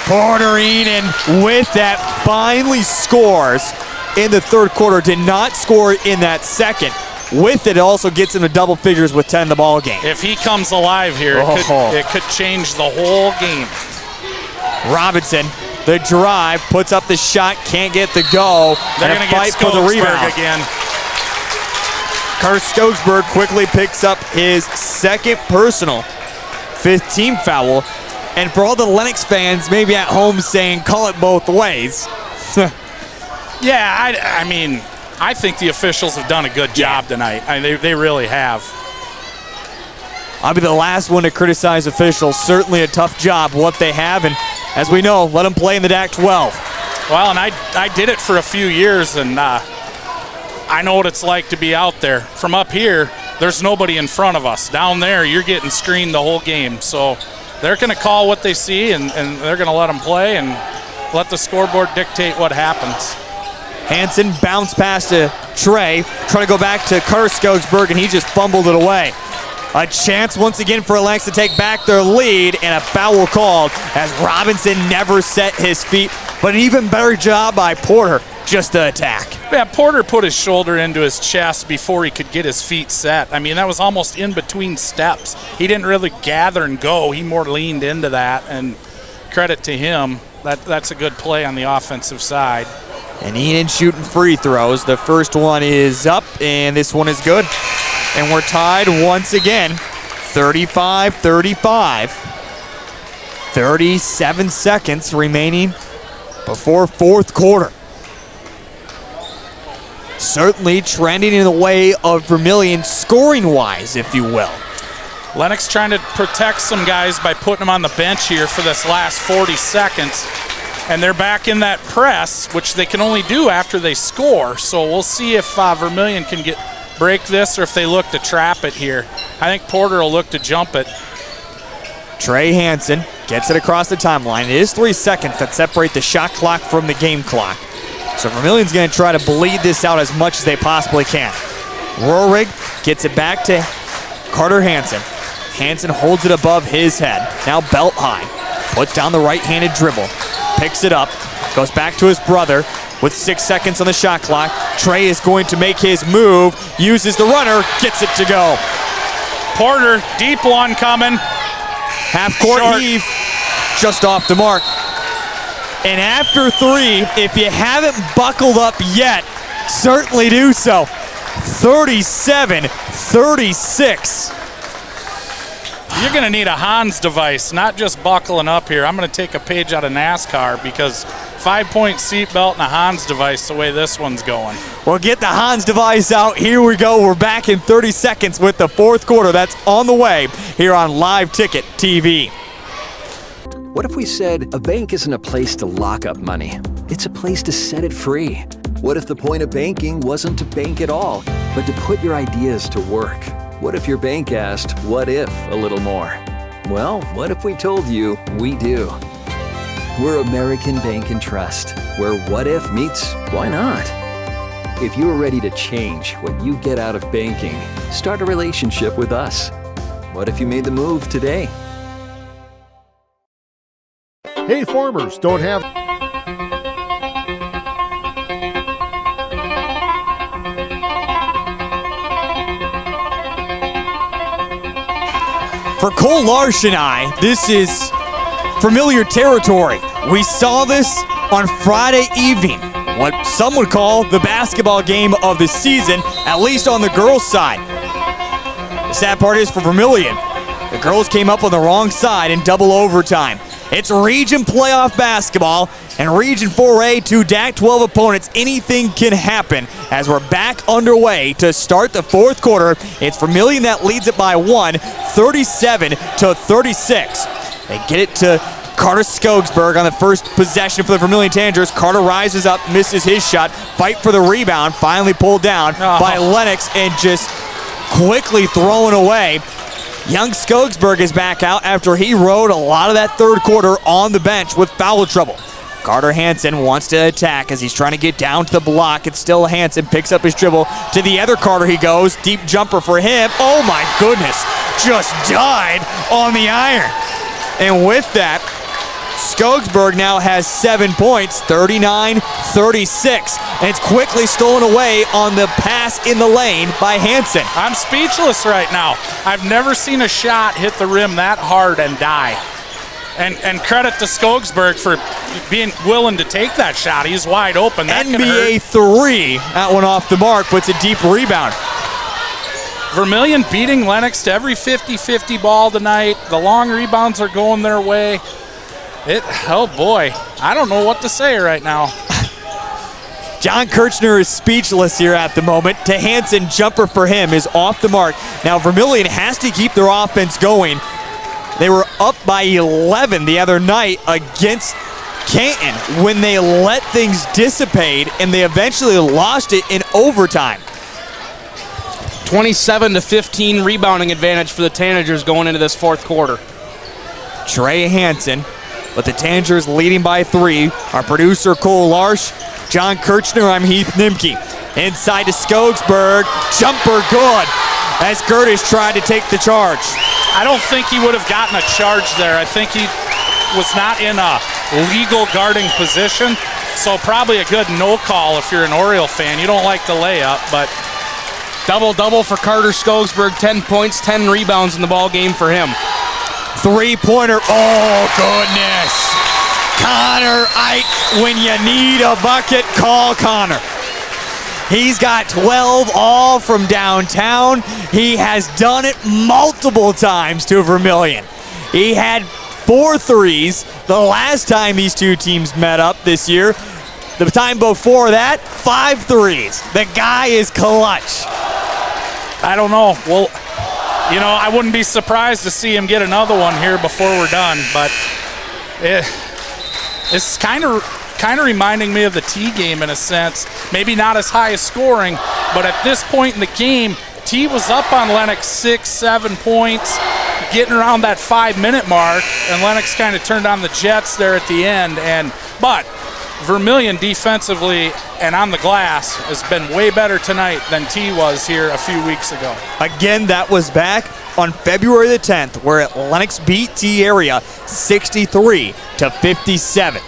Porter Enan with that finally scores in the 3rd quarter, did not score in that 2nd. With it also gets him to double figures with 10 in the ball game.
If he comes alive here, it could change the whole game.
Robinson, the drive, puts up the shot, can't get the go.
They're going to get
for the rebound
again.
Kurt Skogsberg quickly picks up his 2nd personal, 5th team foul. And for all the Lennox fans maybe at home saying, call it both ways,
Yeah, I mean, I think the officials have done a good job tonight. They really have.
I'll be the last one to criticize officials. Certainly a tough job, what they have, and as we know, let them play in the DAC-12.
Well, and I did it for a few years, and I know what it's like to be out there. From up here, there's nobody in front of us. Down there, you're getting screened the whole game. So they're going to call what they see, and they're going to let them play and let the scoreboard dictate what happens.
Hansen bounced past to Trey, trying to go back to Carter Skogsberg, and he just fumbled it away. A chance once again for Lennox to take back their lead, and a foul called as Robinson never set his feet. But an even better job by Porter just to attack.
Yeah, Porter put his shoulder into his chest before he could get his feet set. I mean, that was almost in between steps. He didn't really gather and go. He more leaned into that, and credit to him. That's a good play on the offensive side.
And Ian shooting free throws. The first one is up, and this one is good. And we're tied once again, 35-35. 37 seconds remaining before fourth quarter. Certainly trending in the way of Vermillion scoring-wise, if you will.
Lennox trying to protect some guys by putting them on the bench here for this last 40 seconds. And they're back in that press, which they can only do after they score. So we'll see if Vermillion can break this or if they look to trap it here. I think Porter will look to jump it.
Trey Hansen gets it across the timeline. It is 3 seconds that separate the shot clock from the game clock. So Vermillion's going to try to bleed this out as much as they possibly can. Rohrig gets it back to Carter Hansen. Hansen holds it above his head. Now belt high. Puts down the right-handed dribble. Picks it up. Goes back to his brother with 6 seconds on the shot clock. Trey is going to make his move. Uses the runner. Gets it to go.
Porter, deep one coming.
Half-court heave. Just off the mark. And after three, if you haven't buckled up yet, certainly do so. 37-36.
You're going to need a Hans device, not just buckling up here. I'm going to take a page out of NASCAR because 5-point seatbelt and a Hans device the way this one's going.
Well, get the Hans device out. Here we go. We're back in 30 seconds with the fourth quarter. That's on the way here on Live Ticket TV.
What if we said a bank isn't a place to lock up money? It's a place to set it free. What if the point of banking wasn't to bank at all, but to put your ideas to work? What if your bank asked, what if a little more? Well, what if we told you we do? We're American Bank and Trust, where what if meets why not? If you're ready to change what you get out of banking, start a relationship with us. What if you made the move today?
Hey, farmers, don't have...
For Cole Larsh and I, this is familiar territory. We saw this on Friday evening, what some would call the basketball game of the season, at least on the girls' side. The sad part is for Vermillion, the girls came up on the wrong side in double overtime. It's region playoff basketball, and Region 4A to DAC-12 opponents. Anything can happen as we're back underway to start the fourth quarter. It's Vermillion that leads it by 37-36. They get it to Carter Skogsberg on the first possession for the Vermillion Tanagers. Carter rises up, misses his shot, fight for the rebound, finally pulled down by Lennox and just quickly thrown away. Young Skogsberg is back out after he rode a lot of that third quarter on the bench with foul trouble. Carter Hansen wants to attack as he's trying to get down to the block. It's still Hansen, picks up his dribble. To the other Carter he goes. Deep jumper for him. Oh my goodness. Just died on the iron. And with that, Skogsberg now has 7 points, 39-36. And it's quickly stolen away on the pass in the lane by Hansen.
I'm speechless right now. I've never seen a shot hit the rim that hard and die. And credit to Skogsberg for being willing to take that shot. He's wide open. That
NBA three. That one off the mark, puts a deep rebound.
Vermillion beating Lennox to every 50-50 ball tonight. The long rebounds are going their way. Oh boy, I don't know what to say right now.
John Kirchner is speechless here at the moment. To Hansen, jumper for him is off the mark. Now Vermillion has to keep their offense going. They were up by 11 the other night against Canton when they let things dissipate, and they eventually lost it in overtime.
27-15 rebounding advantage for the Tanagers going into this fourth quarter.
Trey Hansen, but the Tanagers leading by 3. Our producer Cole Larsch, John Kirchner, I'm Heath Nimke. Inside to Skogsberg, jumper good as Curtis tried to take the charge.
I don't think he would have gotten a charge there. I think he was not in a legal guarding position, so probably a good no call if you're an Oriole fan. You don't like the layup, but
double-double for Carter Skogsberg, 10 points, 10 rebounds in the ball game for him.
Three-pointer, oh goodness. Connor Ike, when you need a bucket, call Connor. He's got 12 all from downtown. He has done it multiple times to Vermillion. He had 4 threes the last time these two teams met up this year. The time before that, 5 threes. The guy is clutch.
I don't know. Well, you know, I wouldn't be surprised to see him get another one here before we're done, but it's kind of reminding me of the T game in a sense. Maybe not as high as scoring, but at this point in the game, T was up on Lennox 6-7 points, getting around that 5-minute mark, and Lennox kind of turned on the Jets there at the end. But Vermillion defensively and on the glass has been way better tonight than T was here a few weeks ago.
Again, that was back on February the 10th, where Lennox beat T area 63-57.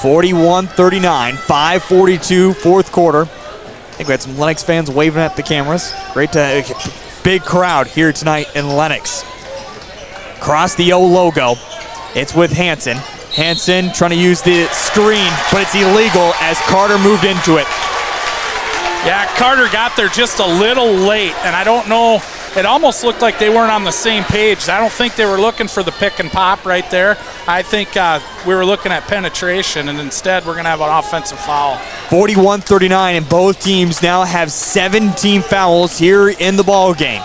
41-39, 5:42 fourth quarter. I think we had some Lennox fans waving at the cameras. Great to big crowd here tonight in Lennox. Across the O logo, it's with Hansen. Hansen trying to use the screen, but it's illegal as Carter moved into it.
Yeah, Carter got there just a little late, and I don't know, it almost looked like they weren't on the same page. I don't think they were looking for the pick and pop right there. I think we were looking at penetration, and instead we're going to have an offensive foul.
41-39, and both teams now have 17 fouls here in the ball game.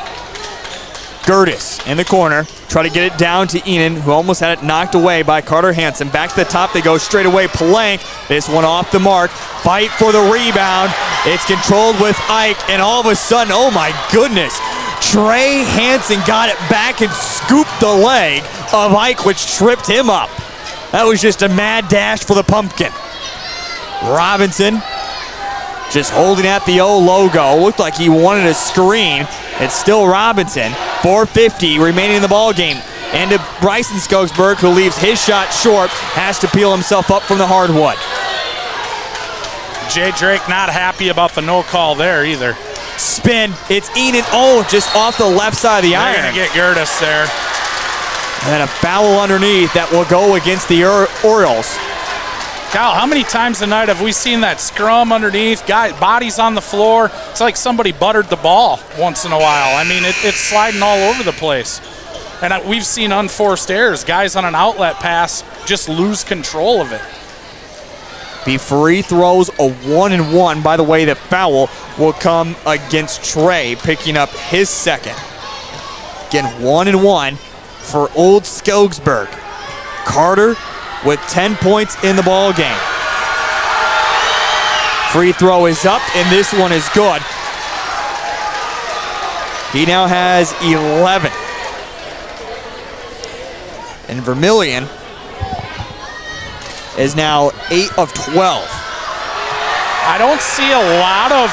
Gertis in the corner, try to get it down to Enan, who almost had it knocked away by Carter Hansen. Back to the top, they go straight away. Palank, this one off the mark. Fight for the rebound. It's controlled with Ike, and all of a sudden, oh my goodness, Trey Hansen got it back and scooped the leg of Ike, which tripped him up. That was just a mad dash for the Pumpkin. Robinson just holding at the O logo. Looked like he wanted a screen. It's still Robinson. 4:50 remaining in the ball game. And to Bryson Skogsberg, who leaves his shot short, has to peel himself up from the hardwood.
Jay Drake not happy about the no call there either.
Spin. It's Enan. Oh, just off the left side of the iron.
They're going to get Gertis there.
And a foul underneath that will go against the Orioles.
Kyle, how many times tonight have we seen that scrum underneath, bodies on the floor? It's like somebody buttered the ball once in a while. I mean, it's sliding all over the place. And we've seen unforced errors. Guys on an outlet pass just lose control of it.
The free throws a 1-and-1. By the way, the foul will come against Trey, picking up his second. Again, 1-and-1 for Old Skogsberg. Carter with 10 points in the ball game. Free throw is up, and this one is good. He now has 11. And Vermillion is now 8 of 12.
I don't see a lot of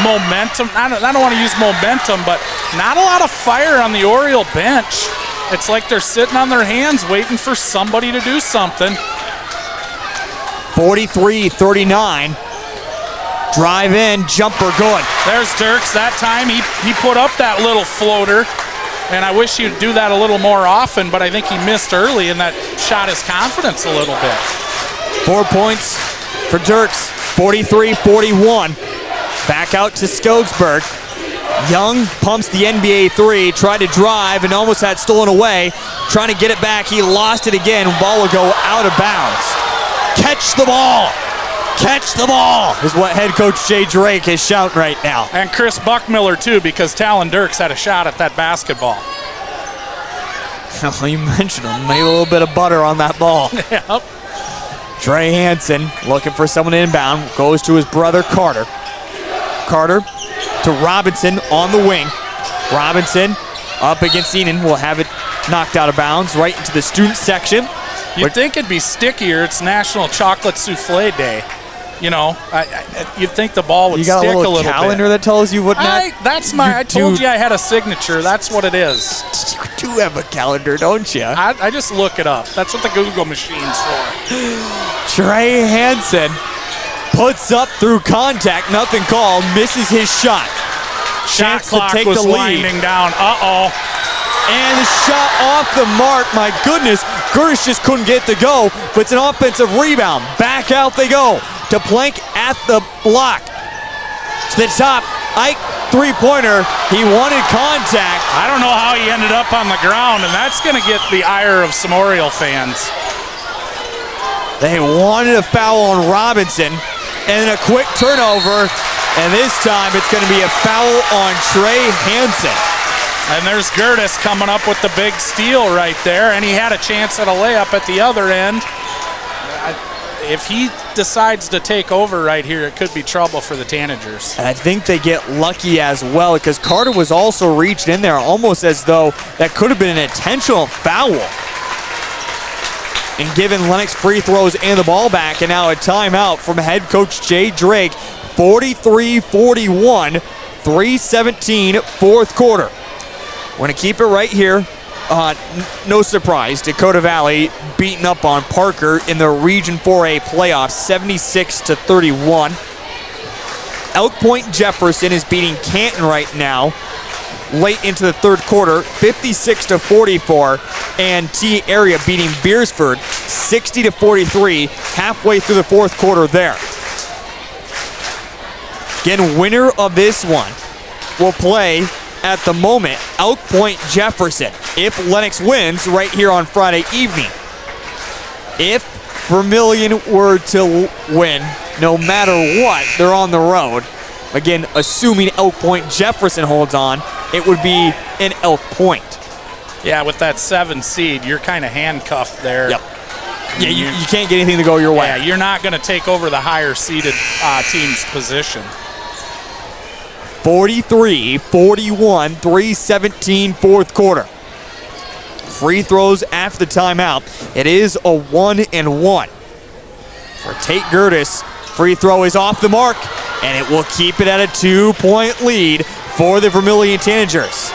momentum. I don't want to use momentum, but not a lot of fire on the Oriole bench. It's like they're sitting on their hands waiting for somebody to do something.
43-39. Drive in, jumper good.
There's Dirks. That time he put up that little floater, and I wish he'd do that a little more often, but I think he missed early, and that shot his confidence a little bit.
4 points for Dirks, 43-41. Back out to Skogsberg. Young pumps the NBA three, tried to drive and almost had stolen away. Trying to get it back, he lost it again. Ball will go out of bounds. Catch the ball. Catch the ball is what head coach Jay Drake is shouting right now.
And Chris Buckmiller, too, because Talon Dirks had a shot at that basketball.
You mentioned him. Made a little bit of butter on that ball.
Yep.
Trey Hansen looking for someone to inbound. Goes to his brother Carter. Carter to Robinson on the wing. Robinson up against Enan. Will have it knocked out of bounds right into the student section.
You'd think it'd be stickier. It's National Chocolate Souffle Day. You know, you'd think the ball would stick a little bit.
You got a little calendar that tells you what not.
I told you I had a signature. That's what it is.
You do have a calendar, don't you?
I just look it up. That's what the Google machine's for.
Trey Hansen puts up through contact. Nothing called. Misses his shot.
Shot
Chance
clock
to take
was
the lead.
winding down. Uh-oh.
And the shot off the mark. My goodness, Gertis just couldn't get to go, but it's an offensive rebound. Back out they go to Plank at the block. To the top, Ike three-pointer. He wanted contact.
I don't know how he ended up on the ground, and that's going to get the ire of some Oriole fans.
They wanted a foul on Robinson, and then a quick turnover, and this time it's going to be a foul on Trey Hansen.
And there's Gertis coming up with the big steal right there, and he had a chance at a layup at the other end. If he decides to take over right here, it could be trouble for the Tanagers.
And I think they get lucky as well because Carter was also reached in there almost as though that could have been an intentional foul. And given Lennox free throws and the ball back, and now a timeout from head coach Jay Drake. 43-41, 3:17 fourth quarter. We're going to keep it right here. No surprise, Dakota Valley beating up on Parker in the Region 4A playoffs, 76-31. Elk Point Jefferson is beating Canton right now, late into the third quarter, 56-44, and T Area beating Beersford, 60-43, halfway through the fourth quarter there. Again, winner of this one will play at the moment Elk Point Jefferson if Lennox wins right here on Friday evening. If Vermillion were to win, no matter what, they're on the road. Again, assuming Elk Point Jefferson holds on, it would be in Elk Point.
Yeah, with that 7 seed, you're kind of handcuffed there.
Yep. Yeah, you can't get anything to go your way.
Yeah, you're not going to take over the higher seeded team's position.
43-41, 3:17 fourth quarter. Free throws after the timeout. It is a 1-and-1. For Tate Gertis, free throw is off the mark, and it will keep it at a 2-point lead for the Vermillion Tanagers.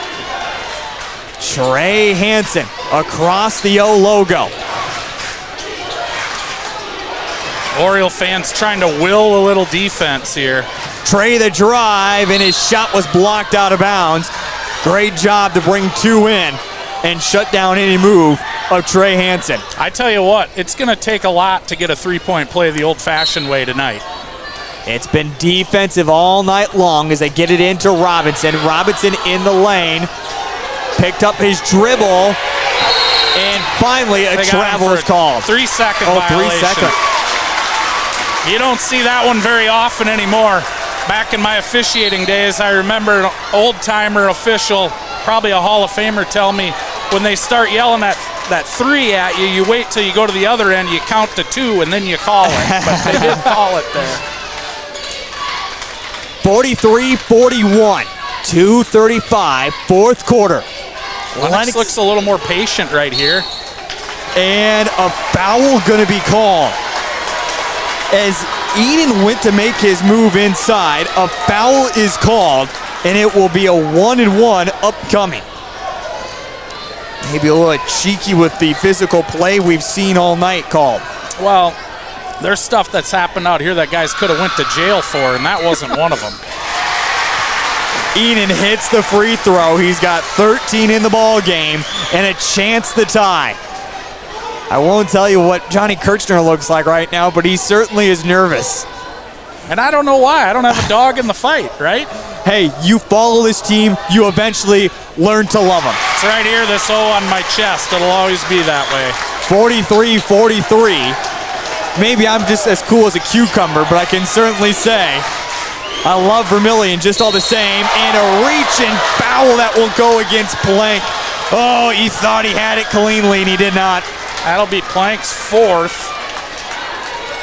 Trey Hansen across the O logo.
Oriole fans trying to will a little defense here.
Trey the drive, and his shot was blocked out of bounds. Great job to bring 2 in and shut down any move of Trey Hansen.
I tell you what, it's going to take a lot to get a 3-point play the old-fashioned way tonight.
It's been defensive all night long as they get it into Robinson. Robinson in the lane, picked up his dribble, and finally a travel is called.
3-second violation.
3 seconds.
You don't see that one very often anymore. Back in my officiating days, I remember an old-timer official, probably a Hall of Famer, tell me when they start yelling that 3 at you, you wait till you go to the other end, you count to 2, and then you call it. But they did call it there.
43-41, 2:35, fourth quarter.
Lennox looks a little more patient right here.
And a foul going to be called. As Eden went to make his move inside, a foul is called, and it will be a 1-and-1 upcoming. Maybe a little cheeky with the physical play we've seen all night called.
Well, there's stuff that's happened out here that guys could have went to jail for, and that wasn't one of them.
Eden hits the free throw. He's got 13 in the ball game and a chance to tie. I won't tell you what Johnny Kirchner looks like right now, but he certainly is nervous.
And I don't know why. I don't have a dog in the fight, right?
Hey, you follow this team, you eventually learn to love them.
It's right here, this O on my chest. It'll always be that way.
43-43. maybe I'm just as cool as a cucumber, but I can certainly say I love Vermillion just all the same. And a reach and foul that will go against Plank. Oh, he thought he had it cleanly, and he did not.
That'll be Plank's fourth.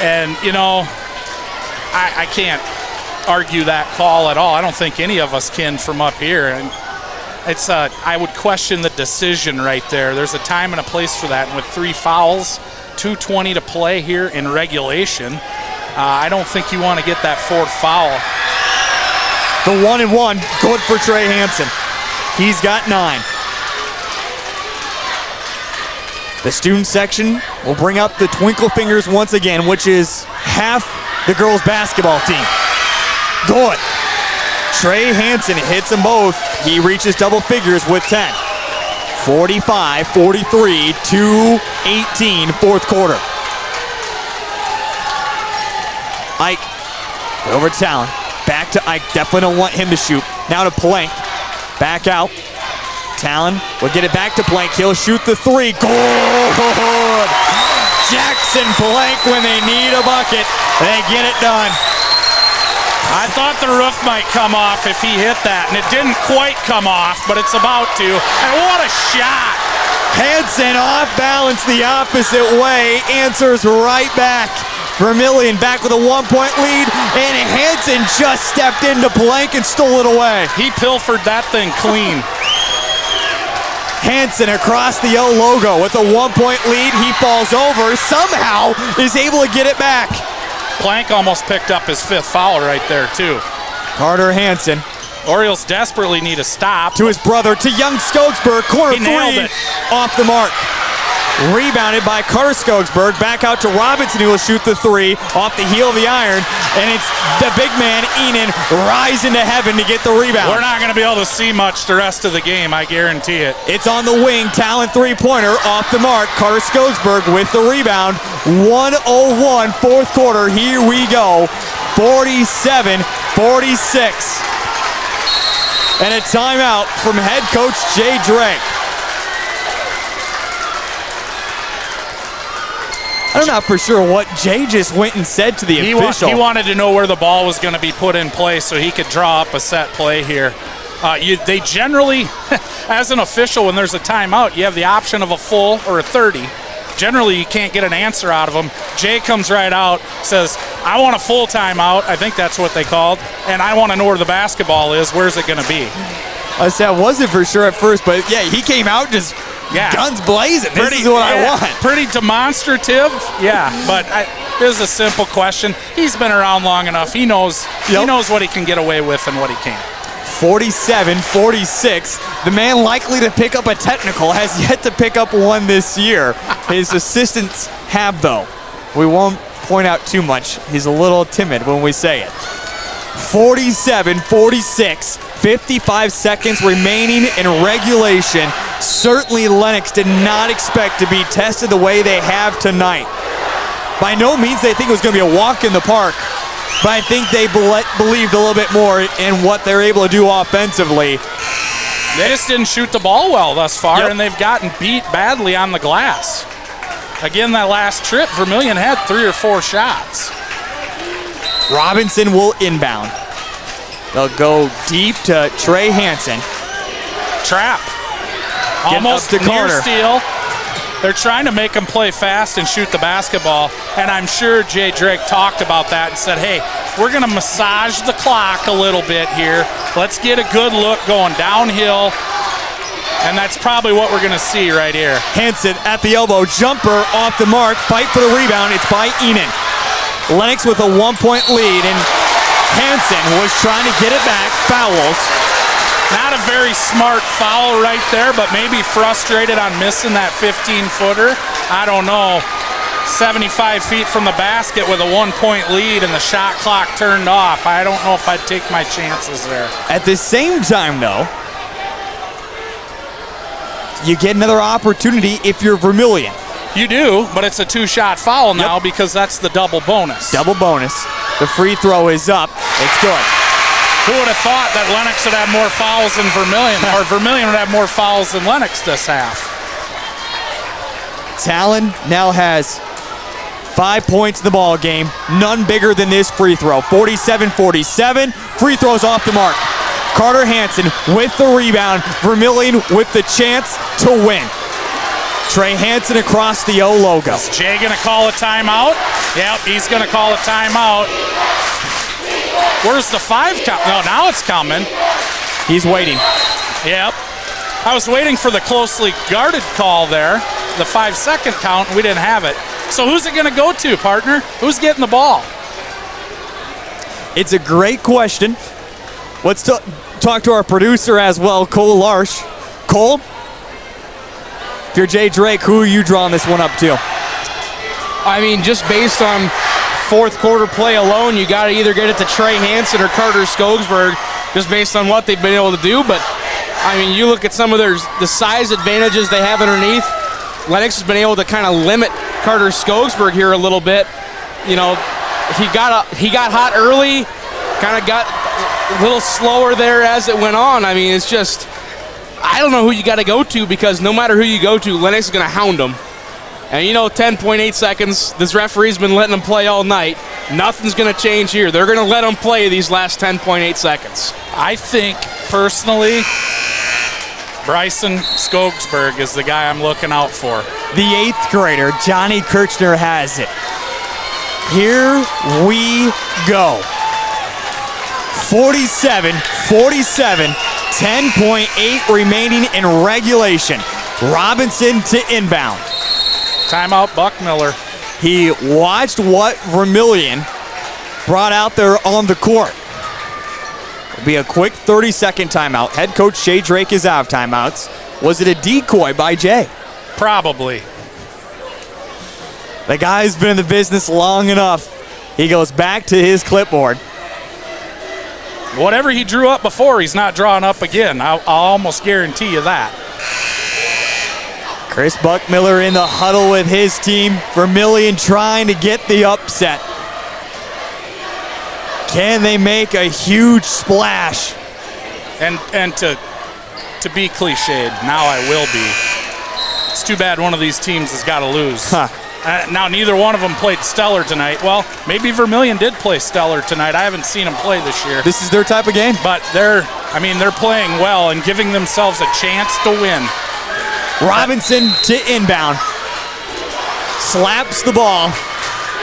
And, you know, I can't argue that call at all. I don't think any of us can from up here. And it's I would question the decision right there. There's a time and a place for that. And with 3 fouls, 2:20 to play here in regulation, I don't think you want to get that 4th foul.
The 1-and-1, good for Trey Hansen. He's got 9. The student section will bring up the Twinkle Fingers once again, which is half the girls' basketball team. Good. Trey Hansen hits them both. He reaches double figures with 10. 45, 43, 2-18, fourth quarter. Ike over Talon. Back to Ike. Definitely don't want him to shoot. Now to Plank. Back out. Talon will get it back to Plank. He'll shoot the 3. Good! Jackson Plank, when they need a bucket, they get it done.
I thought the roof might come off if he hit that, and it didn't quite come off, but it's about to. And what a shot!
Hansen off balance the opposite way, answers right back. Vermillion back with a 1-point lead, and Hansen just stepped into Plank and stole it away.
He pilfered that thing clean.
Hansen across the O logo with a 1-point lead. He falls over, somehow is able to get it back.
Plank almost picked up his 5th foul right there, too.
Carter Hansen.
Orioles desperately need a stop.
To his brother, to young Skogsberg. Corner 3, off the mark. Rebounded by Carter Skogsberg. Back out to Robinson, who will shoot the 3 off the heel of the iron. And it's the big man, Enan, rising to heaven to get the rebound.
We're not going to be able to see much the rest of the game, I guarantee it.
It's on the wing. Talon 3-pointer off the mark. Carter Skogsberg with the rebound. 1:01, fourth quarter. Here we go. 47-46. And a timeout from head coach Jay Drake. I'm not for sure what Jay just went and said to the official.
He wanted to know where the ball was going to be put in place so he could draw up a set play here. They generally, as an official, when there's a timeout, you have the option of a full or a 30. Generally, you can't get an answer out of him. Jay comes right out, says, I want a full timeout. I think that's what they called. And I want to know where the basketball is. Where's it going to be?
I said I wasn't for sure at first, but yeah, he came out just guns blazing. This is what I want.
Pretty demonstrative, but this is a simple question. He's been around long enough. He knows what he can get away with and what he can't.
47-46. The man likely to pick up a technical has yet to pick up one this year. His assistants have, though. We won't point out too much. He's a little timid when we say it. 47-46. 55 seconds remaining in regulation. Certainly Lennox did not expect to be tested the way they have tonight. By no means they think it was going to be a walk in the park, but I think they believed a little bit more in what they're able to do offensively.
They just didn't shoot the ball well thus far, and they've gotten beat badly on the glass. Again, that last trip, Vermillion had 3 or 4 shots.
Robinson will inbound. They'll go deep to Trey Hansen.
Trap. Almost
to
near
Carter.
steal. They're trying to make him play fast and shoot the basketball, and I'm sure Jay Drake talked about that and said, hey, we're going to massage the clock a little bit here. Let's get a good look going downhill, and that's probably what we're going to see right here.
Hansen at the elbow, jumper off the mark, fight for the rebound. It's by Enan. Lennox with a 1-point lead, and Hansen was trying to get it back, fouls.
Not a very smart foul right there, but maybe frustrated on missing that 15-footer. I don't know. 75 feet from the basket with a 1-point lead and the shot clock turned off. I don't know if I'd take my chances there.
At the same time, though, you get another opportunity if you're Vermillion.
You do, but it's a 2-shot foul now because that's the double bonus.
Double bonus. The free throw is up. It's good.
Who would have thought that Lennox would have more fouls than Vermillion, or Vermillion would have more fouls than Lennox this half?
Talon now has 5 points in the ball game. None bigger than this free throw. 47-47. Free throws off the mark. Carter Hansen with the rebound. Vermillion with the chance to win. Trey Hansen across the O logo.
Is Jay going to call a timeout? Yep, he's going to call a timeout. Where's the 5 count? No, now it's coming.
He's waiting.
Yep. I was waiting for the closely guarded call there, the 5-second count, and we didn't have it. So who's it going to go to, partner? Who's getting the ball?
It's a great question. Let's talk to our producer as well, Cole Larsch. Cole, if you're Jay Drake, who are you drawing this one up to?
I mean, just based on fourth quarter play alone, you got to either get it to Trey Hansen or Carter Skogsberg, just based on what they've been able to do. But I mean, you look at some of the size advantages they have underneath. Lennox has been able to kind of limit Carter Skogsberg here a little bit. You know, he got hot early, kind of got a little slower there as it went on. I mean, it's just, I don't know who you got to go to, because no matter who you go to, Lennox is going to hound them. And you know, 10.8 seconds, this referee's been letting them play all night. Nothing's going to change here. They're going to let them play these last 10.8 seconds.
I think, personally, Bryson Skogsberg is the guy I'm looking out for.
The 8th grader, Johnny Kirchner, has it. Here we go. 47-47, 10.8 remaining in regulation. Robinson to inbound.
Timeout, Buckmiller.
He watched what Vermillion brought out there on the court. It'll be a quick 30-second timeout. Head coach Jay Drake is out of timeouts. Was it a decoy by Jay?
Probably.
The guy's been in the business long enough. He goes back to his clipboard.
Whatever he drew up before, he's not drawing up again. I'll almost guarantee you that.
Chris Buckmiller in the huddle with his team. Vermillion trying to get the upset. Can they make a huge splash?
And to be cliched, now I will be. It's too bad one of these teams has got to lose. Now, neither one of them played stellar tonight. Well, maybe Vermillion did play stellar tonight. I haven't seen them play this year.
This is their type of game.
But they're playing well and giving themselves a chance to win.
Robinson to inbound. Slaps the ball.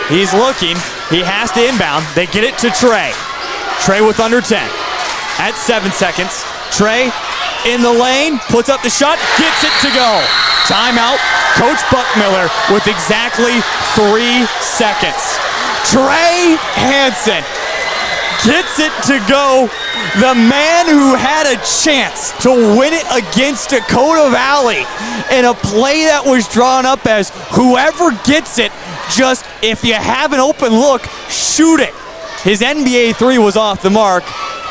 He's looking. He has to inbound. They get it to Trey. Trey with under 10. At 7 seconds. Trey in the lane. Puts up the shot. Gets it to go. Timeout. Coach Buckmiller with exactly 3 seconds. Trey Hansen gets it to go. The man who had a chance to win it against Dakota Valley in a play that was drawn up as whoever gets it, just if you have an open look, shoot it. His NBA 3 was off the mark.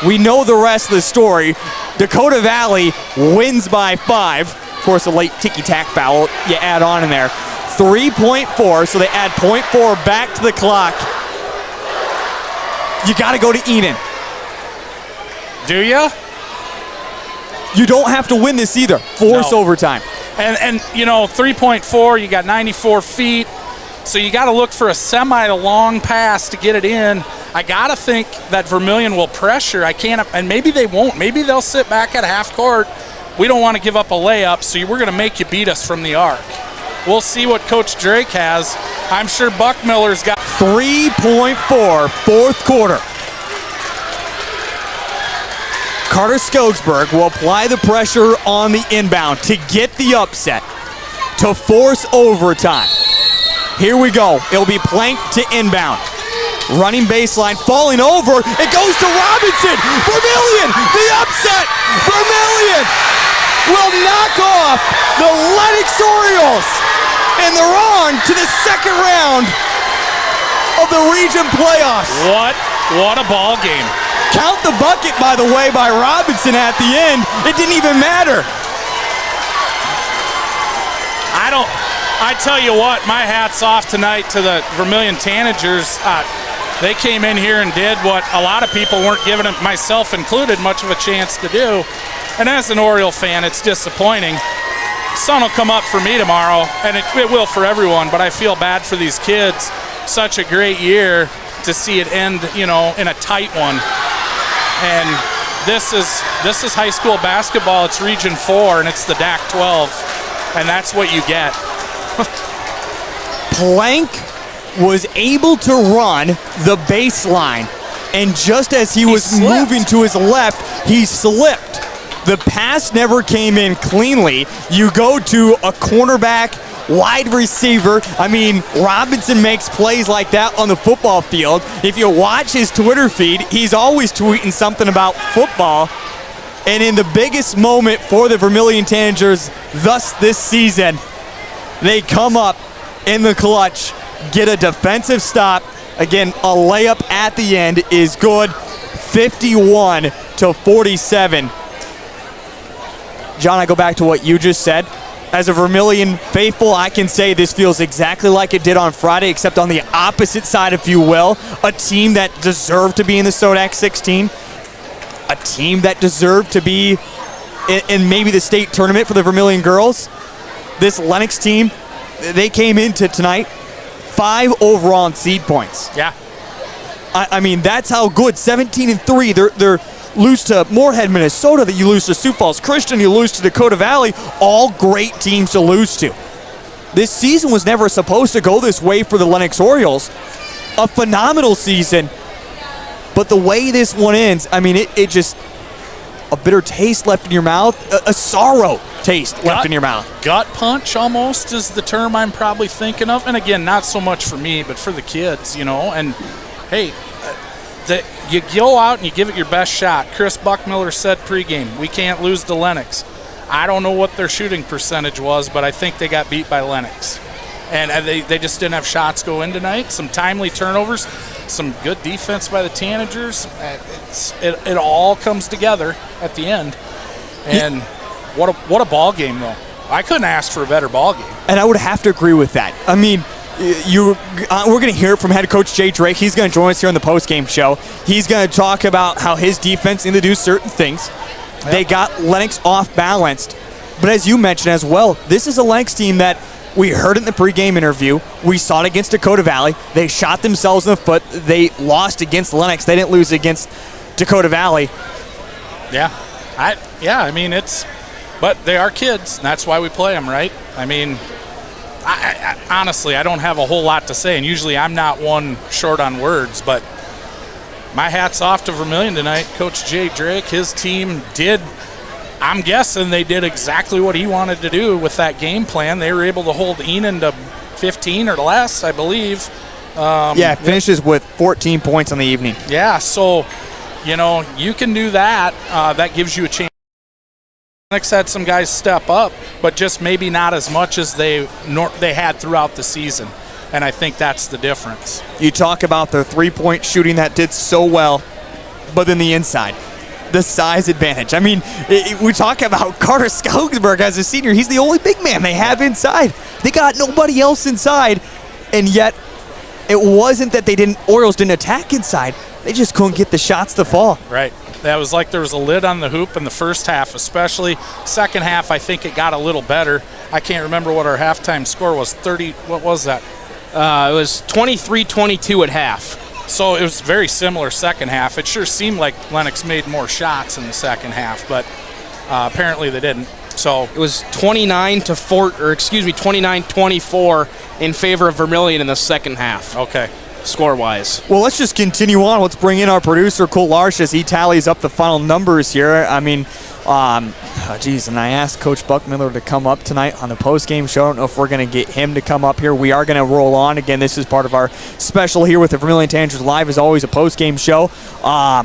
We know the rest of the story. Dakota Valley wins by 5. Of course, a late ticky-tack foul you add on in there. 3.4, so they add 0.4 back to the clock. You got to go to Enon.
Do you?
You don't have to win this either. Force overtime.
And you know, 3.4, you got 94 feet, so you got to look for a semi-long pass to get it in. I got to think that Vermillion will pressure. I can't, and maybe they won't. Maybe they'll sit back at half court. We don't want to give up a layup, so we're going to make you beat us from the arc. We'll see what Coach Drake has. I'm sure Buckmiller's got
3.4, fourth quarter. Carter Skogsberg will apply the pressure on the inbound to get the upset, to force overtime. Here we go. It'll be planked to inbound. Running baseline, falling over. It goes to Robinson. Vermillion, the upset. Vermillion will knock off the Lennox Orioles. And they're on to the second round of the region playoffs.
What a ball game.
Count the bucket, by the way, by Robinson at the end. It didn't even matter.
I tell you what, my hat's off tonight to the Vermillion Tanagers. They came in here and did what a lot of people weren't giving them, myself included, much of a chance to do. And as an Oriole fan, it's disappointing. Sun will come up for me tomorrow, and it will for everyone, but I feel bad for these kids. such a great year to see it end, in a tight one. And this is high school basketball. It's Region 4, and it's the DAC 12, and that's what you get.
Plank was able to run the baseline, and just as he was moving to his left, he slipped. The pass never came in cleanly. You go to a cornerback, wide receiver. I mean, Robinson makes plays like that on the football field. If you watch his Twitter feed, he's always tweeting something about football. And in the biggest moment for the Vermillion Tanagers thus this season, they come up in the clutch, get a defensive stop. Again, a layup at the end is good. 51-47. John, I go back to what you just said. As a Vermillion faithful, I can say this feels exactly like it did on Friday, except on the opposite side, if you will. A team that deserved to be in the SODAC 16. A team that deserved to be in maybe the state tournament for the Vermillion girls. This Lennox team, they came into tonight 5 overall in seed points.
Yeah.
I mean, that's how good. 17-3. They're lose to Moorhead, Minnesota, that you lose to Sioux Falls Christian, you lose to Dakota Valley, all great teams to lose to. This season was never supposed to go this way for the Lennox Orioles. A phenomenal season, but the way this one ends, I mean, it just, a bitter taste left in your mouth, a sorrow taste left in your mouth.
Gut punch almost is the term I'm probably thinking of. And again, not so much for me, but for the kids, and hey, you go out and you give it your best shot. Chris Buckmiller said pregame, we can't lose to Lennox. I don't know what their shooting percentage was, but I think they got beat by Lennox. And they just didn't have shots go in tonight. Some timely turnovers, some good defense by the Tanagers. It all comes together at the end. And what a ball game, though. I couldn't ask for a better ball game.
And I would have to agree with that. I mean, we're going to hear it from head coach Jay Drake. He's going to join us here on the post-game show. He's going to talk about how his defense needed to do certain things. Yep. They got Lennox off-balanced. But as you mentioned as well, this is a Lennox team that we heard it in the pregame interview. We saw it against Dakota Valley. They shot themselves in the foot. They lost against Lennox. They didn't lose against Dakota Valley.
Yeah. I mean, but they are kids, and that's why we play them, right? I mean, I honestly, I don't have a whole lot to say, and usually I'm not one short on words, but my hat's off to Vermillion tonight. Coach Jay Drake, his team I'm guessing they did exactly what he wanted to do with that game plan. They were able to hold Enon to 15 or less, I believe.
Finishes with 14 points on the evening.
Yeah, so, you can do that. That gives you a chance. Lennox had some guys step up, but just maybe not as much as they had throughout the season, and I think that's the difference.
You talk about their three-point shooting that did so well, but then the inside, the size advantage. I mean, we talk about Carter Skogensberg as a senior. He's the only big man they have inside. They got nobody else inside, and yet it wasn't that Orioles didn't attack inside. They just couldn't get the shots to fall.
Right. That was like there was a lid on the hoop in the first half, especially. Second half, I think it got a little better. I can't remember what our halftime score was. What was that?
It was 23-22 at half.
So it was very similar second half. It sure seemed like Lennox made more shots in the second half, but apparently they didn't. So
it was 29-24 in favor of Vermillion in the second half.
Okay.
Score-wise.
Well, let's just continue on. Let's bring in our producer, Cole Larsh, as he tallies up the final numbers here. I mean, and I asked Coach Buckmiller to come up tonight on the post-game show. I don't know if we're going to get him to come up here. We are going to roll on. Again, this is part of our special here with the Vermillion Tanagers Live, as always, a post-game show. I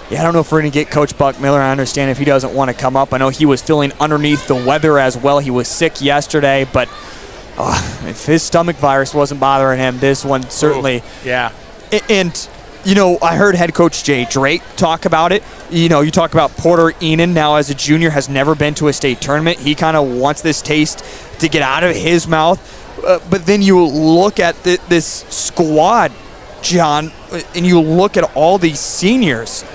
don't know if we're going to get Coach Buckmiller. I understand if he doesn't want to come up. I know he was feeling underneath the weather as well. He was sick yesterday, but if his stomach virus wasn't bothering him, this one certainly.
Ooh, yeah.
And, I heard head coach Jay Drake talk about it. You talk about Porter Enon now as a junior, has never been to a state tournament. He kind of wants this taste to get out of his mouth. But then you look at this squad, John, and you look at all these seniors,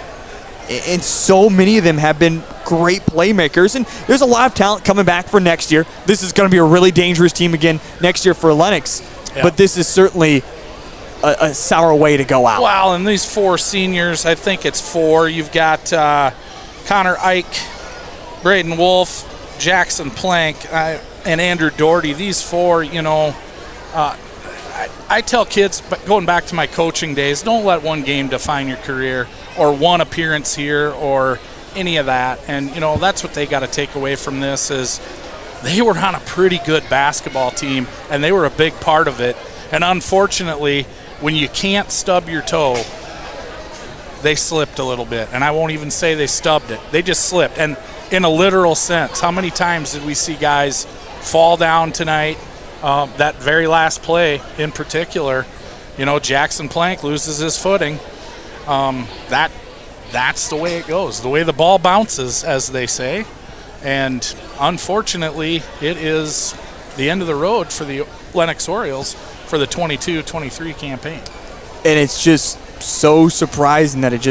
and so many of them have been great playmakers, and there's a lot of talent coming back for next year. This is going to be a really dangerous team again next year for Lennox, but this is certainly a sour way to go out.
Well, and these 4 seniors, I think it's 4. You've got Connor Ike, Braden Wolf, Jackson Plank, and Andrew Doherty. These 4, I tell kids, but going back to my coaching days, don't let one game define your career or one appearance here or any of that. And, that's what they got to take away from this is they were on a pretty good basketball team, and they were a big part of it. And unfortunately, when you can't stub your toe, they slipped a little bit. And I won't even say they stubbed it. They just slipped. And in a literal sense, how many times did we see guys fall down tonight? That very last play in particular, Jackson Plank loses his footing. That's the way it goes, the way the ball bounces, as they say. And unfortunately, it is the end of the road for the Lennox Orioles for the 22-23 campaign.
And it's just so surprising that it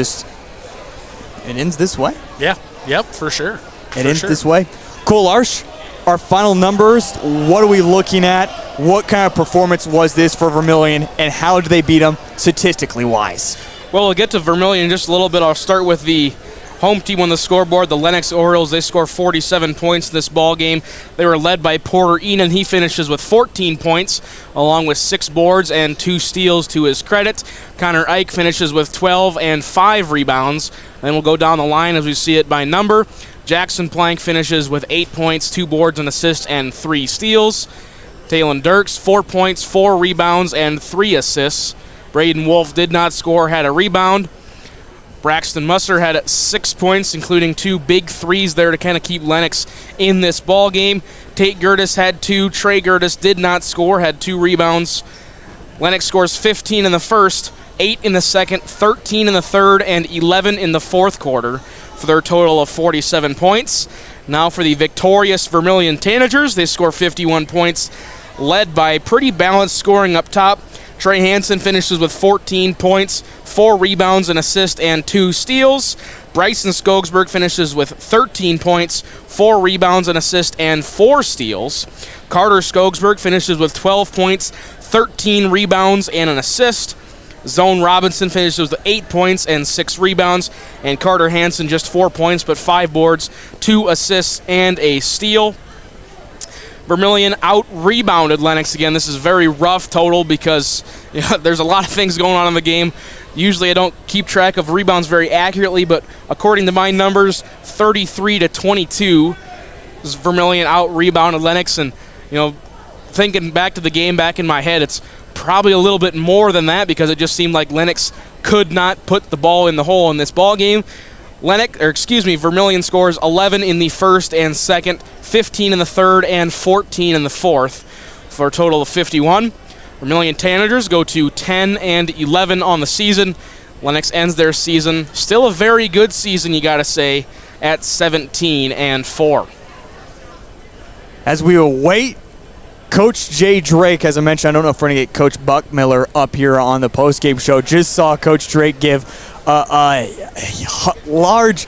ends this way.
Yeah, yep, for sure.
It ends this way. Cole Arsh, our final numbers, what are we looking at? What kind of performance was this for Vermillion, and how did they beat them statistically wise?
Well, we'll get to Vermillion in just a little bit. I'll start with the home team on the scoreboard, the Lennox Orioles. They score 47 points in this ball game. They were led by Porter Enan. He finishes with 14 points, along with 6 boards and 2 steals to his credit. Connor Ike finishes with 12 and 5 rebounds. Then we'll go down the line as we see it by number. Jackson Plank finishes with 8 points, 2 boards, an assist, and 3 steals. Talon Dirks, 4 points, 4 rebounds, and 3 assists. Braden Wolf did not score, had a rebound. Braxton Musser had 6 points, including 2 big threes there to kind of keep Lennox in this ball game. Tate Gertis had 2. Trey Gertis did not score, had 2 rebounds. Lennox scores 15 in the first, 8 in the second, 13 in the third, and 11 in the fourth quarter for their total of 47 points. Now for the victorious Vermillion Tanagers, they score 51 points, led by pretty balanced scoring up top. Trey Hansen finishes with 14 points, 4 rebounds, an assist, and 2 steals. Bryson Skogsberg finishes with 13 points, 4 rebounds, an assist, and 4 steals. Carter Skogsberg finishes with 12 points, 13 rebounds, and an assist. Zone Robinson finishes with 8 points and 6 rebounds. And Carter Hansen just 4 points, but 5 boards, 2 assists, and a steal. Vermillion out-rebounded Lennox again. This is very rough total because there's a lot of things going on in the game. Usually I don't keep track of rebounds very accurately, but according to my numbers, 33-22 is Vermillion out-rebounded Lennox. And, thinking back to the game back in my head, it's probably a little bit more than that because it just seemed like Lennox could not put the ball in the hole in this ball game. Vermillion scores 11 in the first and second, 15 in the third, and 14 in the fourth for a total of 51. Vermillion Tanagers go to 10 and 11 on the season. Lennox ends their season, still a very good season, you got to say, at 17 and 4.
As we await Coach Jay Drake, as I mentioned, I don't know if we're going to get Coach Buckmiller up here on the postgame show. Just saw Coach Drake give a large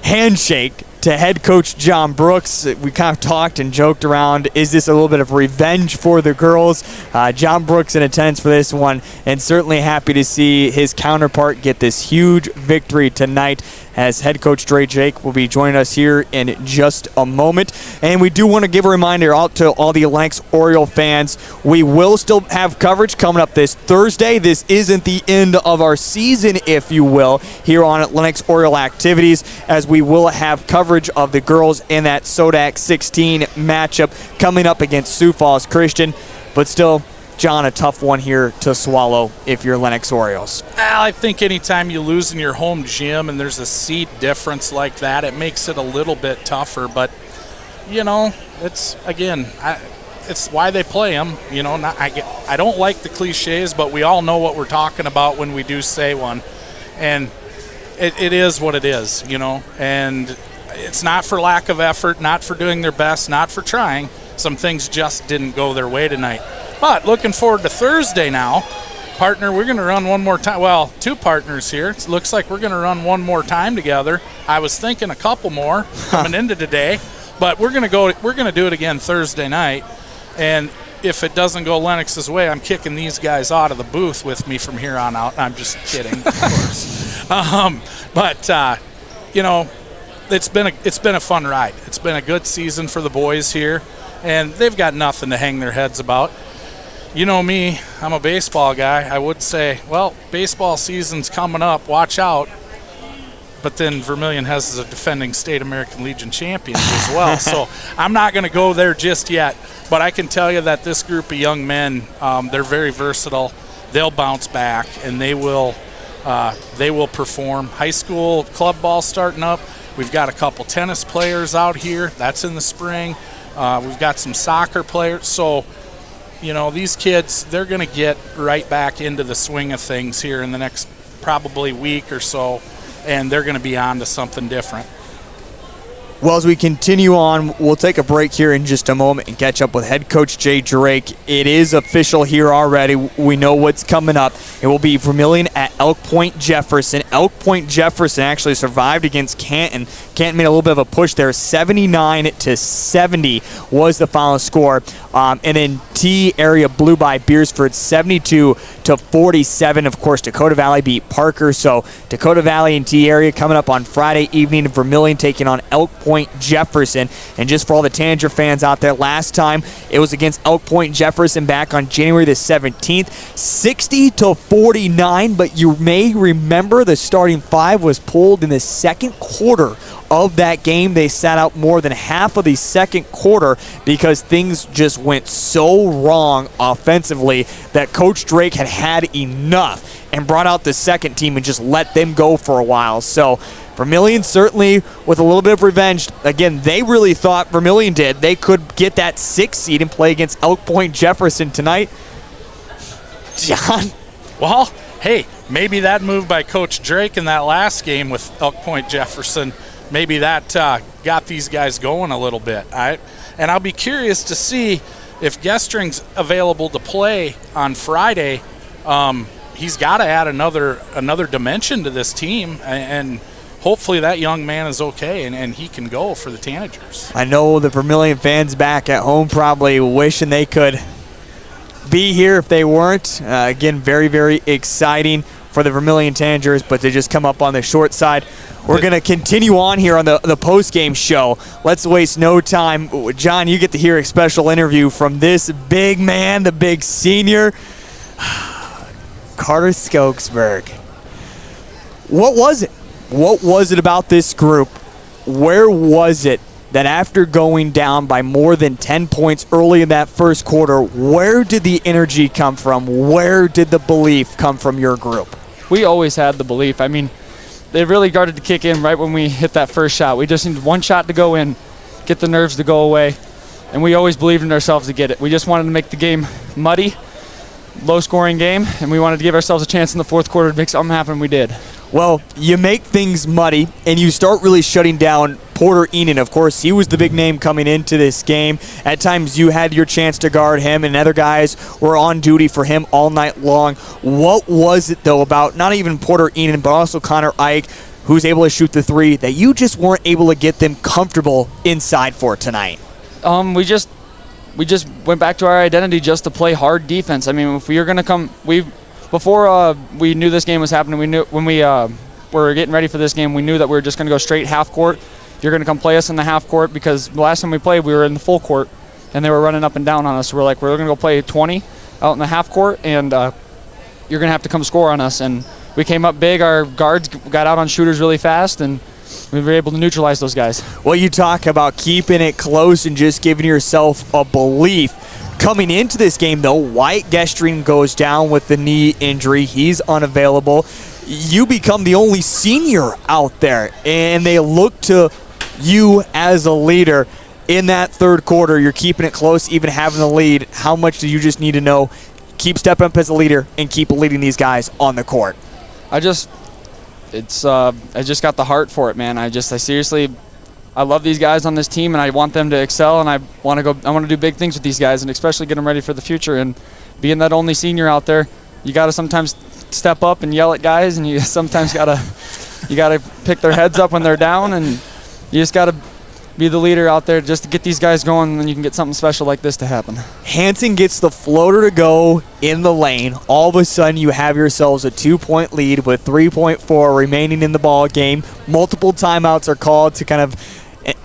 handshake to head coach John Brooks. We kind of talked and joked around, is this a little bit of revenge for the girls? John Brooks in attendance for this one, and certainly happy to see his counterpart get this huge victory tonight, as head coach Dre Jake will be joining us here in just a moment. And we do want to give a reminder out to all the Lennox Oriole fans. We will still have coverage coming up this Thursday. This isn't the end of our season, if you will, here on Lennox Oriole Activities, as we will have coverage of the girls in that Sodak 16 matchup coming up against Sioux Falls Christian. But still, John, a tough one here to swallow if you're Lennox Orioles.
I think anytime you lose in your home gym and there's a seed difference like that, it makes it a little bit tougher. But, it's, again, it's why they play them. I don't like the cliches, but we all know what we're talking about when we do say one. And it is what it is, And it's not for lack of effort, not for doing their best, not for trying. Some things just didn't go their way tonight. But looking forward to Thursday now. Partner, we're going to run one more time. Well, 2 partners here. It looks like we're going to run one more time together. I was thinking a couple more coming into today, but we're going to do it again Thursday night. And if it doesn't go Lennox's way, I'm kicking these guys out of the booth with me from here on out. I'm just kidding, of course. But you know, it's been a fun ride. It's been a good season for the boys here, and they've got nothing to hang their heads about. You know me, I'm a baseball guy. I would say, well, baseball season's coming up. Watch out. But then Vermillion has the defending State American Legion champions as well. So I'm not going to go there just yet. But I can tell you that this group of young men, they're very versatile. They'll bounce back, and they will perform. High school club ball starting up. We've got a couple tennis players out here. That's in the spring. We've got some soccer players. So, you know, these kids, they're going to get right back into the swing of things here in the next probably week or so. And they're going to be on to something different.
Well, as we continue on, we'll take a break here in just a moment and catch up with head coach Jay Drake. It is official here already. We know what's coming up. It will be Vermillion at Elk Point Jefferson. Elk Point Jefferson actually survived against Canton. Canton made a little bit of a push there. 79-70 was the final score. And then T area blew by Beersford 72-47. Of course, Dakota Valley beat Parker. So Dakota Valley and T area coming up on Friday evening. Vermillion taking on Elk Point Jefferson. And just for all the Tanager fans out there, last time it was against Elk Point Jefferson back on January the 17th, 60-49. But you may remember the starting five was pulled in the second quarter of that game. They sat out more than half of the second quarter because things just went so wrong offensively that Coach Drake had enough and brought out the second team and just let them go for a while. So Vermillion certainly with a little bit of revenge. Again, they really thought, Vermillion did, they could get that 6th seed and play against Elk Point Jefferson tonight. John?
Well, hey, maybe that move by Coach Drake in that last game with Elk Point Jefferson, maybe that got these guys going a little bit. And I'll be curious to see if Gestring's available to play on Friday. He's got to add another dimension to this team, and hopefully that young man is okay and he can go for the Tanagers.
I know the Vermillion fans back at home probably wishing they could be here if they weren't. Again, very, very exciting for the Vermillion Tanagers, but they just come up on the short side. We're going to continue on here on the post-game show. Let's waste no time. John, you get to hear a special interview from this big man, the big senior, Carter Skokesberg. What was it? What was it about this group? Where was it that after going down by more than 10 points early in that first quarter, where did the energy come from? Where did the belief come from your group?
We always had the belief. I mean, they really started to kick in right when we hit that first shot. We just needed one shot to go in, get the nerves to go away, and we always believed in ourselves to get it. We just wanted to make the game muddy, low-scoring game, and we wanted to give ourselves a chance in the fourth quarter to make something happen, and we did.
Well, you make things muddy, and you start really shutting down Porter Enan. Of course, he was the big name coming into this game. At times, you had your chance to guard him, and other guys were on duty for him all night long. What was it, though, about not even Porter Enan, but also Connor Ike, who's able to shoot the three, that you just weren't able to get them comfortable inside for tonight?
We just went back to our identity just to play hard defense. I mean, if we were going to come, before we knew this game was happening, we knew when we were getting ready for this game, we knew that we were just going to go straight half court. You're going to come play us in the half court because the last time we played, we were in the full court, and they were running up and down on us. So we're like, we're going to go play 20 out in the half court, and you're going to have to come score on us. And we came up big. Our guards got out on shooters really fast, and we were able to neutralize those guys.
Well, you talk about keeping it close and just giving yourself a belief. Coming into this game, though, Wyatt Gestring goes down with the knee injury. He's unavailable. You become the only senior out there, and they look to you as a leader. In that third quarter, you're keeping it close, even having the lead. How much do you just need to know? Keep stepping up as a leader and keep leading these guys on the court.
I just got the heart for it, man. I love these guys on this team, and I want them to excel, and I want to do big things with these guys, and especially get them ready for the future. And being that only senior out there, you got to sometimes step up and yell at guys, and you sometimes got to pick their heads up when they're down, and you just got to be the leader out there just to get these guys going, and then you can get something special like this to happen.
Hansen gets the floater to go in the lane. All of a sudden, you have yourselves a 2-point lead with 3.4 remaining in the ball game. Multiple timeouts are called to kind of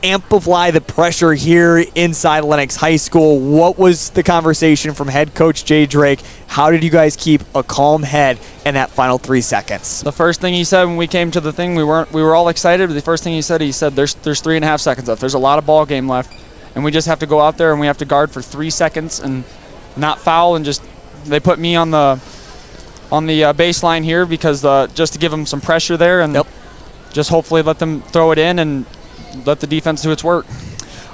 amplify the pressure here inside Lennox High School. What was the conversation from head coach Jay Drake? How did you guys keep a calm head in that final 3 seconds?
The first thing he said when we came to the thing, we were all excited, but the first thing he said there's 3.5 seconds left. There's a lot of ball game left, and we just have to go out there and we have to guard for 3 seconds and not foul, and just they put me on the baseline here because just to give them some pressure there, and just hopefully let them throw it in and let the defense do its work.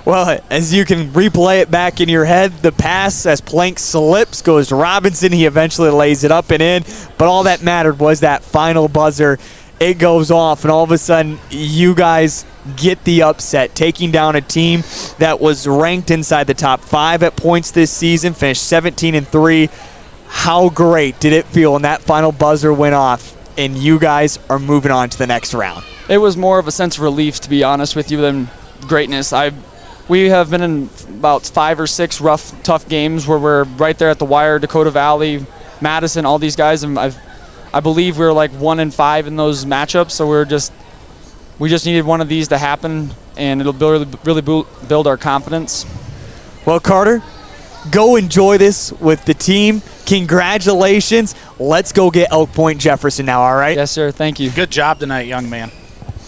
Well, as you can replay it back in your head, the pass as Plank slips goes to Robinson. He eventually lays it up and in, but all that mattered was that final buzzer. It goes off, and all of a sudden, you guys get the upset, taking down a team that was ranked inside the top 5 at points this season, finished 17-3. How great did it feel when that final buzzer went off, and you guys are moving on to the next round?
It was more of a sense of relief, to be honest with you, than greatness. We have been in about 5 or 6 rough, tough games where we're right there at the wire. Dakota Valley, Madison, all these guys, and I believe we were like 1-5 in those matchups. So we just needed one of these to happen, and it'll really build our confidence.
Well, Carter, go enjoy this with the team. Congratulations. Let's go get Elk Point Jefferson now, all right?
Yes, sir. Thank you.
Good job tonight, young man.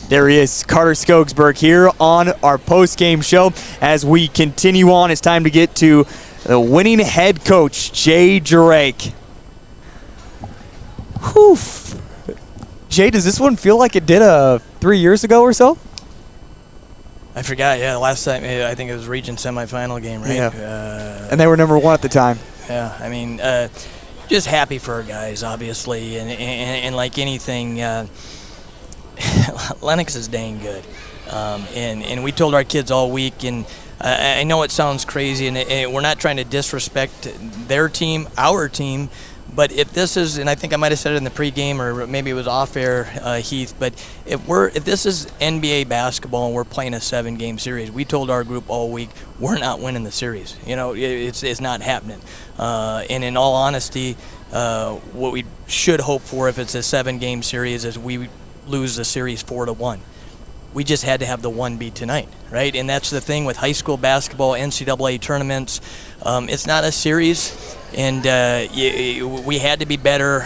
There he is, Carter Skogsberg here on our post-game show. As we continue on, it's time to get to the winning head coach, Jay Drake. Whew. Jay, does this one feel like it did 3 years ago or so?
I forgot, yeah. Last time, I think it was region semifinal game, right?
Yeah. And they were number 1 at the time.
Yeah, I mean, just happy for our guys, obviously. And like anything, Lennox is dang good. And we told our kids all week, and I know it sounds crazy, and we're not trying to disrespect their team, our team, but if this is, and I think I might have said it in the pregame, or maybe it was off-air, Heath, but if this is NBA basketball and we're playing a 7-game series, we told our group all week, we're not winning the series. You know, it's not happening. And in all honesty, what we should hope for if it's a 7-game series is we lose the series 4-1. We just had to have the 1 beat tonight, right? And that's the thing with high school basketball, NCAA tournaments. It's not a series, and we had to be better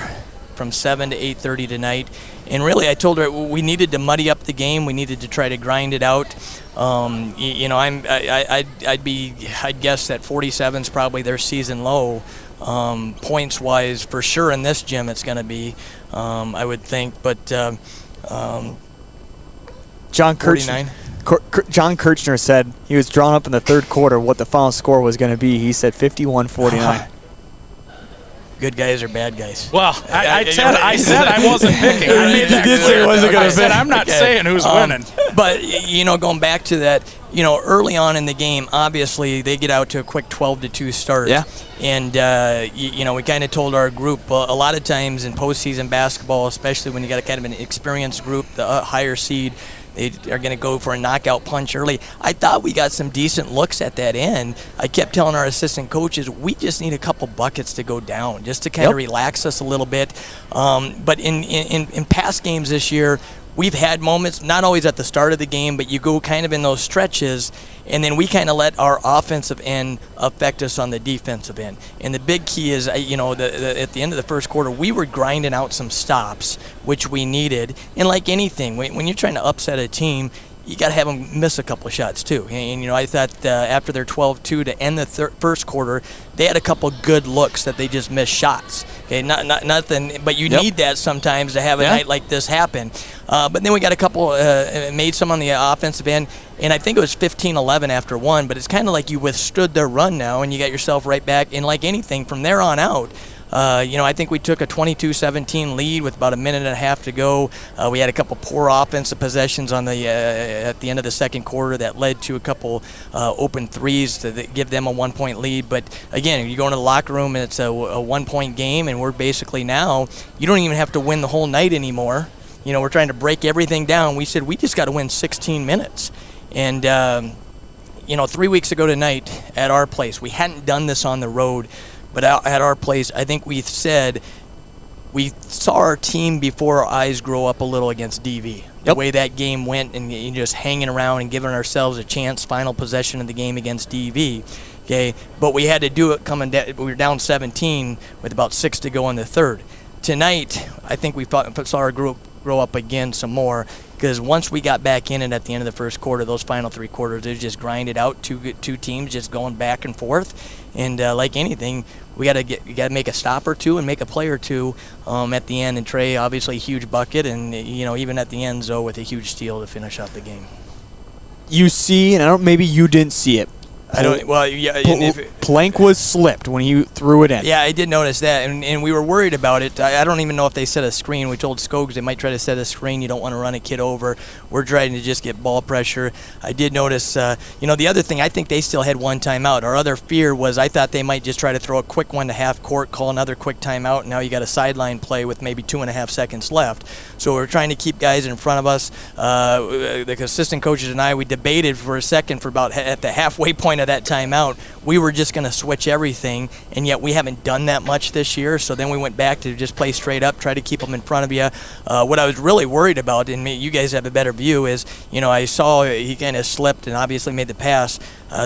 from 7 to 8:30 tonight. And really, I told her we needed to muddy up the game. We needed to try to grind it out. You know, I'd guess that 47 is probably their season low. Points-wise, for sure in this gym it's going to be, I would think. But
John Kirchner said he was drawn up in the third quarter what the final score was going to be. He said 51-49.
Good guys or bad guys?
Well, I said I wasn't picking. I made that clear. I said I'm not saying who's winning.
But, you know, going back to that, you know, early on in the game, obviously they get out to a quick 12-2 start.
Yeah.
And, you know, we kind of told our group a lot of times in postseason basketball, especially when you got a kind of an experienced group, the higher seed, they are going to go for a knockout punch early. I thought we got some decent looks at that end. I kept telling our assistant coaches, we just need a couple buckets to go down just to kind of relax us a little bit. But in past games this year, we've had moments, not always at the start of the game, but you go kind of in those stretches, and then we kind of let our offensive end affect us on the defensive end. And the big key is, you know, at the end of the first quarter, we were grinding out some stops, which we needed. And like anything, when you're trying to upset a team, you got to have them miss a couple of shots too. And you know, I thought after their 12-2 to end the first quarter, they had a couple good looks that they just missed shots. Okay, nothing, but you need that sometimes to have a night like this happen. But then we got a couple, made some on the offensive end, and I think it was 15-11 after one. But it's kind of like you withstood their run now, and you got yourself right back. And like anything from there on out, you know, I think we took a 22-17 lead with about a minute and a half to go. We had a couple poor offensive possessions on the at the end of the second quarter that led to a couple open threes to give them a 1-point lead. But again, you go into the locker room and it's a 1-point game, and we're basically now, you don't even have to win the whole night anymore. You know, we're trying to break everything down. We said we just got to win 16 minutes. And 3 weeks ago tonight at our place, we hadn't done this on the road, but at our place, I think we said we saw our team before our eyes grow up a little against DV. The way that game went, and just hanging around and giving ourselves a chance, final possession of the game against DV. Okay, but we had to do it coming down. We were down 17 with about 6 to go in the third. Tonight, I think we saw our group grow up again some more, because once we got back in it at the end of the first quarter, those final 3 quarters, it was just grinded out, two teams just going back and forth. And like anything, you got to make a stop or two and make a play or two at the end. And Trey, obviously, a huge bucket, and even at the end, Zoe with a huge steal to finish out the game.
You see, and maybe you didn't see it. Plank was slipped when he threw it in.
Yeah, I did notice that, and we were worried about it. I don't even know if they set a screen. We told Skoggs they might try to set a screen. You don't want to run a kid over. We're trying to just get ball pressure. I did notice, the other thing, I think they still had one timeout. Our other fear was I thought they might just try to throw a quick one to half court, call another quick timeout, and now you got a sideline play with maybe 2.5 seconds left. So we're trying to keep guys in front of us. The assistant coaches and I, we debated for a second for about at the halfway point of that timeout, we were just going to switch everything, and yet we haven't done that much this year. So then we went back to just play straight up, try to keep them in front of you. What I was really worried about, and you guys have a better view, is I saw he kind of slipped and obviously made the pass.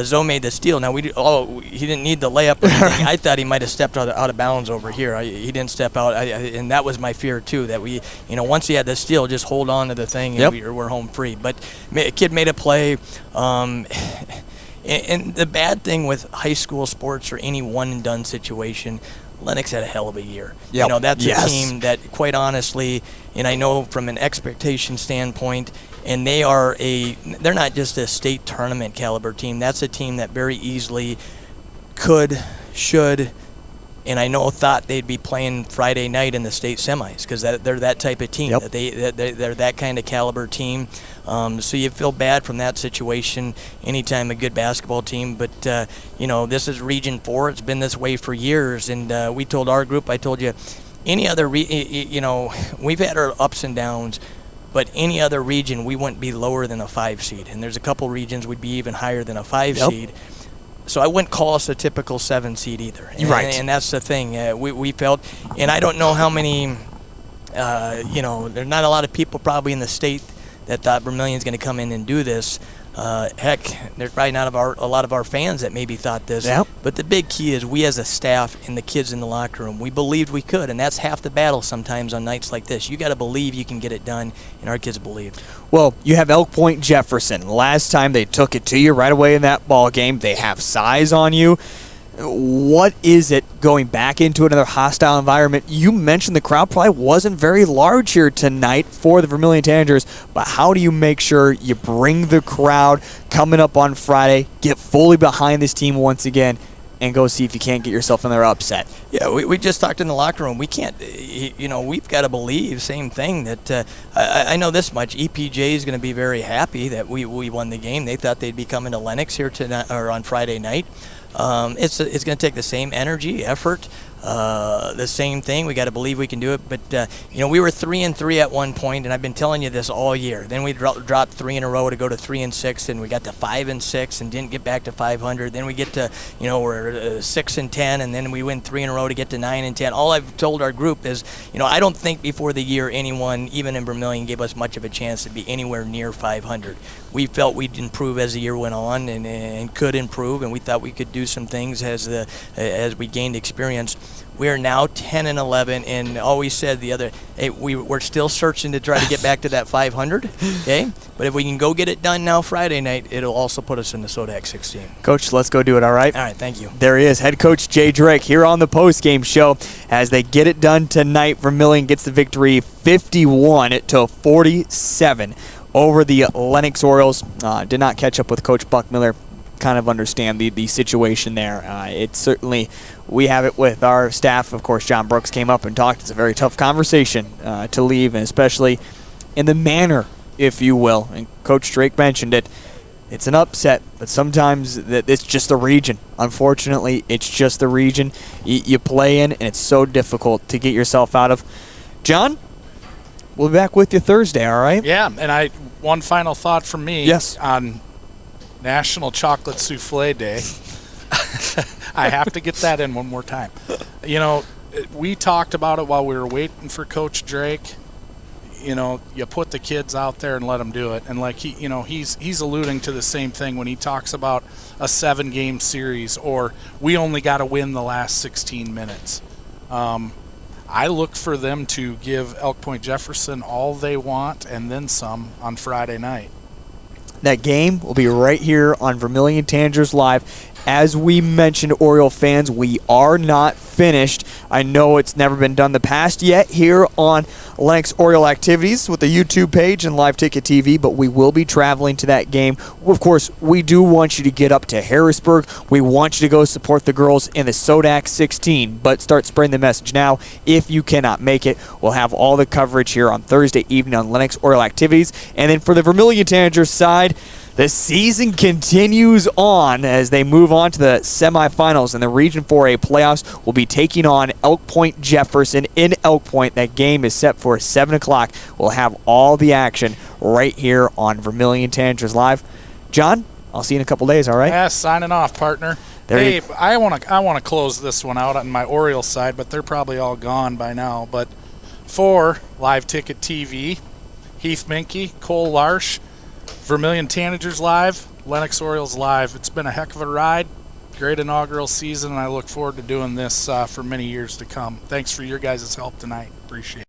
Zoe made the steal. Now he didn't need the layup or anything. I thought he might have stepped out of bounds over here. He didn't step out, and that was my fear too. That we, once he had the steal, just hold on to the thing and we're home free. But a kid made a play. And the bad thing with high school sports or any one-and-done situation, Lennox had a hell of a year.
Yep.
That's a team that, quite honestly, and I know from an expectation standpoint, and they're not just a state tournament caliber team. That's a team that very easily should, and I thought they'd be playing Friday night in the state semis, because they're that type of team. That they're that kind of caliber team. So you feel bad from that situation anytime a good basketball team. But, this is Region 4. It's been this way for years. And we told our group, I told you, any other, we've had our ups and downs, but any other region, we wouldn't be lower than a 5 seed. And there's a couple regions we'd be even higher than a 5 seed. So I wouldn't call us a typical 7 seed either.
Right.
And that's the thing. We felt, and I don't know how many, there's not a lot of people probably in the state that thought Vermillion's going to come in and do this. Heck, there's probably not a lot of our fans that maybe thought this.
Yep.
But the big key is we as a staff and the kids in the locker room, we believed we could, and that's half the battle sometimes on nights like this. You got to believe you can get it done, and our kids believe.
Well, you have Elk Point Jefferson. Last time they took it to you right away in that ball game. They have size on you. What is it going back into another hostile environment? You mentioned the crowd probably wasn't very large here tonight for the Vermillion Tanagers, but how do you make sure you bring the crowd coming up on Friday, get fully behind this team once again, and go see if you can't get yourself another upset?
Yeah, we just talked in the locker room. We can't, we've got to believe, same thing, that I know this much. EPJ is going to be very happy that we won the game. They thought they'd be coming to Lennox here tonight, or on Friday night. It's going to take the same energy, effort, the same thing. We got to believe we can do it. But we were 3-3 at one point, and I've been telling you this all year. Then we dropped 3 in a row to go to 3-6, and we got to 5-6 and didn't get back to 500. Then we get to we're 6-10, and then we win 3 in a row to get to 9-10. All I've told our group is I don't think before the year anyone, even in Vermillion, gave us much of a chance to be anywhere near 500. We felt we'd improve as the year went on and could improve, and we thought we could do some things as we gained experience. We are now 10-11, and always said we're still searching to try to get back to that 500. Okay, but if we can go get it done now Friday night, it'll also put us in the SODAC 16.
Coach, let's go do it. All right.
All right. Thank you.
There he is, head coach Jay Drake here on the post-game show as they get it done tonight. Vermillion gets the victory, 51-47. Over the Lennox Orioles. Did not catch up with Coach Buck Miller. Kind of understand the situation there. It's certainly, we have it with our staff. Of course, John Brooks came up and talked. It's a very tough conversation to leave, and especially in the manner, if you will. And Coach Drake mentioned it. It's an upset, but sometimes it's just the region. Unfortunately, it's just the region you play in, and it's so difficult to get yourself out of. John, we'll be back with you Thursday, all right?
Yeah, and one final thought from me.
Yes.
On National Chocolate Souffle Day. I have to get that in one more time. You know, we talked about it while we were waiting for Coach Drake. You know, you put the kids out there and let them do it. And like he's alluding to the same thing when he talks about a 7-game series, or we only got to win the last 16 minutes. I look for them to give Elk Point Jefferson all they want and then some on Friday night.
That game will be right here on Vermillion Tanagers Live. As we mentioned, Oriole fans, we are not finished. I know it's never been done in the past yet here on Lennox Oriole Activities with the YouTube page and Live Ticket TV, but we will be traveling to that game. Of course, we do want you to get up to Harrisburg. We want you to go support the girls in the Sodak 16, but start spreading the message now. If you cannot make it, we'll have all the coverage here on Thursday evening on Lennox Oriole Activities. And then for the Vermillion Tanagers side, the season continues on as they move on to the semifinals, and the Region 4A playoffs will be taking on Elk Point Jefferson in Elk Point. That game is set for 7 o'clock. We'll have all the action right here on Vermillion Tanagers Live. John, I'll see you in a couple days, all right?
Yeah, signing off, partner. Hey, I want to close this one out on my Orioles side, but they're probably all gone by now. But for Live Ticket TV, Heath Nimke, Cole Larsch, Vermillion Tanagers Live, Lennox Orioles Live. It's been a heck of a ride. Great inaugural season, and I look forward to doing this for many years to come. Thanks for your guys' help tonight. Appreciate it.